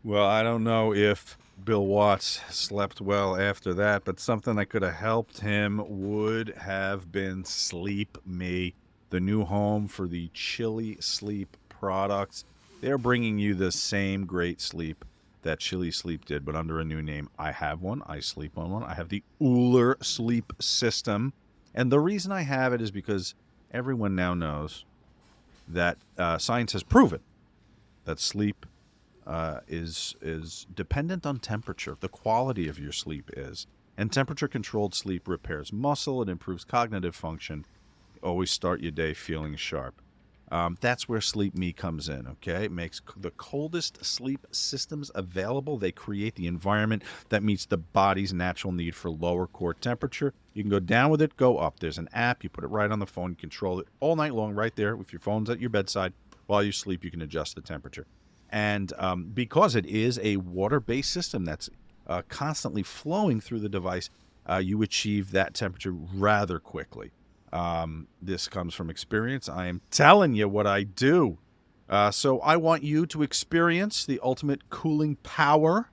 Well, I don't know if Bill Watts slept well after that, but something that could have helped him would have been Sleep Me, the new home for the Chili Sleep products. They're bringing you the same great sleep that Chili Sleep did, but under a new name. I have one. I sleep on one. I have the Uller Sleep System. And the reason I have it is because everyone now knows that science has proven that sleep is dependent on temperature. The quality of your sleep is. And temperature-controlled sleep repairs muscle. It improves cognitive function. Always start your day feeling sharp. That's where Sleep Me comes in, okay? It makes the coldest sleep systems available. They create the environment that meets the body's natural need for lower core temperature. You can go down with it, go up. There's an app. You put it right on the phone. You control it all night long right there. If your phone's at your bedside, while you sleep, you can adjust the temperature. And because it is a water-based system that's constantly flowing through the device, you achieve that temperature rather quickly. This comes from experience. I am telling you what I do. So I want you to experience the ultimate cooling power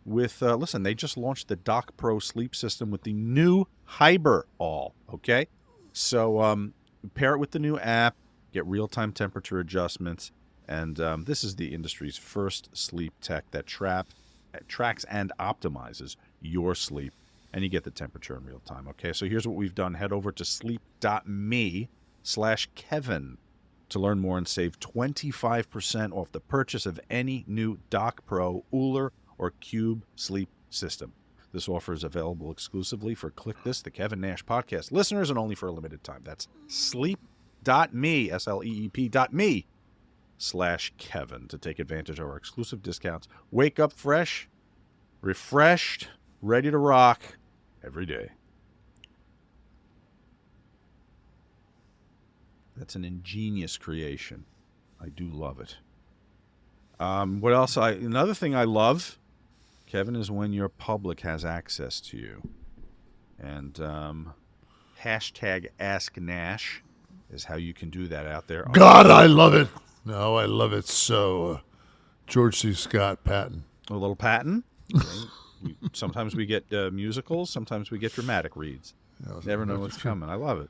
with, listen, they just launched the Dock Pro sleep system with the new Hyper All, okay? So pair it with the new app, get real-time temperature adjustments, and this is the industry's first sleep tech that tracks and optimizes your sleep. And you get the temperature in real time, okay? So here's what we've done. Head over to sleep.me/Kevin to learn more and save 25% off the purchase of any new Dock Pro, Uller, or Cube sleep system. This offer is available exclusively for Kliq This, the Kevin Nash podcast listeners, and only for a limited time. That's sleep.me, sleep.me/Kevin to take advantage of our exclusive discounts. Wake up fresh, refreshed, ready to rock every day. That's an ingenious creation. I do love it. What else? Another thing I love, Kevin, is when your public has access to you. And hashtag AskNash is how you can do that out there. God, I love it. No, I love it so. George C. Scott Patton. A little Patton? Sometimes we get musicals. Sometimes we get dramatic reads. Never know what's coming. I love it.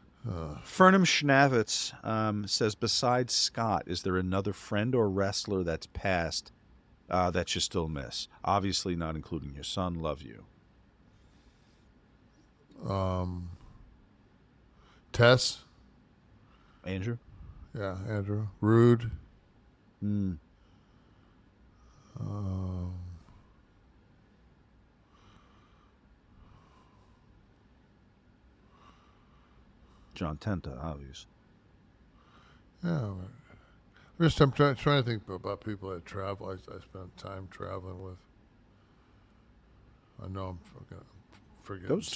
Fernham Schnavitz says, besides Scott, is there another friend or wrestler that's passed that you still miss? Obviously not including your son. Love you. Tess. Andrew. Yeah, Andrew. Rude. John Tenta, obviously. Yeah, I'm trying to think about people I travel. I spent time traveling with. I know I'm forgetting. Those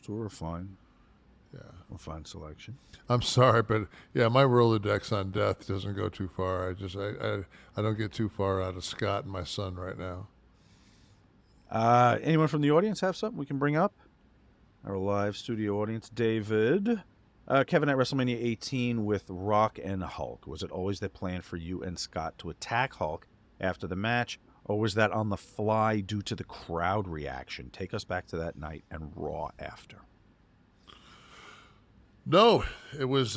two are fine. Yeah, a fine selection. I'm sorry, but yeah, my Rolodex on death doesn't go too far. I don't get too far out of Scott and my son right now. Anyone from the audience have something we can bring up? Our live studio audience, David. Kevin at WrestleMania 18 with Rock and Hulk. Was it always the plan for you and Scott to attack Hulk after the match, or was that on the fly due to the crowd reaction? Take us back to that night and Raw after. No, it was,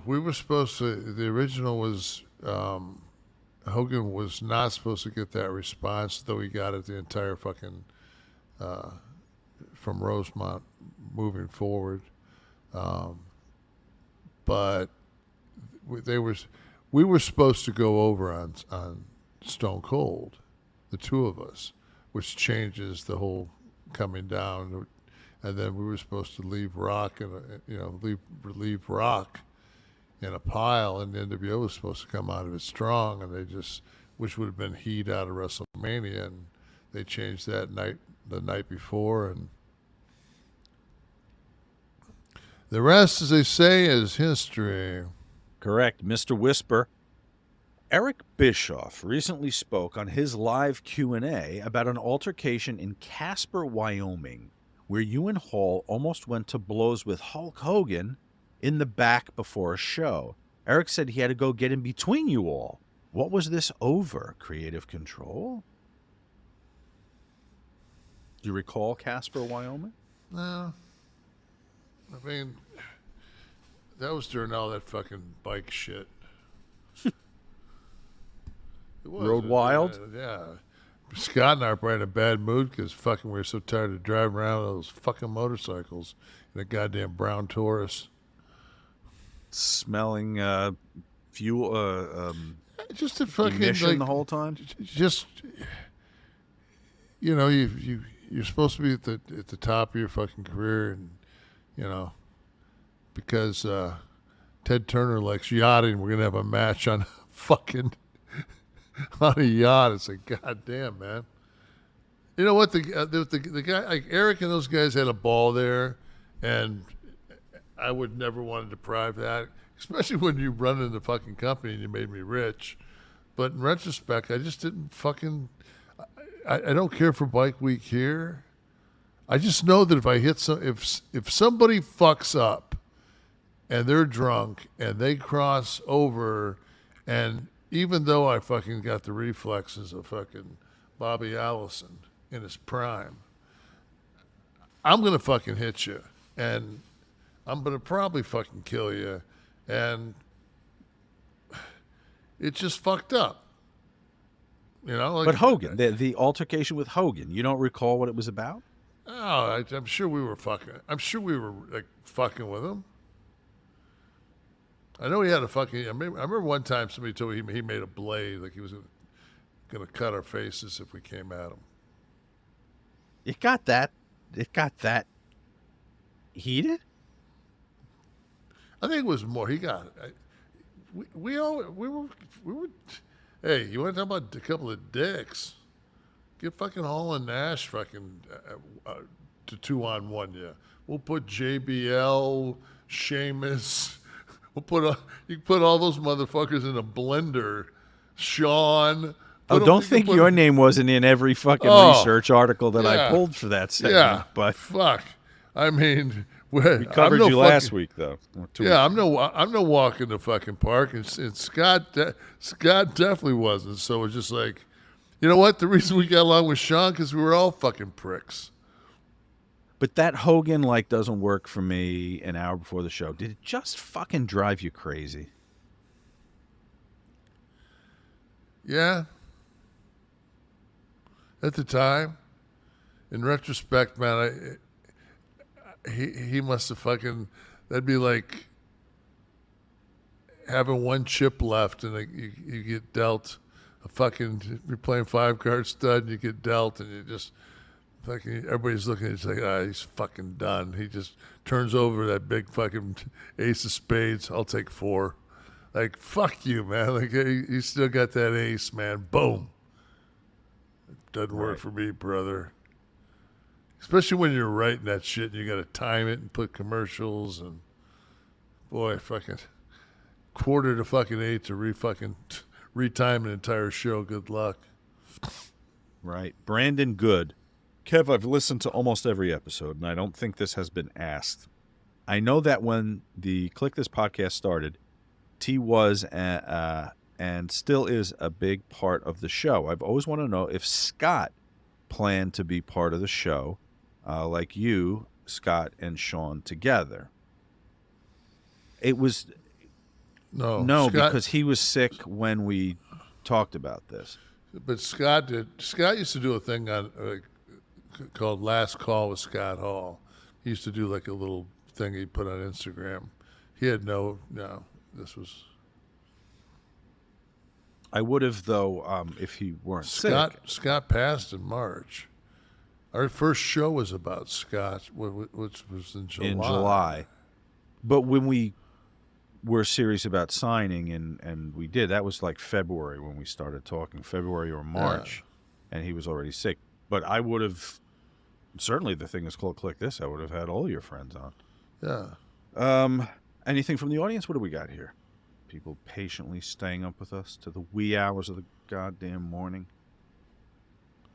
we were supposed to, the original was, Hogan was not supposed to get that response, though he got it the entire fucking, from Rosemont moving forward. But we were supposed to go over on Stone Cold, the two of us, which changes the whole coming down. And then we were supposed to leave Rock leave Rock in a pile, and the NWO was supposed to come out of it strong, and which would have been heat out of WrestleMania, and they changed that the night before, and the rest, as they say, is history. Correct, Mr. Whisper. Eric Bischoff recently spoke on his live Q&A about an altercation in Casper, Wyoming, where you and Hall almost went to blows with Hulk Hogan in the back before a show. Eric said he had to go get in between you all. What was this over? Creative control? Do you recall Casper, Wyoming? No. I mean, that was during all that fucking bike shit. It was. Road Wild? Yeah. Scott and I were in a bad mood because fucking we were so tired of driving around with those fucking motorcycles in a goddamn brown Taurus. Smelling fuel, just a fucking ignition like, the whole time? Just, you know, you're supposed to be at the top of your fucking career, and you know, because Ted Turner likes yachting, we're gonna have a match on fucking on a yacht. It's like, goddamn, man. You know what? The guy, like Eric and those guys had a ball there, and I would never want to deprive that, especially when you run in the fucking company and you made me rich. But in retrospect, I just didn't fucking. I don't care for Bike Week here. I just know that if I hit if somebody fucks up, and they're drunk and they cross over, and even though I fucking got the reflexes of fucking Bobby Allison in his prime, I'm gonna fucking hit you, and I'm gonna probably fucking kill you, and it's just fucked up. You know, like, but Hogan, the altercation with Hogan, you don't recall what it was about? Oh, I'm sure we were fucking. I'm sure we were like fucking with him. I know he had a fucking. I remember one time somebody told me he made a blade, like he was gonna cut our faces if we came at him. It got that heated. I think it was more. He got it. We were. Hey, you want to talk about a couple of dicks? Get fucking Hall and Nash fucking to 2-on-1. Yeah, we'll put JBL, Sheamus. We'll you can put all those motherfuckers in a blender. Sean. Oh, don't think your name wasn't in every fucking research article that I pulled for that segment. Yeah, but fuck. I mean, we covered you last week, though. I'm no walk in the fucking park, and Scott definitely wasn't. So it's just like, you know what? The reason we got along with Sean because we were all fucking pricks. But that Hogan doesn't work for me an hour before the show. Did it just fucking drive you crazy? Yeah. At the time, in retrospect, man, he must have fucking. That'd be like having one chip left, and you get dealt a fucking. You're playing 5-card stud, and you get dealt, and you just. Fucking, everybody's looking at you like, he's fucking done. He just turns over that big fucking ace of spades. I'll take 4. Like, fuck you, man. Like, you still got that ace, man. Boom. It doesn't work for me, brother. Especially when you're writing that shit and you got to time it and put commercials and, boy, fucking 7:45 to retime an entire show. Good luck. Right. Brandon Good. Kev, I've listened to almost every episode, and I don't think this has been asked. I know that when the Kliq This podcast started, T was and still is a big part of the show. I've always wanted to know if Scott planned to be part of the show, like you, Scott, and Sean together. It was no, Scott, because he was sick when we talked about this. But Scott used to do a thing on. Called Last Call with Scott Hall. He used to do like a little thing he'd put on Instagram. He had this was... I would have, though, if he weren't sick. Scott passed in March. Our first show was about Scott, which was in July. But when we were serious about signing, and we did, that was like February when we started talking, February or March, and he was already sick. But I would have... Certainly, the thing is called Kliq This. I would have had all your friends on. Yeah. Anything from the audience? What do we got here? People patiently staying up with us to the wee hours of the goddamn morning.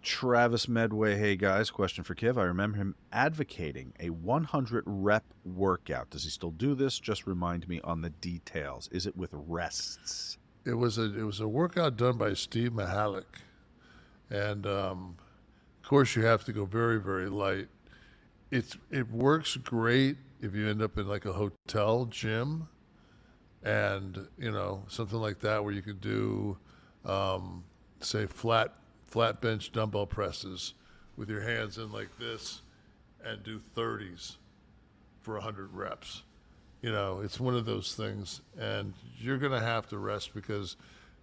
Travis Medway, hey guys, question for Kev. I remember him advocating a 100 rep workout. Does he still do this? Just remind me on the details. Is it with rests? It was a workout done by Steve Mahalik, and Of course, you have to go very, very light. It works great if you end up in like a hotel gym, and something like that where you could do, say flat bench dumbbell presses with your hands in like this, and do 30s for 100 reps. It's one of those things, and you're going to have to rest because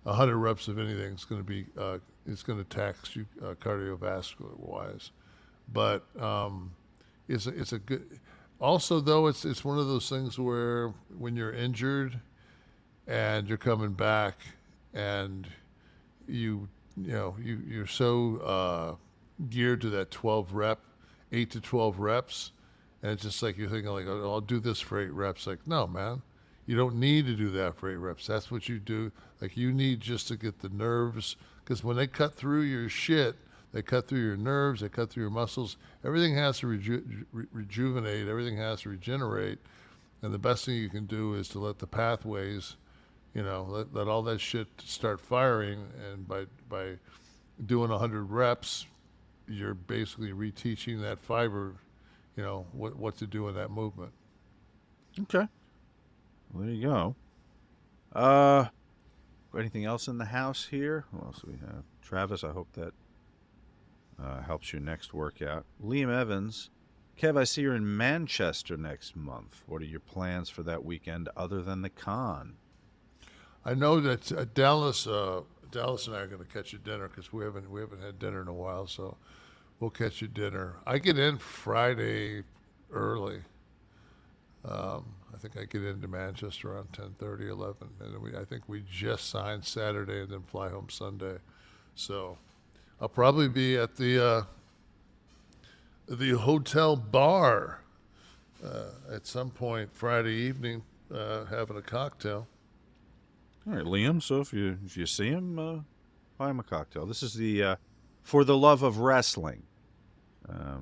100 reps of anything is going to be it's going to tax you cardiovascular wise. But it's a good. Also, though, it's one of those things where when you're injured and you're coming back, and you're so geared to that 8 to 12 reps, and it's just like you're thinking like, oh, I'll do this for 8 reps. Like, no, man, you don't need to do that for 8 reps. That's what you do. Like, you need just to get the nerves, because when they cut through your shit, they cut through your nerves, they cut through your muscles. Everything has to rejuvenate. Everything has to regenerate. And the best thing you can do is to let the pathways, let all that shit start firing. And by doing 100 reps, you're basically reteaching that fiber, what to do in that movement. Okay. Well, there you go. Anything else in the house here? What else do we have? Travis, I hope that helps your next workout. Liam Evans. Kev, I see you're in Manchester next month. What are your plans for that weekend other than the con? I know that Dallas and I are going to catch you dinner because we haven't had dinner in a while, so we'll catch you dinner. I get in Friday early. I think I get into Manchester around 10:30, 11, and I think we just signed Saturday and then fly home Sunday. So I'll probably be at the hotel bar at some point Friday evening, having a cocktail. All right, Liam. So if you see him, buy him a cocktail. This is the For the Love of Wrestling,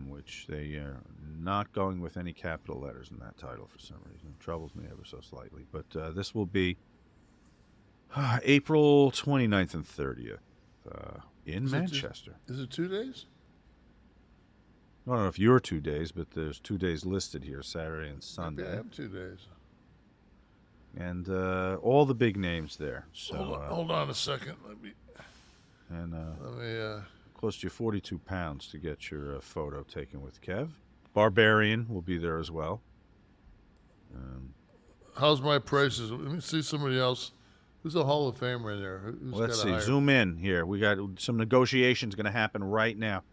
which they are not going with any capital letters in that title for some reason. It troubles me ever so slightly. But this will be April 29th and 30th in Manchester. Is it 2 days? I don't know if you're 2 days, but there's 2 days listed here, Saturday and Sunday. Maybe I am 2 days. And all the big names there. So hold on a second. Let me close to your 42 pounds to get your photo taken with Kev. Barbarian will be there as well. How's my prices? Let me see somebody else. Who's a Hall of Famer in there? Let's see. Zoom in here. We got some negotiations going to happen right now.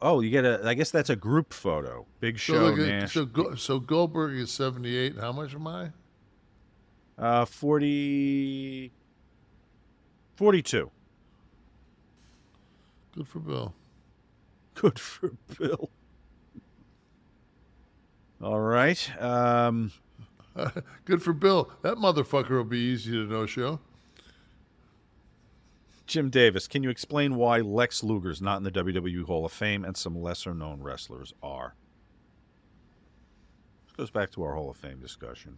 You get I guess that's a group photo. Big Show, Nash. So Goldberg is 78. How much am I? 42. Good for Bill. Good for Bill. All right. Good for Bill. That motherfucker will be easy to no-show. Jim Davis, can you explain why Lex Luger's not in the WWE Hall of Fame and some lesser-known wrestlers are? This goes back to our Hall of Fame discussion.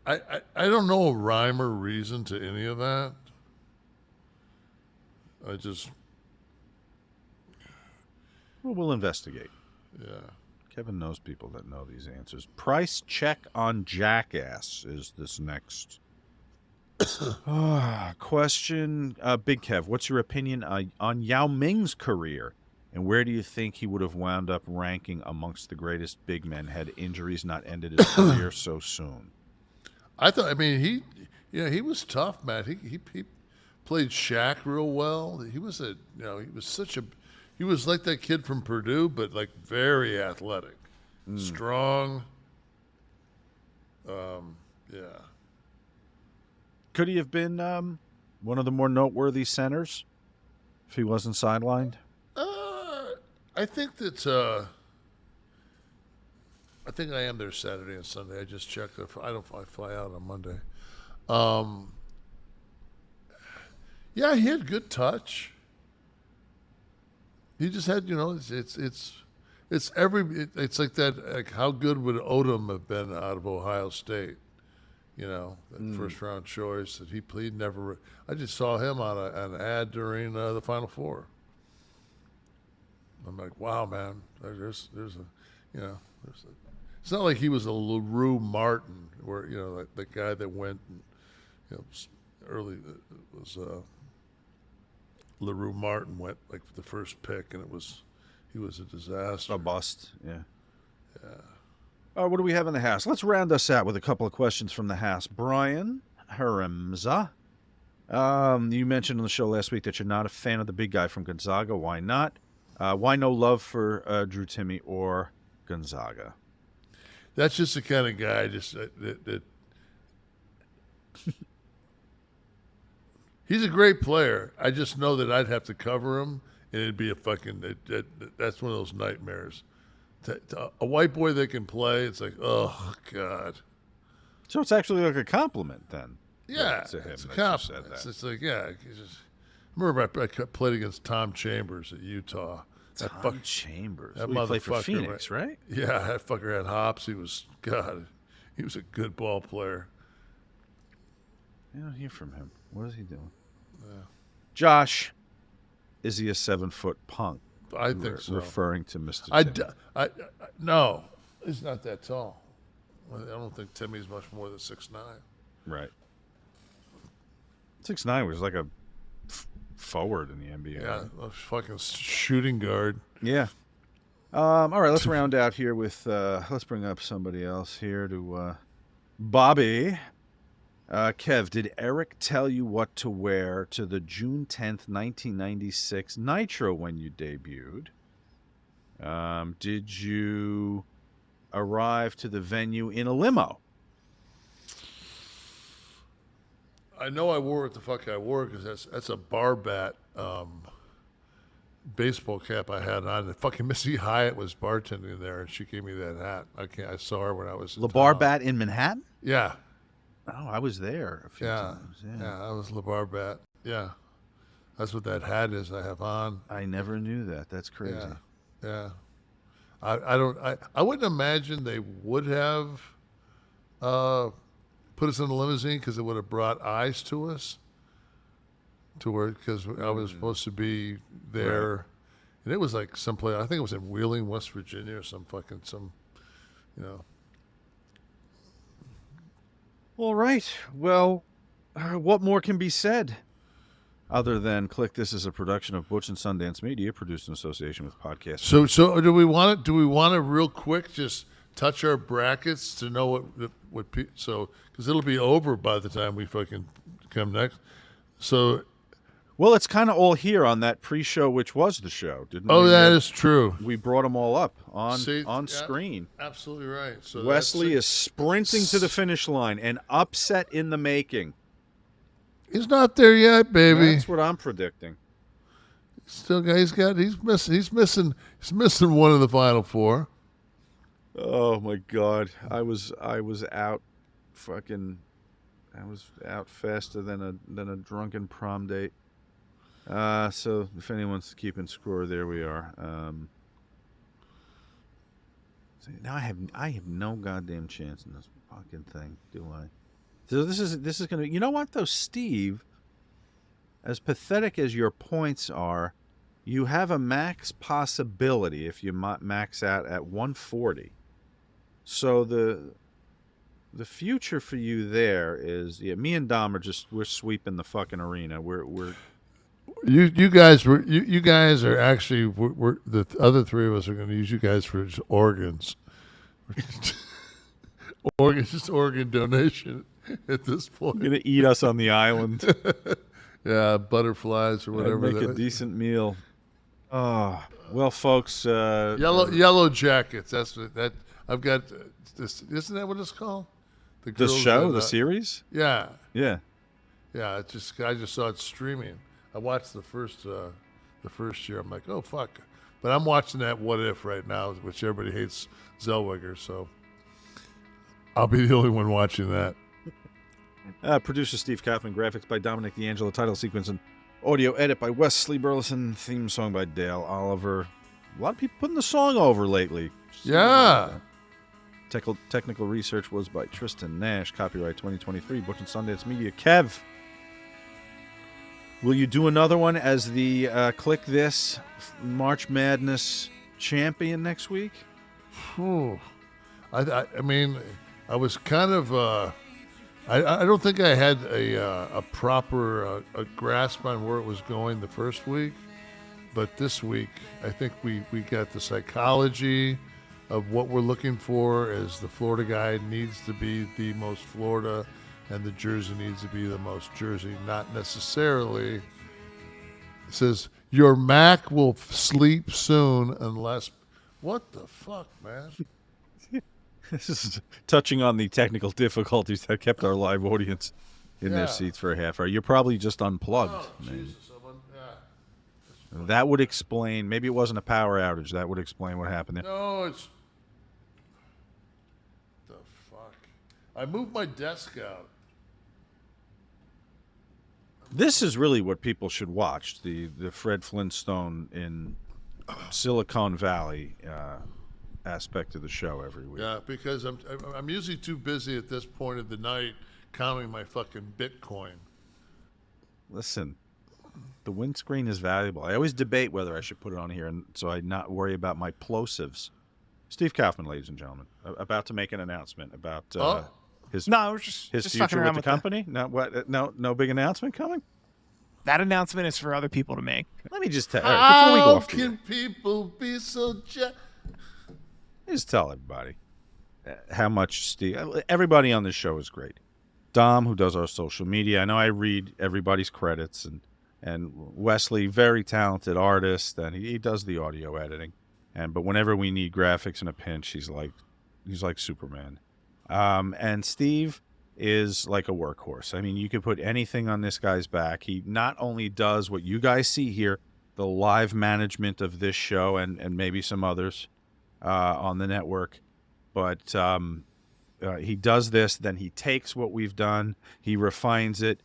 I don't know a rhyme or reason to any of that. We'll investigate. Yeah. Kevin knows people that know these answers. Price check on Jackass is this next question. Big Kev, what's your opinion on Yao Ming's career, and where do you think he would have wound up ranking amongst the greatest big men had injuries not ended his career so soon? He was tough, man. He played Shaq real well. He was he was like that kid from Purdue, but like very athletic, strong. Yeah. Could he have been one of the more noteworthy centers if he wasn't sidelined? I think that I think I am there Saturday and Sunday. I just checked. I fly out on Monday. Yeah, he had good touch. He just had, it's like that. Like, how good would Odom have been out of Ohio State? That first round choice that he never. I just saw him on an ad during the Final Four. I'm like, wow, man. There's it's not like he was a LaRue Martin, where like the guy that went, early was LaRue Martin went like the first pick, and he was a disaster, a bust. Yeah. What do we have in the house? Let's round us out with a couple of questions from the house. Brian Haramza. You mentioned on the show last week that you're not a fan of the big guy from Gonzaga. Why not? Why no love for Drew Timme or Gonzaga? That's just the kind of guy that he's a great player. I just know that I'd have to cover him, and it'd be a fucking that's one of those nightmares. A white boy that can play, it's like, oh God. So it's actually like a compliment then. Yeah, to him, it's a compliment. It's like, yeah. I remember I played against Tom Chambers at Utah. Tom Chambers. That He played for motherfucker, Phoenix, right? Yeah, that fucker had hops. He was a good ball player. I don't hear from him. What is he doing? Josh, is he a 7-foot punk? I think so. Referring to Mr. Timme. No, he's not that tall. I don't think Timmy's much more than 6'9". Right. 6'9" was like a forward in the NBA. Yeah, a fucking shooting guard. Yeah. All right, let's round out here with, let's bring up somebody else here to, Bobby. Kev, did Eric tell you what to wear to the June 10th, 1996 Nitro when you debuted? Did you arrive to the venue in a limo? I know I wore what the fuck I wore because that's a bar bat baseball cap I had on. And fucking Missy Hyatt was bartending there, and she gave me that hat. I saw her when I was in LeBar town. Bat in Manhattan? Yeah. Oh, I was there a few times. Yeah, I was LeBar Bat. Yeah. That's what that hat is I have on. I never knew that. That's crazy. Yeah. I wouldn't imagine they would have put us in a limousine because it would have brought eyes to us. Because I was supposed to be there. Right. And it was like someplace, I think it was in Wheeling, West Virginia, or some. All right. Well, what more can be said other than Kliq This is a production of Butch and Sundance Media, produced in association with Podcast. So do we want to real quick just touch our brackets to know what because it'll be over by the time we fucking come next. So. Well, it's kind of all here on that pre-show, which was the show, didn't we? Oh, that is true. We brought them all up on screen. Absolutely right. So Wesley is sprinting to the finish line, an upset in the making. He's not there yet, baby. That's what I'm predicting. He's missing one of the final four. Oh my God, I was out, I was out faster than a drunken prom date. So if anyone's keeping score, there we are. Now I have no goddamn chance in this fucking thing, do I? So this is gonna. You know what though, Steve? As pathetic as your points are, you have a max possibility if you max out at 140. So the future for you there is, me and Dom we're sweeping the fucking arena. You guys are actually we're the other three of us are going to use you guys for organs. Just organ donation at this point. You're going to eat us on the island. Yeah, butterflies or whatever. Make a decent meal. Oh, well, folks. Yellow Jackets. That's that. I've got this. Isn't that what it's called? The show, the series. Yeah. Yeah. Yeah. I just saw it streaming. I watched the first year. I'm like, oh fuck. But I'm watching that What If right now, which everybody hates Zellweger. So I'll be the only one watching that. Producer Steve Kaufmann, graphics by Dominic Deangelo, title sequence and audio edit by Wesley Burrelson, theme song by Dale Oliver. A lot of people putting the song over lately. Yeah. Technical research was by Tristan Nash. Copyright 2023. Butch and Sundance Media. Kev. Will you do another one as the Kliq This March Madness champion next week? Whew. I mean, I was kind of. I don't think I had a proper grasp on where it was going the first week, but this week I think we got the psychology of what we're looking for. As the Florida guy needs to be the most Florida, and the Jersey needs to be the most Jersey, not necessarily. It says your Mac will sleep soon unless. What the fuck, man? This is touching on the technical difficulties that kept our live audience in their seats for a half hour. You're probably just unplugged. Oh, Jesus, that would explain. Maybe it wasn't a power outage. That would explain what happened there. No, it's the fuck. I moved my desk out. This is really what people should watch. The Fred Flintstone in Silicon Valley aspect of the show every week. Yeah, because I'm usually too busy at this point of the night counting my fucking Bitcoin. Listen, the windscreen is valuable. I always debate whether I should put it on here, and so I not worry about my plosives. Steve Kaufmann, ladies and gentlemen, about to make an announcement about his just future fucking around with the company. No big announcement coming. That announcement is for other people to make. Let me just tell you. Before we go How off the air, can people be so just tell everybody how much Steve. Everybody on this show is great. Dom, who does our social media. I know I read everybody's credits, and Wesley, very talented artist, and he does the audio editing. But whenever we need graphics in a pinch, he's like Superman. And Steve is like a workhorse. I mean, you could put anything on this guy's back. He not only does what you guys see here, the live management of this show and maybe some others on the network, but he does this, then he takes what we've done, he refines it,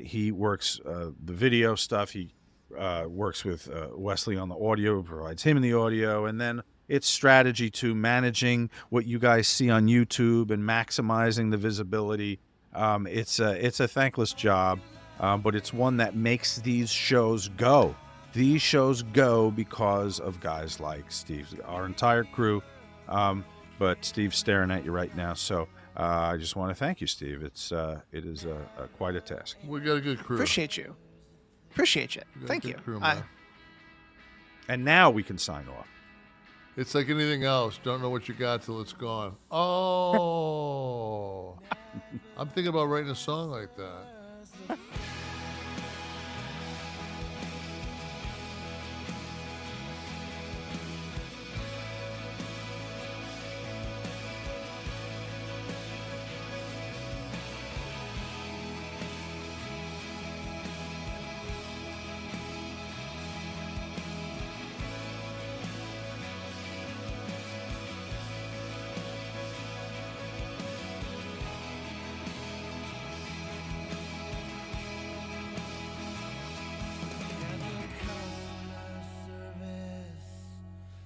he works the video stuff, he works with Wesley on the audio, provides him in the audio, and then it's strategy to managing what you guys see on YouTube and maximizing the visibility. It's a thankless job, but it's one that makes these shows go. These shows go because of guys like Steve, our entire crew. But Steve's staring at you right now, so I just want to thank you, Steve. It is quite a task. We got a good crew. Appreciate you. Appreciate you. Thank you. Crew, and now we can sign off. It's like anything else. Don't know what you got till it's gone. Oh. I'm thinking about writing a song like that.